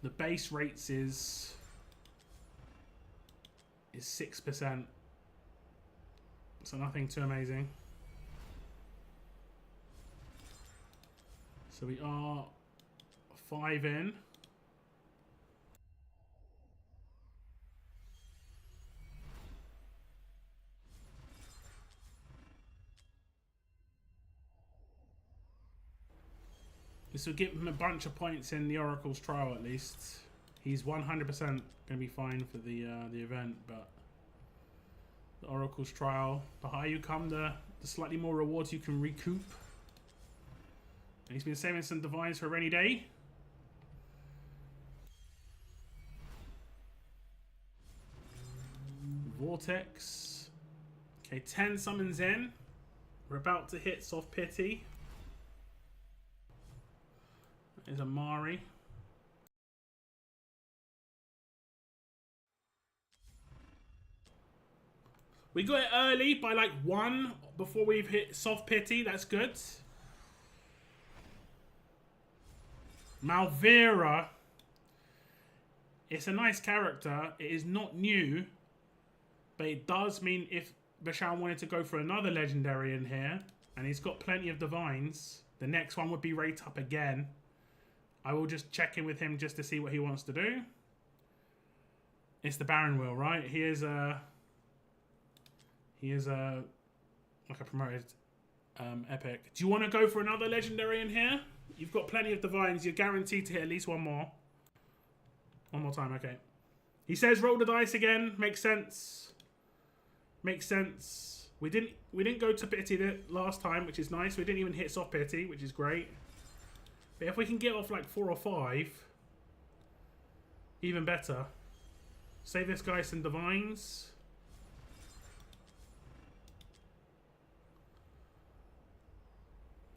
The base rates is 6%. So nothing too amazing. So we are 5 in. This will give him a bunch of points in the Oracle's trial at least. He's 100% going to be fine for the event, but the Oracle's trial, the higher you come, the slightly more rewards you can recoup. And he's been saving some divines for a rainy day. Vortex. Okay, 10 summons in. We're about to hit soft pity. There's a Mari. We got it early by like 1 before we've hit soft pity. That's good. Malvira. It's a nice character. It is not new. But it does mean if Bashar wanted to go for another legendary in here, and he's got plenty of divines, the next one would be rate up again. I will just check in with him just to see what he wants to do. It's the Baron Wheel, right? He is like a promoted epic. Do you want to go for another legendary in here? You've got plenty of divines. You're guaranteed to hit at least one more. One more time, okay. He says roll the dice again. Makes sense. Makes sense. We didn't go to pity last time, which is nice. We didn't even hit soft pity, which is great. But if we can get off like 4 or 5, even better. Save this guy some divines.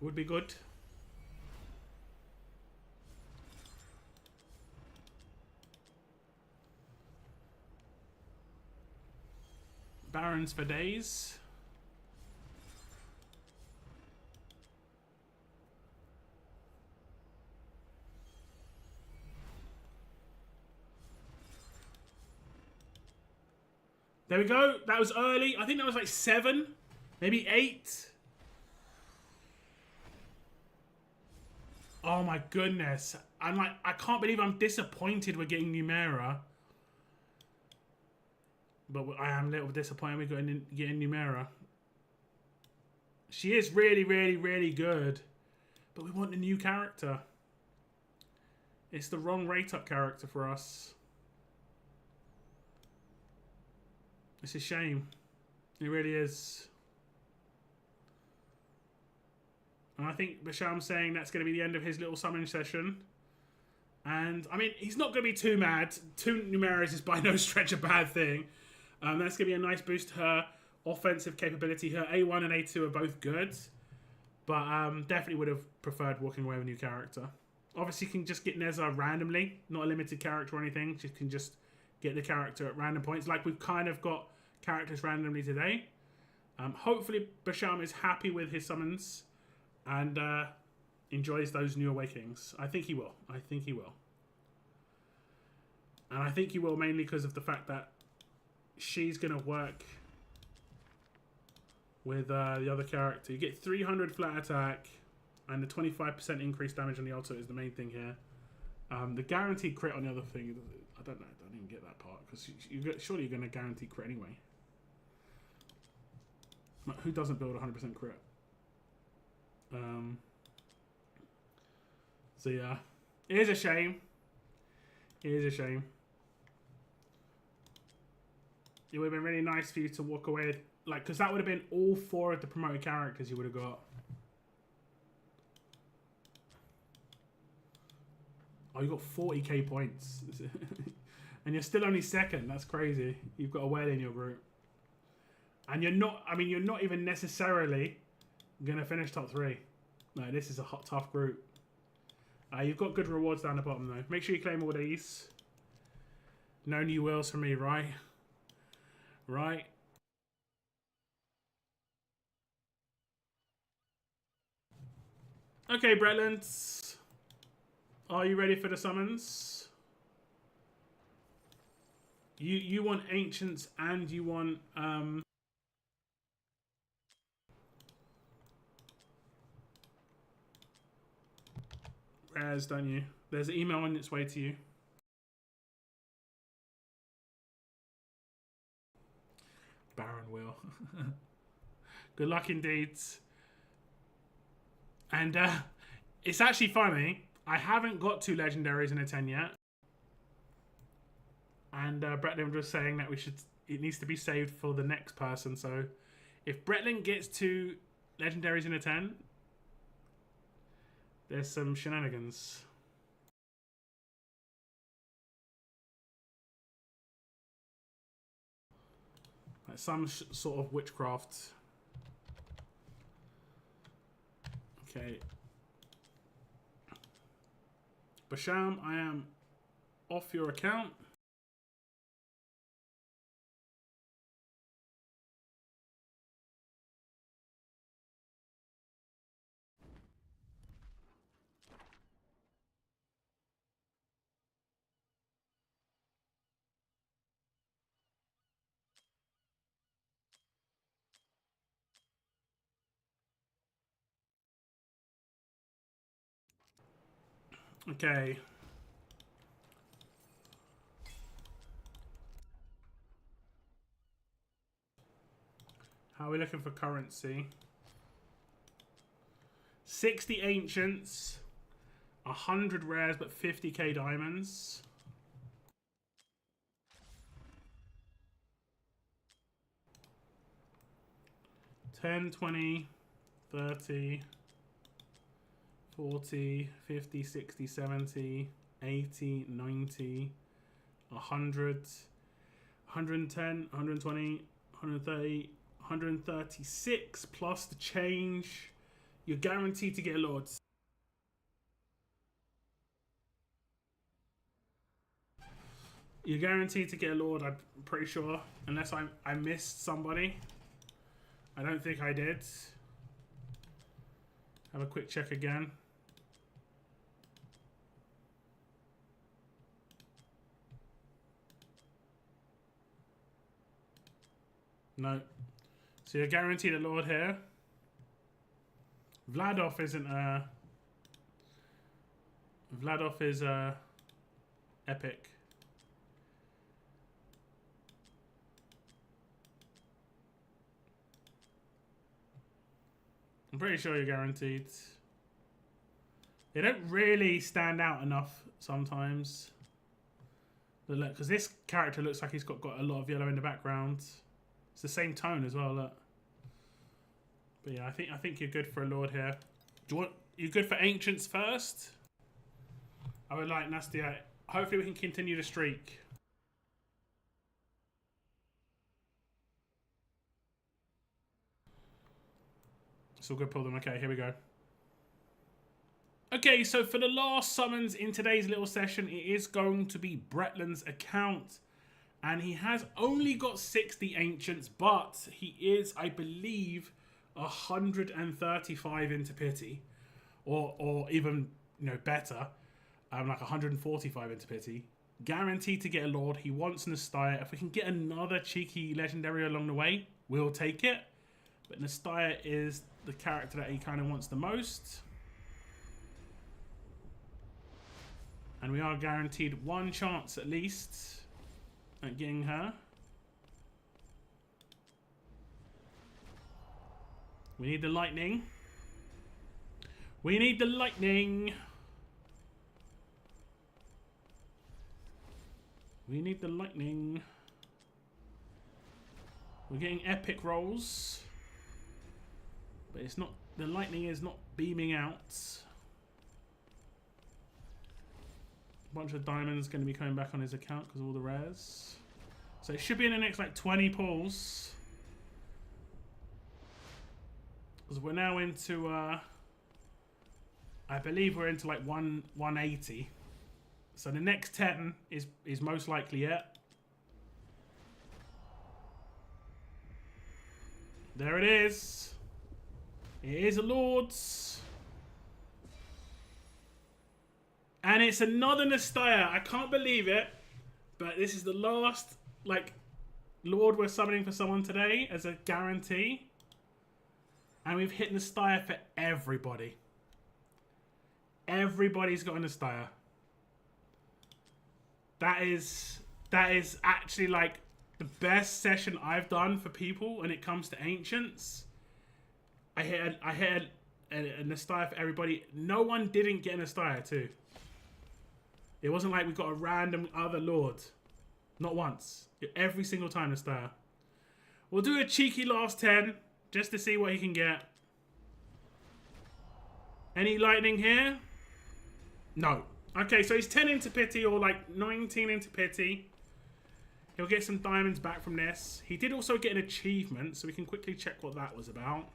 Would be good. Barons for days. There we go. That was early. I think that was like 7, maybe 8. Oh my goodness. I'm like, I can't believe I'm disappointed we're getting Numera. But I am a little disappointed we're getting Numera. She is really, really, really good. But we want a new character. It's the wrong rate up character for us. It's a shame. It really is. And I think Basham's saying that's going to be the end of his little summon session. And, I mean, he's not going to be too mad. 2 Numeras is by no stretch a bad thing. That's going to be a nice boost to her offensive capability. Her A1 and A2 are both good. But definitely would have preferred walking away with a new character. Obviously, you can just get Nezha randomly. Not a limited character or anything. You can just get the character at random points. Like we've kind of got characters randomly today. Hopefully, Basham is happy with his summons. And enjoys those new awakenings. I think he will. I think he will. And I think he will mainly because of the fact that she's going to work with the other character. You get 300 flat attack and the 25% increased damage on the ultimate is the main thing here. The guaranteed crit on the other thing, I don't know. I don't even get that part because surely you're going to guarantee crit anyway. Who doesn't build 100% crit? So yeah, it is a shame. It is a shame. It would have been really nice for you to walk away, like, because that would have been all 4 of the promoted characters you would have got. Oh, you got 40k points. And you're still only second. That's crazy. You've got a whale in your group. And you're not, I mean, you're not even necessarily going to finish top 3. No, this is a hot, tough group. You've got good rewards down the bottom, though. Make sure you claim all these. No new wheels for me, right? Right. Okay, Bretlands. Are you ready for the summons? You want Ancients and you want... rares, don't you? There's an email on its way to you. Baron Will. Good luck indeed. And it's actually funny. I haven't got 2 legendaries in a 10 yet. And Bretland was saying that it needs to be saved for the next person. So if Bretland gets 2 legendaries in a 10, there's some shenanigans. Like some sort of witchcraft. Okay. Basham, I am off your account. Okay. How are we looking for currency? 60 ancients, 100 rares, but 50k diamonds. $10, $20, $30, $40, $50, $60, $70, $80, $90, $100, $110, $120, $130, $136 plus the change. You're guaranteed to get a Lord. You're guaranteed to get a Lord, I'm pretty sure. Unless I missed somebody. I don't think I did. Have a quick check again. No. So you're guaranteed a Lord here. Vladov isn't Vladov is epic. I'm pretty sure you're guaranteed. They don't really stand out enough sometimes. But look, because this character looks like he's got a lot of yellow in the background. It's the same tone as well, look. But yeah, I think you're good for a Lord here. You good for Ancients first? I would like Nastia. Hopefully we can continue the streak. It's all good, pull them. Okay, here we go. Okay, so for the last summons in today's little session, it is going to be Bretland's account. And he has only got 60 Ancients, but he is, I believe, 135 into pity. Or even, you know, better. Like 145 into pity. Guaranteed to get a Lord. He wants Nastia. If we can get another cheeky legendary along the way, we'll take it. But Nastia is the character that he kind of wants the most. And we are guaranteed one chance at least at getting her. We need the lightning. We need the lightning. We need the lightning. We're getting epic rolls. But it's not, the lightning is not beaming out. A bunch of diamonds going to be coming back on his account because of all the rares. So it should be in the next like 20 pulls. Because we're now into, I believe we're into like 180. So the next 10 is most likely it. There it is. It is a Lord's. And it's another Nastya. I can't believe it. But this is the last, like, Lord we're summoning for someone today as a guarantee. And we've hit Nastya for everybody. Everybody's got a Nastya. That is actually, like, the best session I've done for people when it comes to Ancients. I hit a Nastya for everybody. No one didn't get a Nastya too. It wasn't like we got a random other Lord. Not once. Every single time Nastya. We'll do a cheeky last 10 just to see what he can get. Any lightning here? No. Okay, so he's 10 into pity or like 19 into pity. He'll get some diamonds back from this. He did also get an achievement, so we can quickly check what that was about.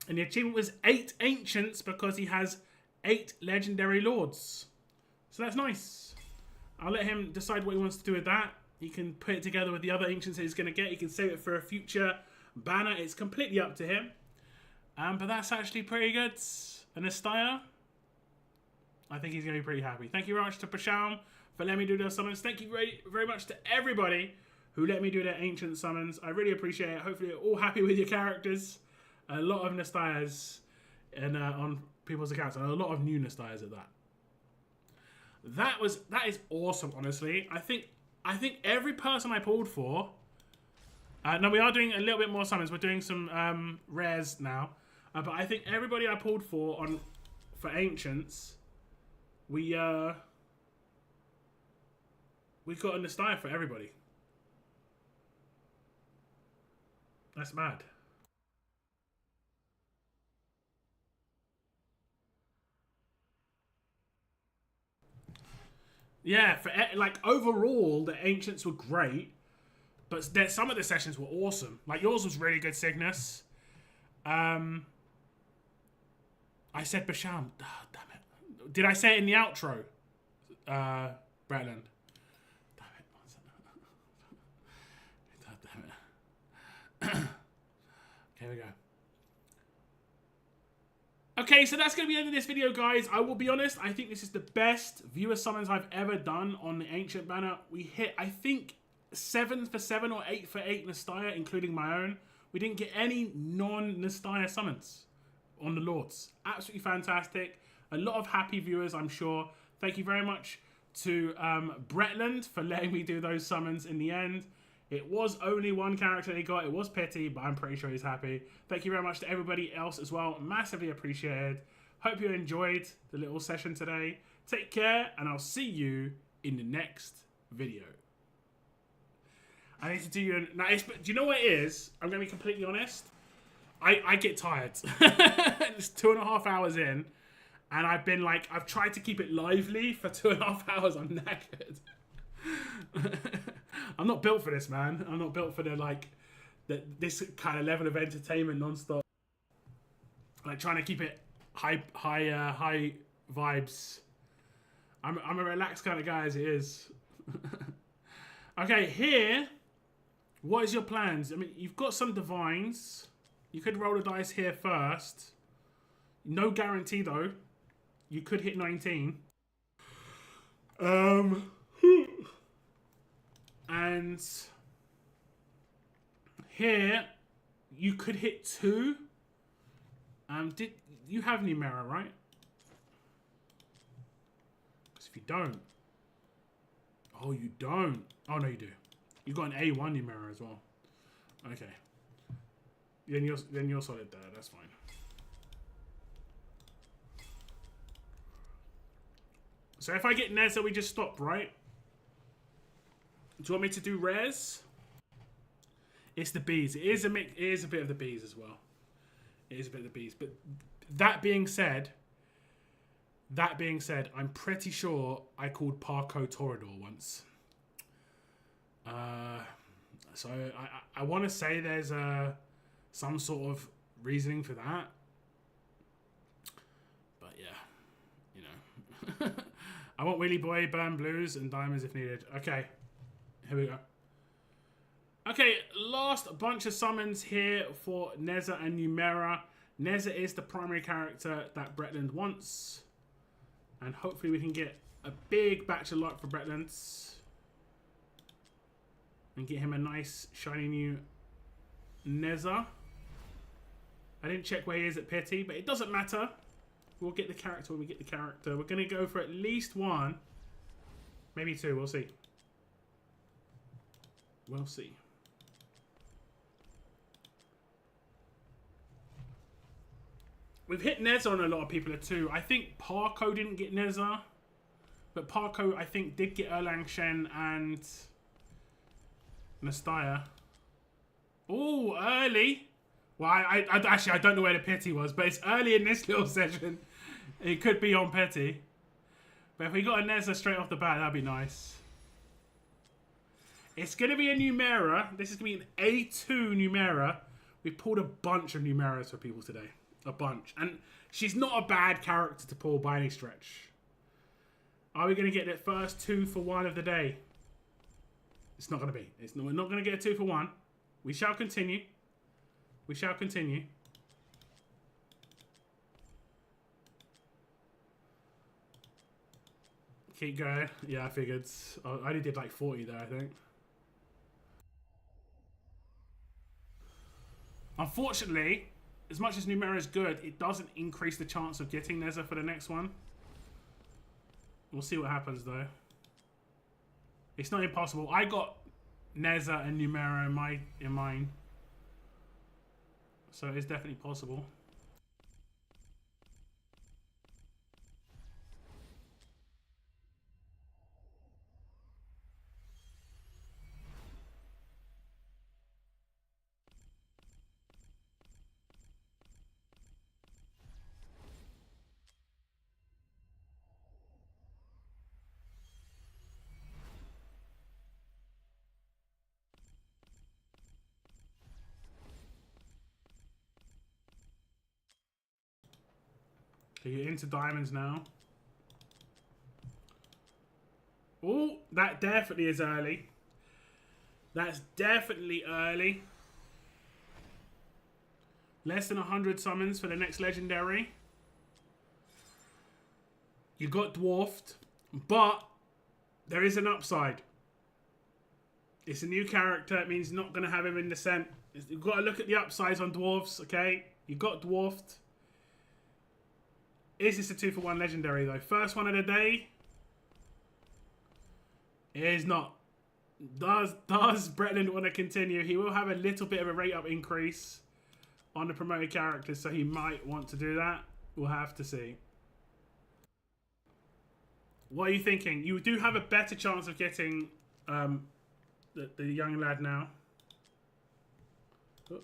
And the achievement was 8 Ancients because he has 8 Legendary Lords. So that's nice. I'll let him decide what he wants to do with that. He can put it together with the other Ancients that he's going to get. He can save it for a future banner. It's completely up to him. But that's actually pretty good. And Nastya, I think he's going to be pretty happy. Thank you very much to Pasham for letting me do those summons. Thank you very, very much to everybody who let me do their Ancient summons. I really appreciate it. Hopefully you're all happy with your characters. A lot of Nastyas and on people's accounts, and a lot of new Nastyas at that. That is awesome, honestly. I think every person I pulled for. No, we are doing a little bit more summons. We're doing some rares now, but I think everybody I pulled for Ancients, we got a Nastya for everybody. That's mad. Yeah, for like overall, the Ancients were great, but some of the sessions were awesome. Like yours was really good, Cygnus. I said Basham. Oh, damn it. Did I say it in the outro? Bretland. Damn it. Damn it. Here we go. Okay, so that's going to be the end of this video, guys. I will be honest, I think this is the best viewer summons I've ever done on the Ancient banner. We hit, I think, 7 for 7 or 8 for 8 Nastya, including my own. We didn't get any non-Nastya summons on the Lords. Absolutely fantastic. A lot of happy viewers, I'm sure. Thank you very much to Bretland for letting me do those summons in the end. It was only one character he got. It was Pity, but I'm pretty sure he's happy. Thank you very much to everybody else as well. Massively appreciated. Hope you enjoyed the little session today. Take care, and I'll see you in the next video. I need to do you... Now, do you know what it is? I'm going to be completely honest. I get tired. It's 2.5 hours in, and I've tried to keep it lively for 2.5 hours. I'm knackered. I'm not built for this, man. I'm not built for this kind of level of entertainment non-stop. Like trying to keep it high vibes. I'm a relaxed kind of guy as it is. Okay, here. What is your plans? I mean, you've got some divines. You could roll the dice here first. No guarantee though. You could hit 19. And here, you could hit 2. Did you have Numera, right? Because if you don't... Oh, you don't. Oh, no, you do. You got an A1 Numera as well. Okay. Then you're solid there. That's fine. So if I get Nezha, we just stop, right? Do you want me to do rares? It's the bees. It is a bit of the bees as well. It is a bit of the bees. But that being said, That being said, I'm pretty sure I called Parko Torador once. So I want to say there's some sort of reasoning for that. But yeah, you know. I want Willy Boy, burn blues, and diamonds if needed. Okay, here we go. Okay, last bunch of summons here for Nezha and Numera. Nezha is the primary character that Bretland wants. And hopefully we can get a big batch of luck for Bretland. And get him a nice, shiny new Nezha. I didn't check where he is at Pity, but it doesn't matter. We'll get the character when we get the character. We're going to go for at least one. Maybe two, we'll see. We'll see. We've hit Nezha on a lot of people at 2. I think Parko didn't get Nezha. But Parko, I think, did get Erlang Shen and Nastya. Oh, early. Well, I actually, I don't know where the Pity was, but it's early in this little session. It could be on Pity. But if we got a Nezha straight off the bat, that'd be nice. It's going to be a Numera. This is going to be an A2 Numera. We've pulled a bunch of Numeras for people today. A bunch. And she's not a bad character to pull by any stretch. Are we going to get the first 2 for 1 of the day? It's not going to be. We're not going to get a 2 for 1. We shall continue. We shall continue. Keep going. Yeah, I figured. I only did like 40 there, I think. Unfortunately, as much as Numera is good, it doesn't increase the chance of getting Nezha for the next one. We'll see what happens though. It's not impossible. I got Nezha and Numera in mine. So it's definitely possible. Okay, you're into diamonds now. Oh, that definitely is early. That's definitely early. Less than 100 summons for the next legendary. You got dwarfed, but there is an upside. It's a new character. It means you're not going to have him in Descent. You've got to look at the upsides on dwarves, okay? You got dwarfed. Is this a 2 for 1 legendary though? First one of the day. It is not. Does Bretland want to continue? He will have a little bit of a rate up increase on the promoted characters, so he might want to do that. We'll have to see. What are you thinking? You do have a better chance of getting the young lad now. Oh.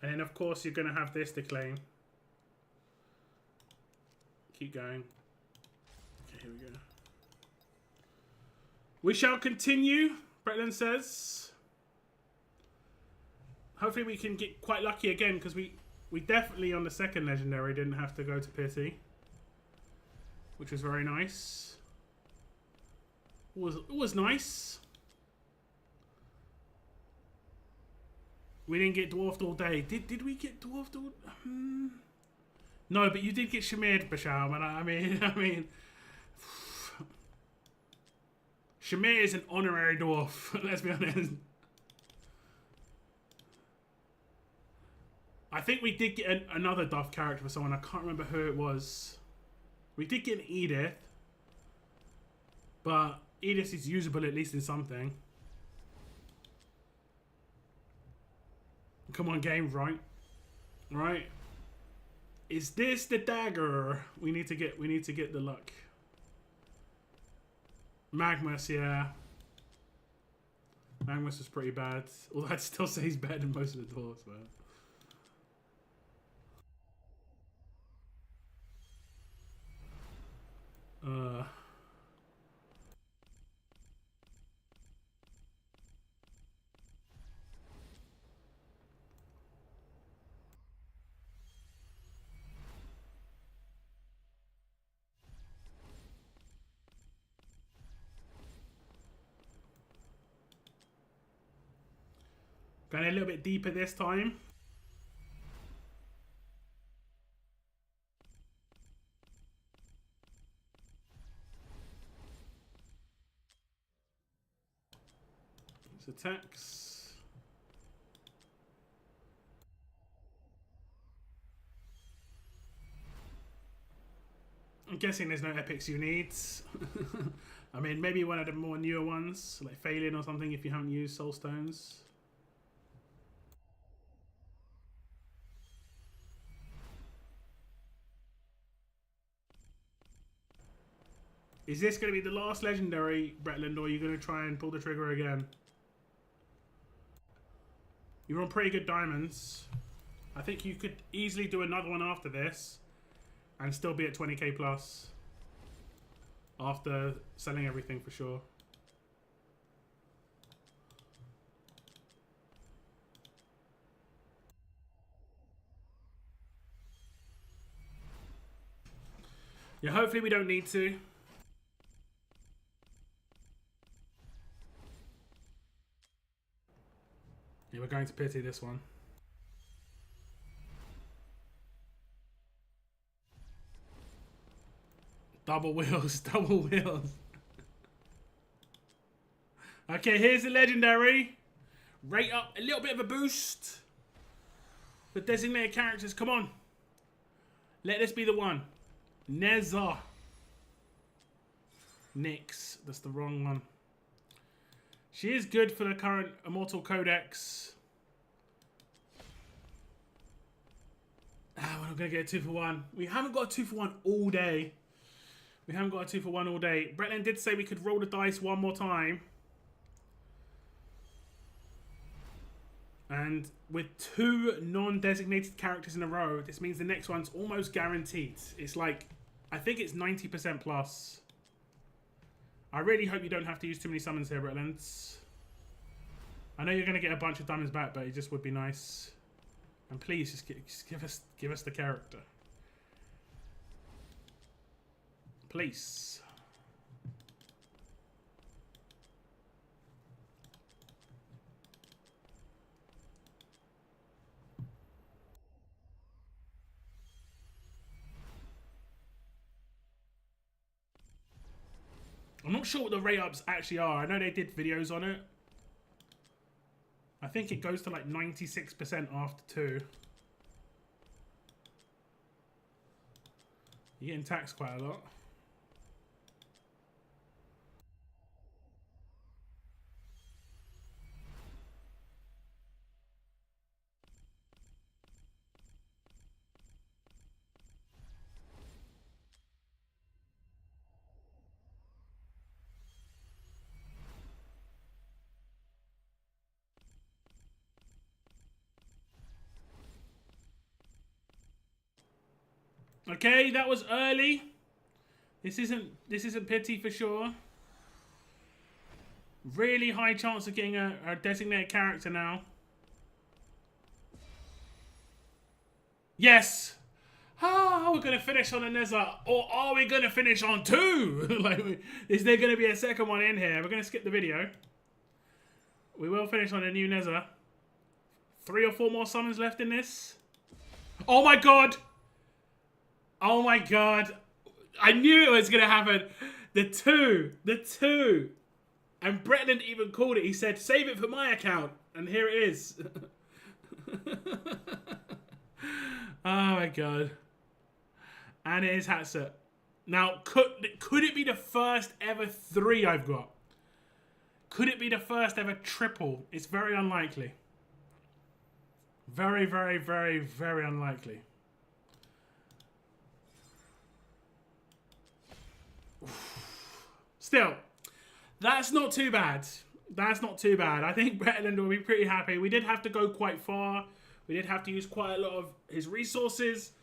And then of course you're going to have this to claim. Keep going. Okay, here we go. We shall continue, Bretland says. Hopefully we can get quite lucky again, because we definitely on the second legendary didn't have to go to Pity, which was very nice. It was nice. We didn't get dwarfed all day. Did we get dwarfed all? No, but you did get Shamir, Basham, and I mean, Shamir is an honorary dwarf. Let's be honest. I think we did get another Duff character for someone. I can't remember who it was. We did get an Edith, but Edith is usable at least in something. Come on, game, right? Right. Is this the dagger? We need to get the luck. Magmus, yeah. Magmus was pretty bad. Although I'd still say he's better than most of the dwarves, man. Going a little bit deeper this time. Attacks. I'm guessing there's no epics you need. I mean, maybe one of the more newer ones, like Failing or something, if you haven't used Soul Stones. Is this going to be the last legendary, Bretland, or are you going to try and pull the trigger again? You're on pretty good diamonds. I think you could easily do another one after this and still be at 20k plus after selling everything for sure. Yeah, hopefully we don't need to. Yeah, we're going to pity this one. Double wheels, double wheels. Okay, here's the legendary. Rate up a little bit of a boost. The designated characters, come on. Let this be the one. Nezha. Nyx, that's the wrong one. She is good for the current Immortal Codex. Ah, we're not going to get a 2-for-1. We haven't got a 2-for-1 all day. We haven't got a 2-for-1 all day. Bretland did say we could roll the dice one more time. And with 2 non-designated characters in a row, this means the next one's almost guaranteed. It's like, I think it's 90% plus. I really hope you don't have to use too many summons here, Bretlands. I know you're going to get a bunch of diamonds back, but it just would be nice. And please, just give us the character. Please. I'm not sure what the rate ups actually are. I know they did videos on it. I think it goes to like 96% after 2. You're getting taxed quite a lot. Okay, that was early. This isn't pity for sure. Really high chance of getting a designated character now. Yes. Ah, we're gonna finish on a Nezha, or are we gonna finish on 2? Like, is there gonna be a second one in here? We're gonna skip the video. We will finish on a new Nezha. 3 or 4 more summons left in this. Oh my god. Oh my god. I knew it was going to happen. The two. And Bretland even called it. He said, save it for my account. And here it is. Oh my god. And it is Hatset. Now, could it be the first ever 3 I've got? Could it be the first ever triple? It's very unlikely. Very, very, very, very unlikely. Still, that's not too bad. That's not too bad. I think Bretland will be pretty happy. We did have to go quite far. We did have to use quite a lot of his resources.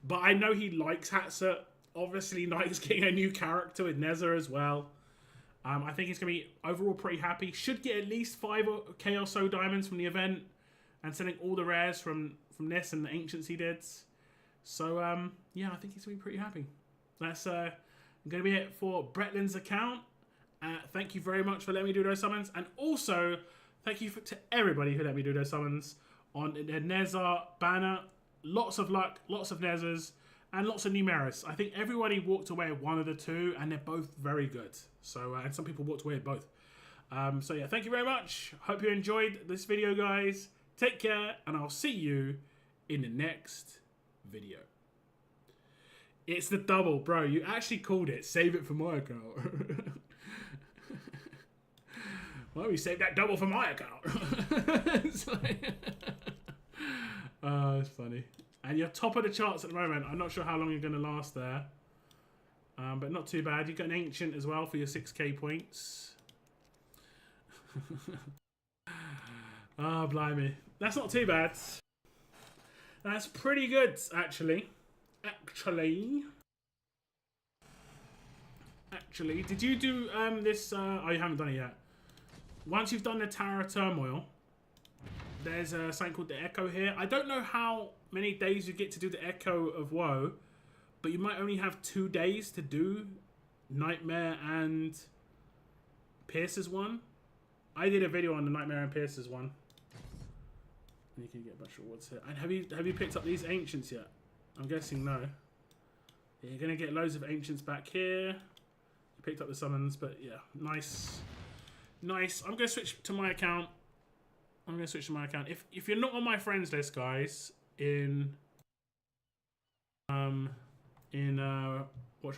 But I know he likes Hatset. Obviously, likes getting a new character with Nezha as well. I think he's going to be overall pretty happy. Should get at least 5k or so diamonds from the event. And selling all the rares from this and the Ancients he did. So, yeah, I think he's going to be pretty happy. That's going to be it for Bretland's account. Thank you very much for letting me do those summons. And also, Thank you to everybody who let me do those summons on the Nezha banner. Lots of luck, lots of Nezhas, and lots of Numeris. I think everybody walked away with one of the two, and they're both very good. So, and some people walked away with both. So yeah, thank you very much. Hope you enjoyed this video, guys. Take care, and I'll see you in the next video. It's the double, bro. You actually called it. Save it for my account. Why don't we save that double for my account? It's like... it's funny. And you're top of the charts at the moment. I'm not sure how long you're going to last there. But not too bad. You've got an Ancient as well for your 6k points. Oh, blimey. That's not too bad. That's pretty good, actually. Actually, did you do this? Oh, you haven't done it yet. Once you've done the Tower of Turmoil, there's something called the Echo here. I don't know how many days you get to do the Echo of Woe, but you might only have 2 days to do Nightmare and Pierce's one. I did a video on the Nightmare and Pierce's one. And you can get a bunch of rewards here. And have you picked up these Ancients yet? I'm guessing no. Yeah, you're gonna get loads of Ancients back here. You picked up the summons, but yeah, nice. Nice. I'm gonna switch to my account. If you're not on my friends list, guys, in Watch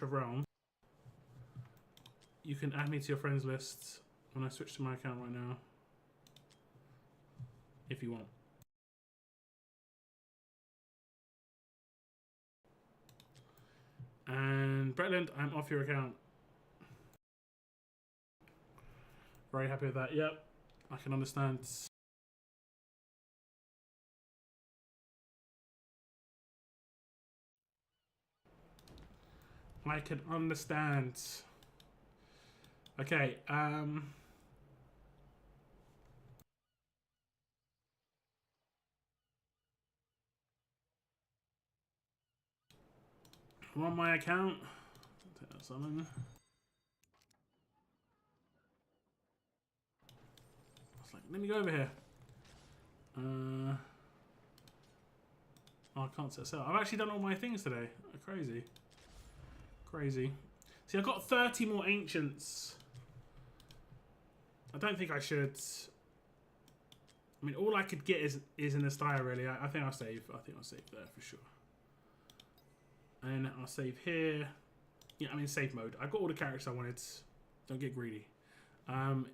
of Realm, you can add me to your friends list when I switch to my account right now. If you want. And Bretland, I'm off your account. Very happy with that. Yep, I can understand. I can understand. Okay, I'm on my account. Take that summon. Let me go over here. Oh, I can't set this up. I've actually done all my things today. Crazy. Crazy. See, I've got 30 more Ancients. I don't think I should. I mean, all I could get is in the style, really. I think I'll save. I think I'll save there for sure. And I'll save here. Yeah, I'm in save mode. I've got all the characters I wanted. Don't get greedy. I'm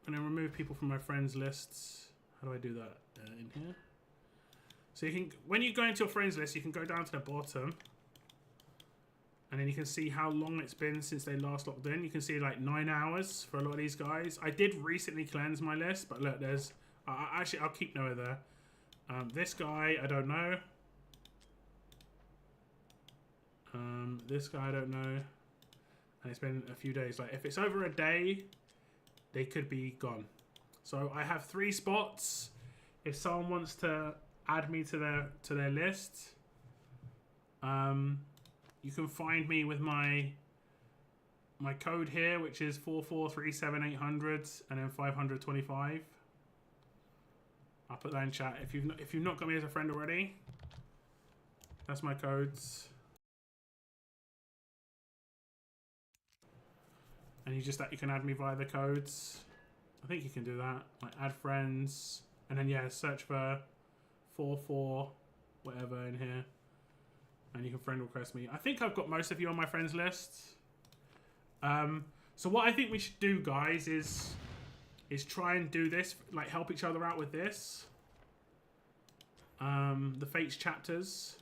going to remove people from my friends lists. How do I do that? In here. So you can, when you go into your friends list, you can go down to the bottom. And then you can see how long it's been since they last logged in. You can see like 9 hours for a lot of these guys. I did recently cleanse my list, but look, there's... actually, I'll keep Noah there. This guy, I don't know. This guy, I don't know. And it's been a few days. Like, if it's over a day, they could be gone. So I have 3 spots. If someone wants to add me to their list, you can find me with my code here, which is 4437800 and then 525. I'll put that in chat. If you've not got me as a friend already, that's my codes. And you can add me via the codes. I think you can do that. Like add friends, and then yeah, search for 44 whatever in here, and you can friend request me. I think I've got most of you on my friends list. So what I think we should do, guys, is try and do this, like help each other out with this. The Fates chapters.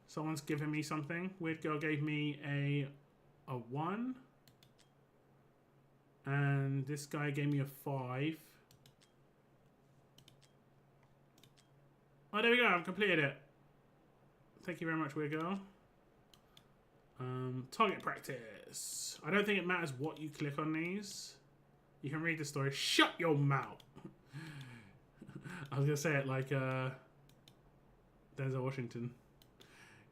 Someone's given me something. Weird Girl gave me a 1. And this guy gave me a 5. Oh, there we go. I've completed it. Thank you very much, Weird Girl. Target practice. I don't think it matters what you click on these. You can read the story. Shut your mouth. I was going to say it like Denzel Washington.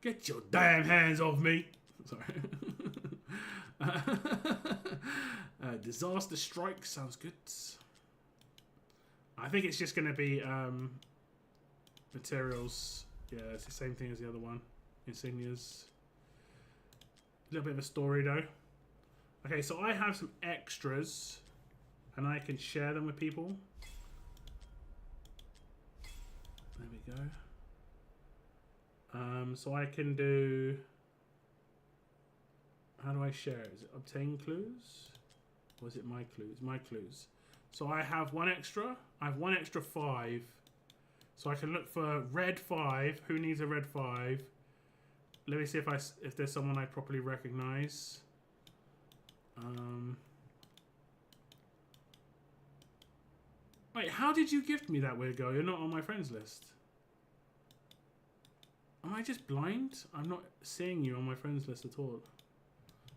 Get your damn hands off me. Sorry. Disaster strike sounds good. I think it's just going to be materials. Yeah, it's the same thing as the other one. Insignias. A little bit of a story though. Okay, so I have some extras and I can share them with people. There we go. So I can do... How do I share it? Is it obtain clues? Or is it my clues? My clues. So I have one extra. I have one extra 5. So I can look for red 5. Who needs a red 5? Let me see if there's someone I properly recognize. Wait, how did you gift me that weird girl? You're not on my friends list. Am I just blind? I'm not seeing you on my friends list at all.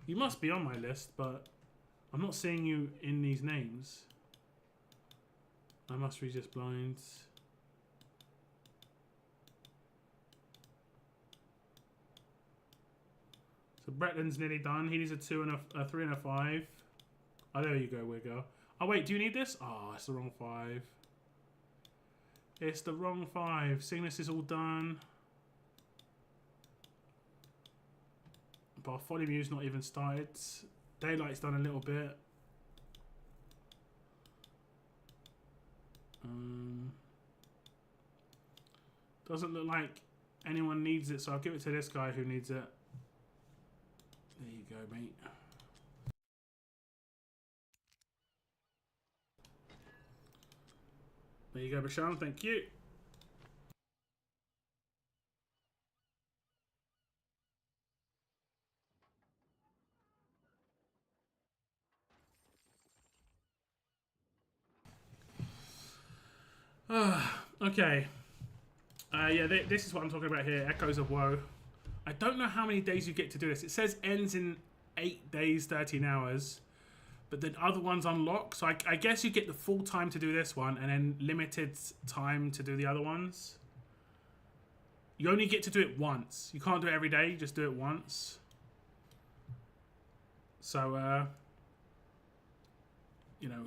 You must be on my list, but I'm not seeing you in these names. I must be just blind. So Bretland's nearly done. He needs a 2 and a 3 and a 5. Oh, there you go, weird girl. Oh, wait, do you need this? Oh, it's the wrong 5. It's the wrong 5. Cygnus is all done. Bartholomew's not even started. Daylight's done a little bit. Doesn't look like anyone needs it, so I'll give it to this guy who needs it. There you go, mate. There you go, Bashan. Thank you. Okay. Yeah, this is what I'm talking about here. Echoes of Woe. I don't know how many days you get to do this. It says ends in 8 days, 13 hours. But the other ones unlock. So I guess you get the full time to do this one and then limited time to do the other ones. You only get to do it once. You can't do it every day. You just do it once. So, you know,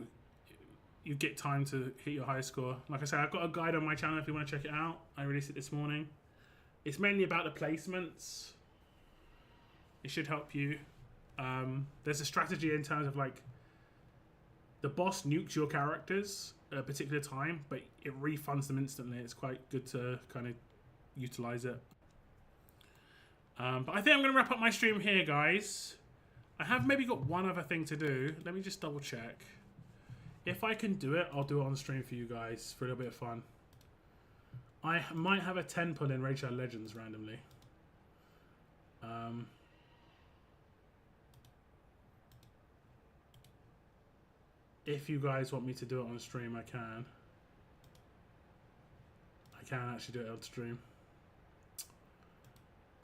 you get time to hit your high score. Like I said, I've got a guide on my channel if you want to check it out. I released it this morning. It's mainly about the placements. It should help you. There's a strategy in terms of like the boss nukes your characters at a particular time, but it refunds them instantly. It's quite good to kind of utilize it. But I think I'm going to wrap up my stream here, guys. I have maybe got one other thing to do. Let me just double check. If I can do it, I'll do it on stream for you guys for a little bit of fun. I might have a 10 pull in Raid Shadow Legends randomly. If you guys want me to do it on stream, I can. I can actually do it on stream.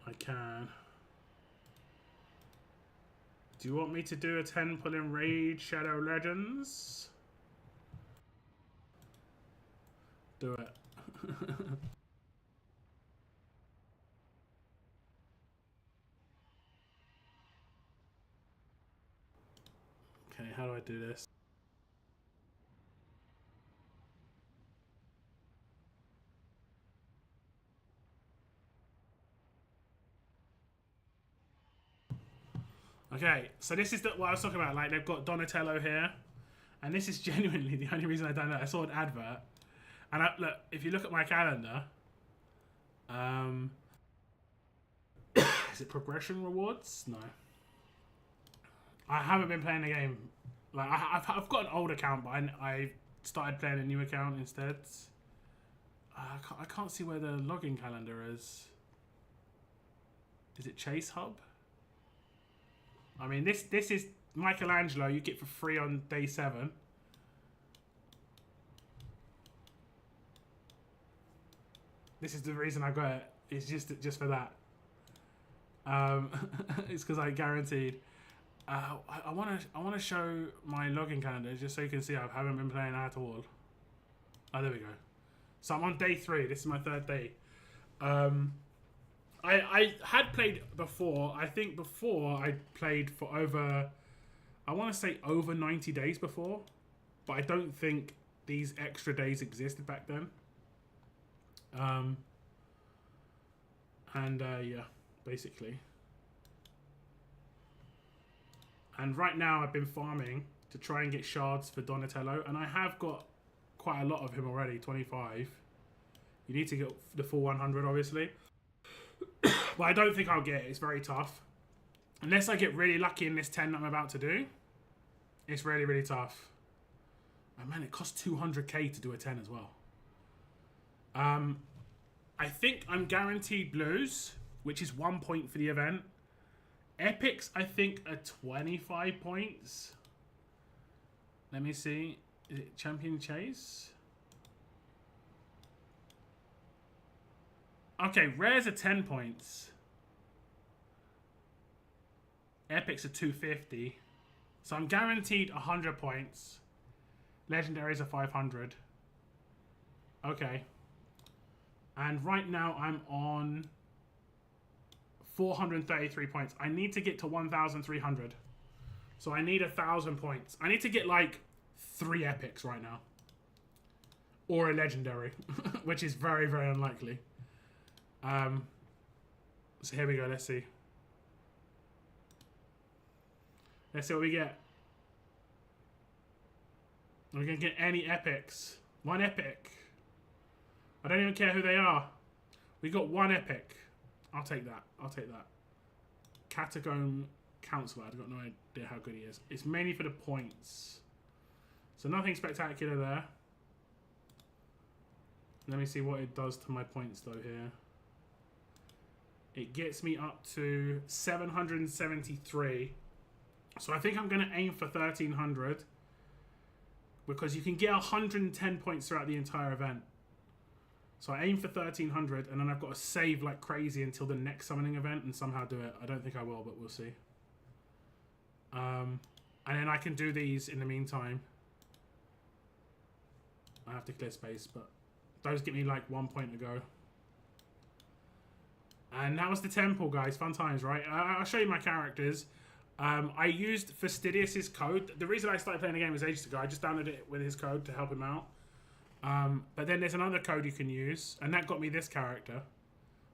I can. Do you want me to do a 10 pull in Raid Shadow Legends? Do it. Okay, how do I do this? Okay, so this is what I was talking about. Like, they've got Donatello here, and this is genuinely the only reason I don't know. I saw an advert, and look, if you look at my calendar, is it progression rewards? No, I haven't been playing the game. Like, I've got an old account, but I started playing a new account instead. I can't see where the login calendar is. Is it Chase Hub? I mean, this is Michelangelo. You get for free on day 7. This is the reason I got it. It's just for that. It's because I guaranteed. I want to show my login calendar just so you can see I haven't been playing at all. Oh, there we go. So I'm on day 3. This is my 3rd day. I had played before. I think before I played for over, I want to say over 90 days before, but I don't think these extra days existed back then. Yeah, basically. And right now I've been farming to try and get shards for Donatello, and I have got quite a lot of him already, 25. You need to get the full 100, obviously. But I don't think I'll get it. It's very tough. Unless I get really lucky in this 10 that I'm about to do. It's really, really tough. Oh man, it costs 200k to do a 10 as well. I think I'm guaranteed blues, which is 1 point for the event. Epics, I think, are 25 points. Let me see. Is it Champion Chase? Okay, rares are 10 points. Epics are 250. So I'm guaranteed 100 points. Legendaries are 500. Okay. And right now I'm on 433 points. I need to get to 1,300. So I need 1,000 points. I need to get like 3 epics right now. Or a legendary. Which is very, very unlikely. So here we go. Let's see. Let's see what we get. We're going to get any epics. 1 epic. I don't even care who they are. We got 1 epic. I'll take that. I'll take that. Catacomb Counselor. I've got no idea how good he is. It's mainly for the points. So nothing spectacular there. Let me see what it does to my points though here. It gets me up to 773. So I think I'm going to aim for 1,300. Because you can get 110 points throughout the entire event. So I aim for 1,300, and then I've got to save like crazy until the next summoning event and somehow do it. I don't think I will, but we'll see. And then I can do these in the meantime. I have to clear space, but those get me like 1 point to go. And that was the temple, guys. Fun times, right? I'll show you my characters. I used Fastidious' code. The reason I started playing the game was ages ago. I just downloaded it with his code to help him out. But then there's another code you can use, and that got me this character.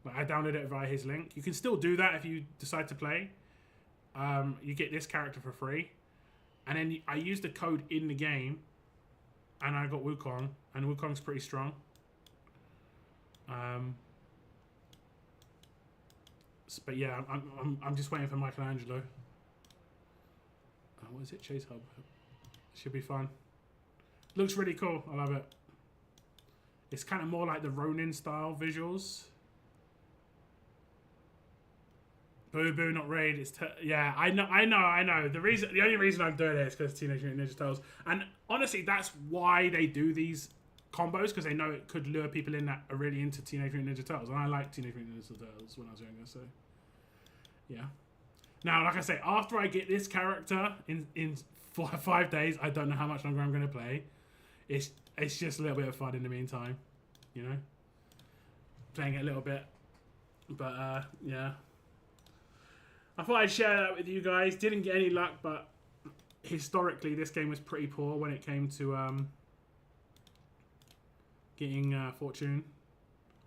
Like, I downloaded it via his link. You can still do that if you decide to play. You get this character for free. And then I used the code in the game, and I got Wukong, and Wukong's pretty strong. But yeah, I'm just waiting for Michelangelo. What is it? Chase Hub. Should be fun. Looks really cool. I love it. It's kind of more like the Ronin style visuals. Boo boo, not raid. It's yeah, I know. The only reason I'm doing it is because Teenage Mutant Ninja Turtles. And honestly, that's why they do these combos, because they know it could lure people in that are really into Teenage Mutant Ninja Turtles. And I like Teenage Mutant Ninja Turtles when I was younger, so yeah. Now, like I say, after I get this character in 4 or 5 days, I don't know how much longer I'm going to play. It's just a little bit of fun in the meantime, you know? Playing it a little bit. But, yeah. I thought I'd share that with you guys. Didn't get any luck, but historically, this game was pretty poor when it came to getting fortune.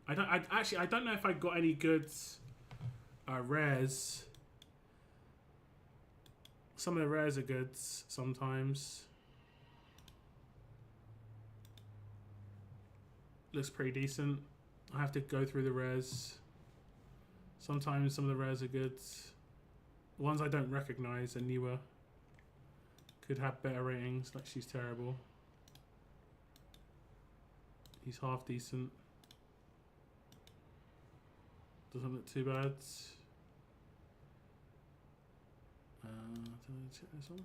I don't know if I got any good rares. Some of the rares are good sometimes. Looks pretty decent. I have to go through the rares. Sometimes some of the rares are good. The ones I don't recognize are newer. Could have better ratings, like she's terrible. He's half decent. Doesn't look too bad. Check this one.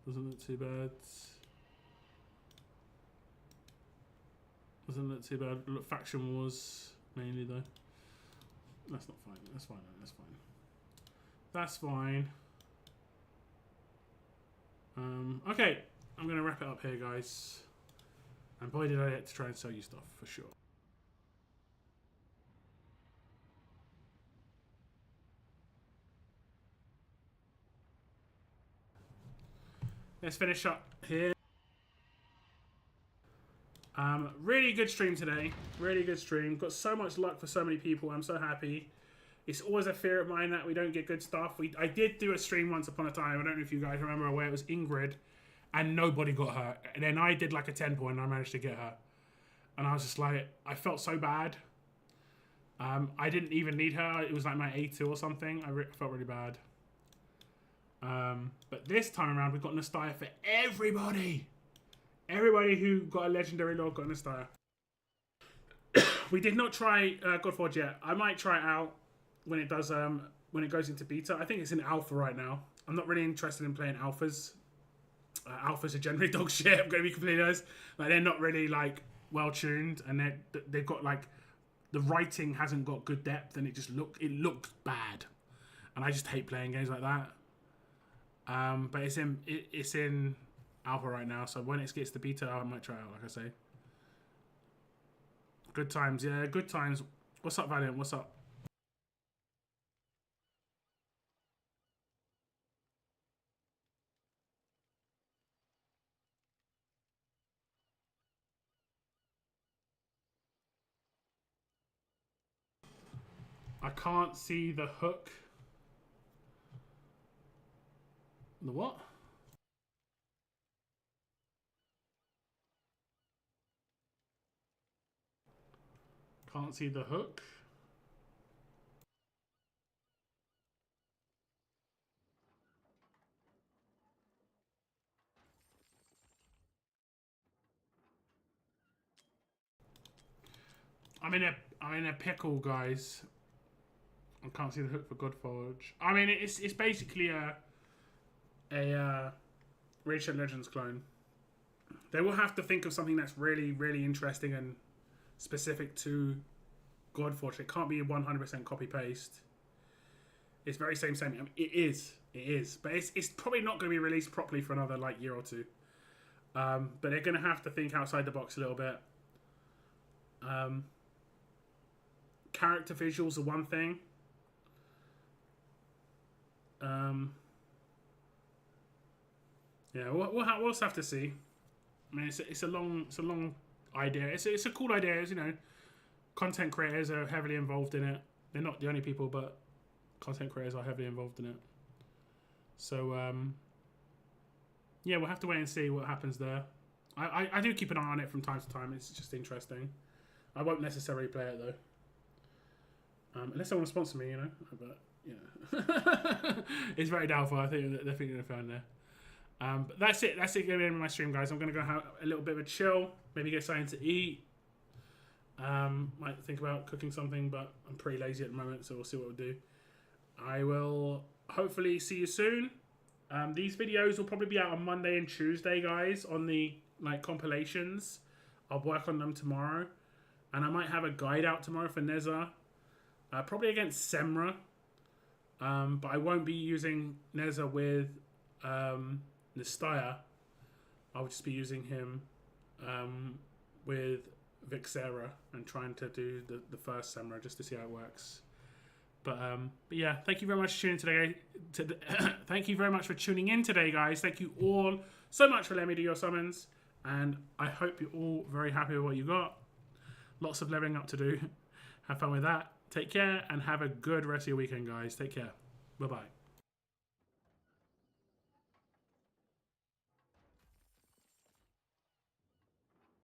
Doesn't look too bad. Doesn't look too bad. Look, Faction Wars mainly though. That's not fine. That's fine. That's fine. That's fine. Okay, I'm gonna wrap it up here, guys. And boy, did I get to try and sell you stuff for sure. Let's finish up here. Really good stream today. Really good stream. Got so much luck for so many people. I'm so happy. It's always a fear of mine that we don't get good stuff. I did do a stream once upon a time. I don't know if you guys remember, where it was Ingrid and nobody got her. And then I did like a 10 point and I managed to get her. And I was just like, I felt so bad. I didn't even need her. It was like my A2 or something. I felt really bad. But this time around, we've got Nostaya for everybody. Everybody who got a legendary lord got Nostaya. We did not try Godforge yet. I might try it out when it does. When it goes into beta. I think it's in alpha right now. I'm not really interested in playing alphas. Alphas are generally dog shit. I'm going to be completely honest. Like, they're not really like well tuned, and they've got like the writing hasn't got good depth, and it looks bad. And I just hate playing games like that. But it's in alpha right now, so when it gets to beta, I might try it out, like I say. Good times, yeah, good times. What's up, Valiant? What's up? I can't see the hook. The what? Can't see the hook. I'm in a pickle, guys. I can't see the hook for Godforge. I mean, it's basically a Rage of Legends clone. They will have to think of something that's really, really interesting and specific to Godforge. It can't be 100% copy paste. It's very same. I mean, it is, but it's probably not going to be released properly for another like year or two. But they're going to have to think outside the box a little bit. Character visuals are one thing. Yeah, we'll have to see. I mean, it's a long idea. It's a cool idea. As you know, content creators are heavily involved in it. They're not the only people, but content creators are heavily involved in it. So yeah, we'll have to wait and see what happens there. I do keep an eye on it from time to time. It's just interesting. I won't necessarily play it though, unless they want to sponsor me, you know. But yeah, it's very doubtful. I think they're thinking of found there. But that's it. That's it. Going to end my stream, guys. I'm going to go have a little bit of a chill. Maybe get something to eat. Might think about cooking something, but I'm pretty lazy at the moment, so we'll see what we'll do. I will hopefully see you soon. These videos will probably be out on Monday and Tuesday, guys, on the like compilations. I'll work on them tomorrow, and I might have a guide out tomorrow for Nezha, probably against Semra. But I won't be using Nezha with Nostaya. I'll just be using him with Vixera and trying to do the first Semra just to see how it works. But yeah, thank you very much for tuning today. Thank you very much for tuning in today, guys. Thank you all so much for letting me do your summons, and I hope you're all very happy with what you got. Lots of leveling up to do. Have fun with that. Take care and have a good rest of your weekend, guys. Take care. Bye bye.